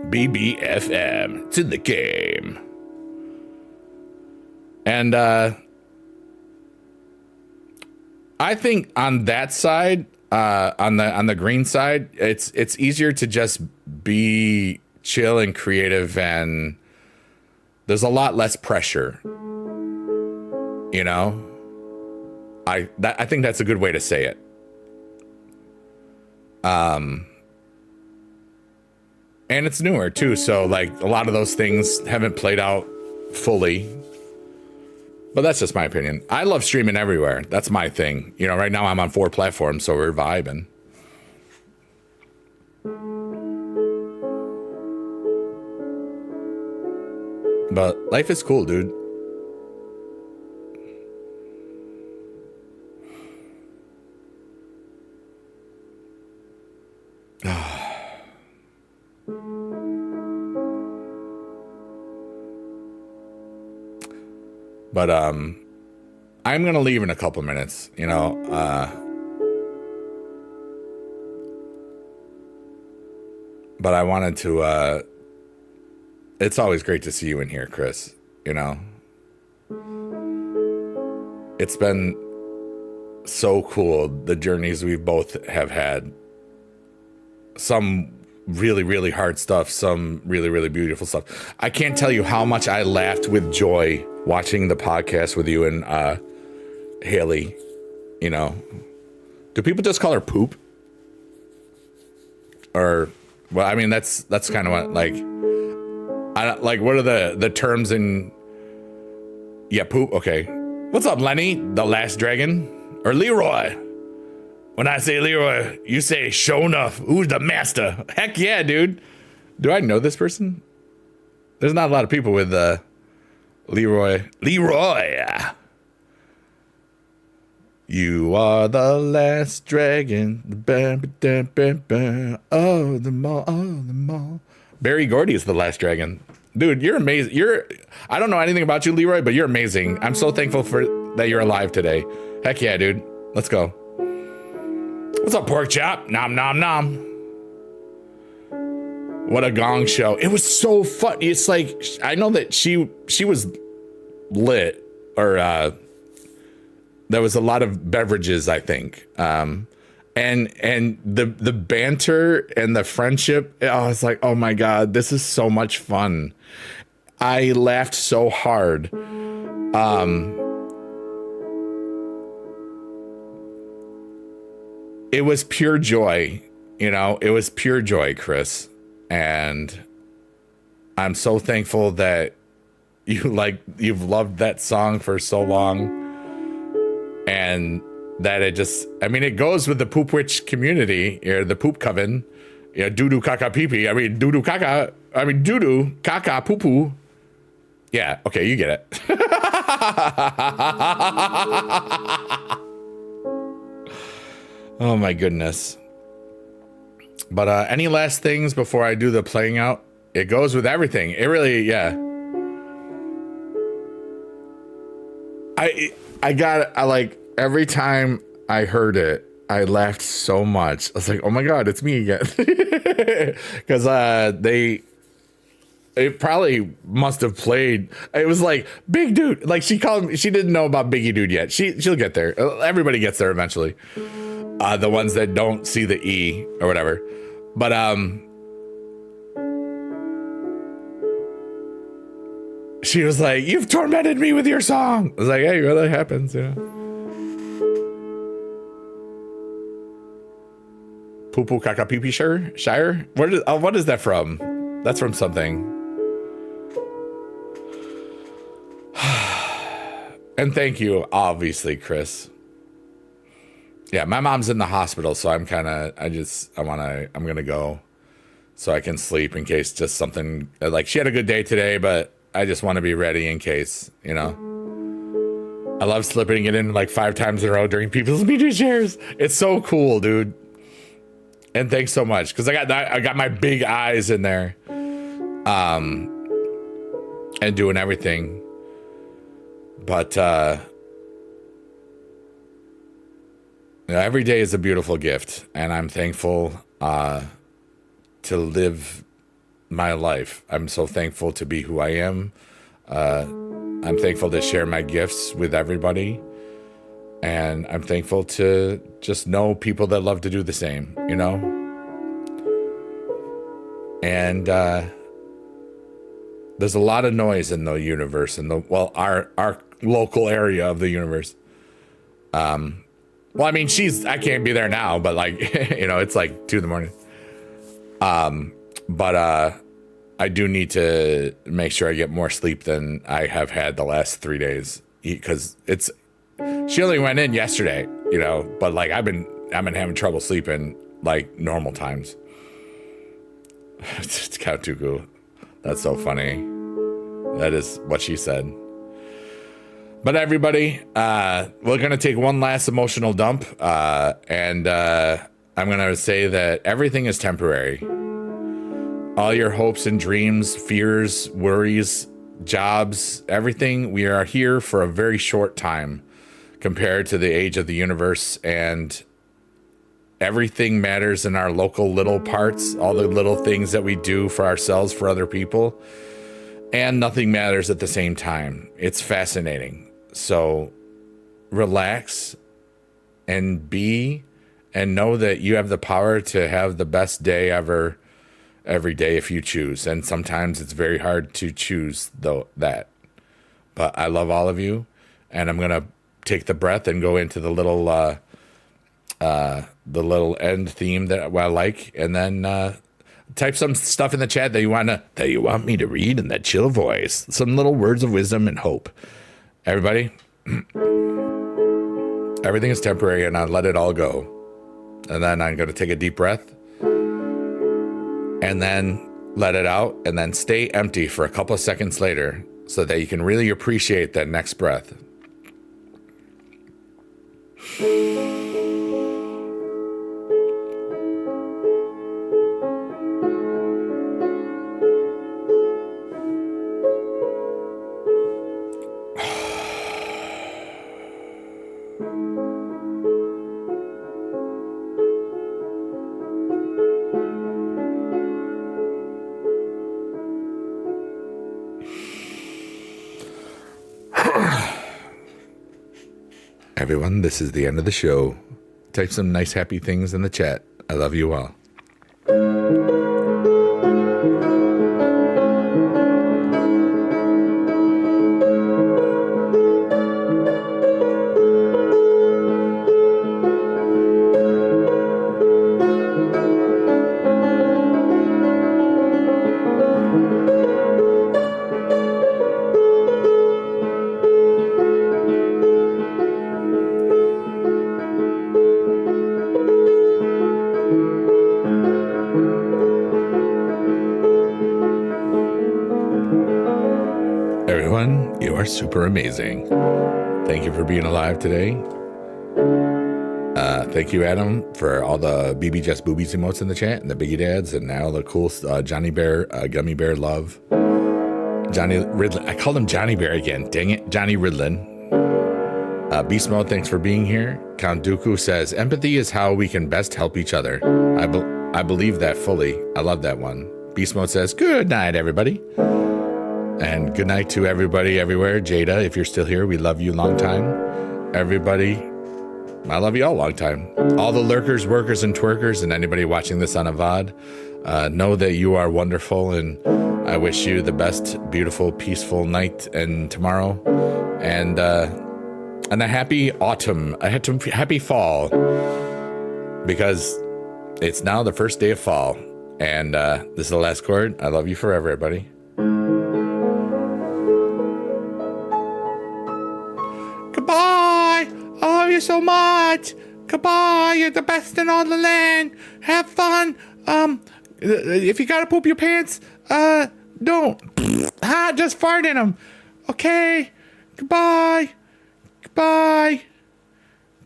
BBFM. It's in the game. And I think on that side, on the green side, it's easier to just be chill and creative, and there's a lot less pressure. You know? I think that's a good way to say it. And it's newer too, so like a lot of those things haven't played out fully. But that's just my opinion. I love streaming everywhere. That's my thing. You know, right now I'm on 4 platforms, so we're vibing. But life is cool, dude. But I'm gonna leave in a couple minutes, you know. But I wanted to. It's always great to see you in here, Chris. You know, it's been so cool, the journeys we both have had. Some really, really hard stuff, some really, really beautiful stuff. I can't tell you how much I laughed with joy watching the podcast with you and Haley You know, do people just call her poop? Or, well, I mean, that's kind of what, like, like, what are the terms in, yeah, poop, okay. What's up, Lenny, the last dragon? Or Leroy? When I say Leroy, you say, show enough, who's the master? Heck yeah, dude. Do I know this person? There's not a lot of people with Leroy. Leroy! You are the last dragon. Oh, the mall. Barry Gordy is the last dragon. Dude, you're amazing. I don't know anything about you, Leroy, but you're amazing. I'm so thankful that you're alive today. Heck yeah, dude. Let's go. What's up, pork chop? Nom, nom, nom. What a gong show. It was so fun. It's like, I know that she was lit, or there was a lot of beverages, I think. And the banter and the friendship, I was like, oh my God, this is so much fun. I laughed so hard. It was pure joy, it was pure joy, Chris. And I'm so thankful that you've loved that song for so long. And that it goes with the poop witch community, or the poop coven, doo-doo caca pee-pee. Doo-doo caca, doo-doo caca poo-poo. Yeah, okay, you get it. Oh my goodness. But any last things before I do the playing out? It goes with everything. It really, yeah. I like, every time I heard it, I laughed so much. I was like, oh my God, it's me again. Because it probably must have played. It was like, Big Dude. Like, she called me, she didn't know about Biggie Dude yet. She'll get there. Everybody gets there eventually. The ones that don't see the E or whatever. But she was like, you've tormented me with your song. I was like, hey, well, that happens, Poo poo caca pee pee shire? What is that from? That's from something. And thank you, obviously, Chris. Yeah, my mom's in the hospital, so I'm gonna go so I can sleep in case just something, like, she had a good day today, but I just want to be ready in case, I love slipping it in like 5 times in a row during people's media shares. It's so cool, dude. And thanks so much, because I got my big eyes in there, and doing everything. But every day is a beautiful gift, and I'm thankful to live my life. I'm so thankful to be who I am. I'm thankful to share my gifts with everybody. And I'm thankful to just know people that love to do the same, And there's a lot of noise in the universe, our local area of the universe. I can't be there now, but like, it's like 2 a.m. But I do need to make sure I get more sleep than I have had the last 3 days, because she only went in yesterday, but like I've been having trouble sleeping like normal times. It's kind of too cool. That's so funny. That is what she said. But everybody, we're going to take one last emotional dump. And I'm going to say that everything is temporary. All your hopes and dreams, fears, worries, jobs, everything, we are here for a very short time compared to the age of the universe, and everything matters in our local little parts, all the little things that we do for ourselves, for other people, and nothing matters at the same time. It's fascinating. So relax and know that you have the power to have the best day ever every day if you choose. And sometimes it's very hard to choose that. But I love all of you, and I'm going to take the breath and go into the little end theme that I like, and then type some stuff in the chat that you want me to read in that chill voice. Some little words of wisdom and hope. Everybody, everything is temporary, and I let it all go. And then I'm going to take a deep breath, and then let it out, and then stay empty for a couple of seconds later so that you can really appreciate that next breath. Everyone, this is the end of the show. Type some nice, happy things in the chat. I love you all. Everyone, you are super amazing. Thank you for being alive today. Thank you, Adam, for all the BB Just Boobies emotes in the chat and the Biggie Dads and now the cool Johnny Bear, Gummy Bear Love. Johnny Ridlin. I called him Johnny Bear again. Dang it. Johnny Ridlin. Beast Mode, thanks for being here. Count Dooku says, empathy is how we can best help each other. I believe that fully. I love that one. Beast Mode says, good night, everybody. And good night to everybody everywhere. Jada, if you're still here, we love you long time. Everybody, I love you all long time. All the lurkers, workers, and twerkers, and anybody watching this on a VOD, know that you are wonderful, and I wish you the best, beautiful, peaceful night and tomorrow, and a happy autumn, a happy fall, because it's now the first day of fall, and this is the last chord. I love you forever, everybody. Goodbye. I love you so much. Goodbye. You're the best in all the land. Have fun. If you gotta poop your pants, don't. Just fart in them. Okay. Goodbye. Goodbye.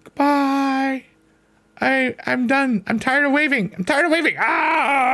Goodbye. I'm done. I'm tired of waving. Ah!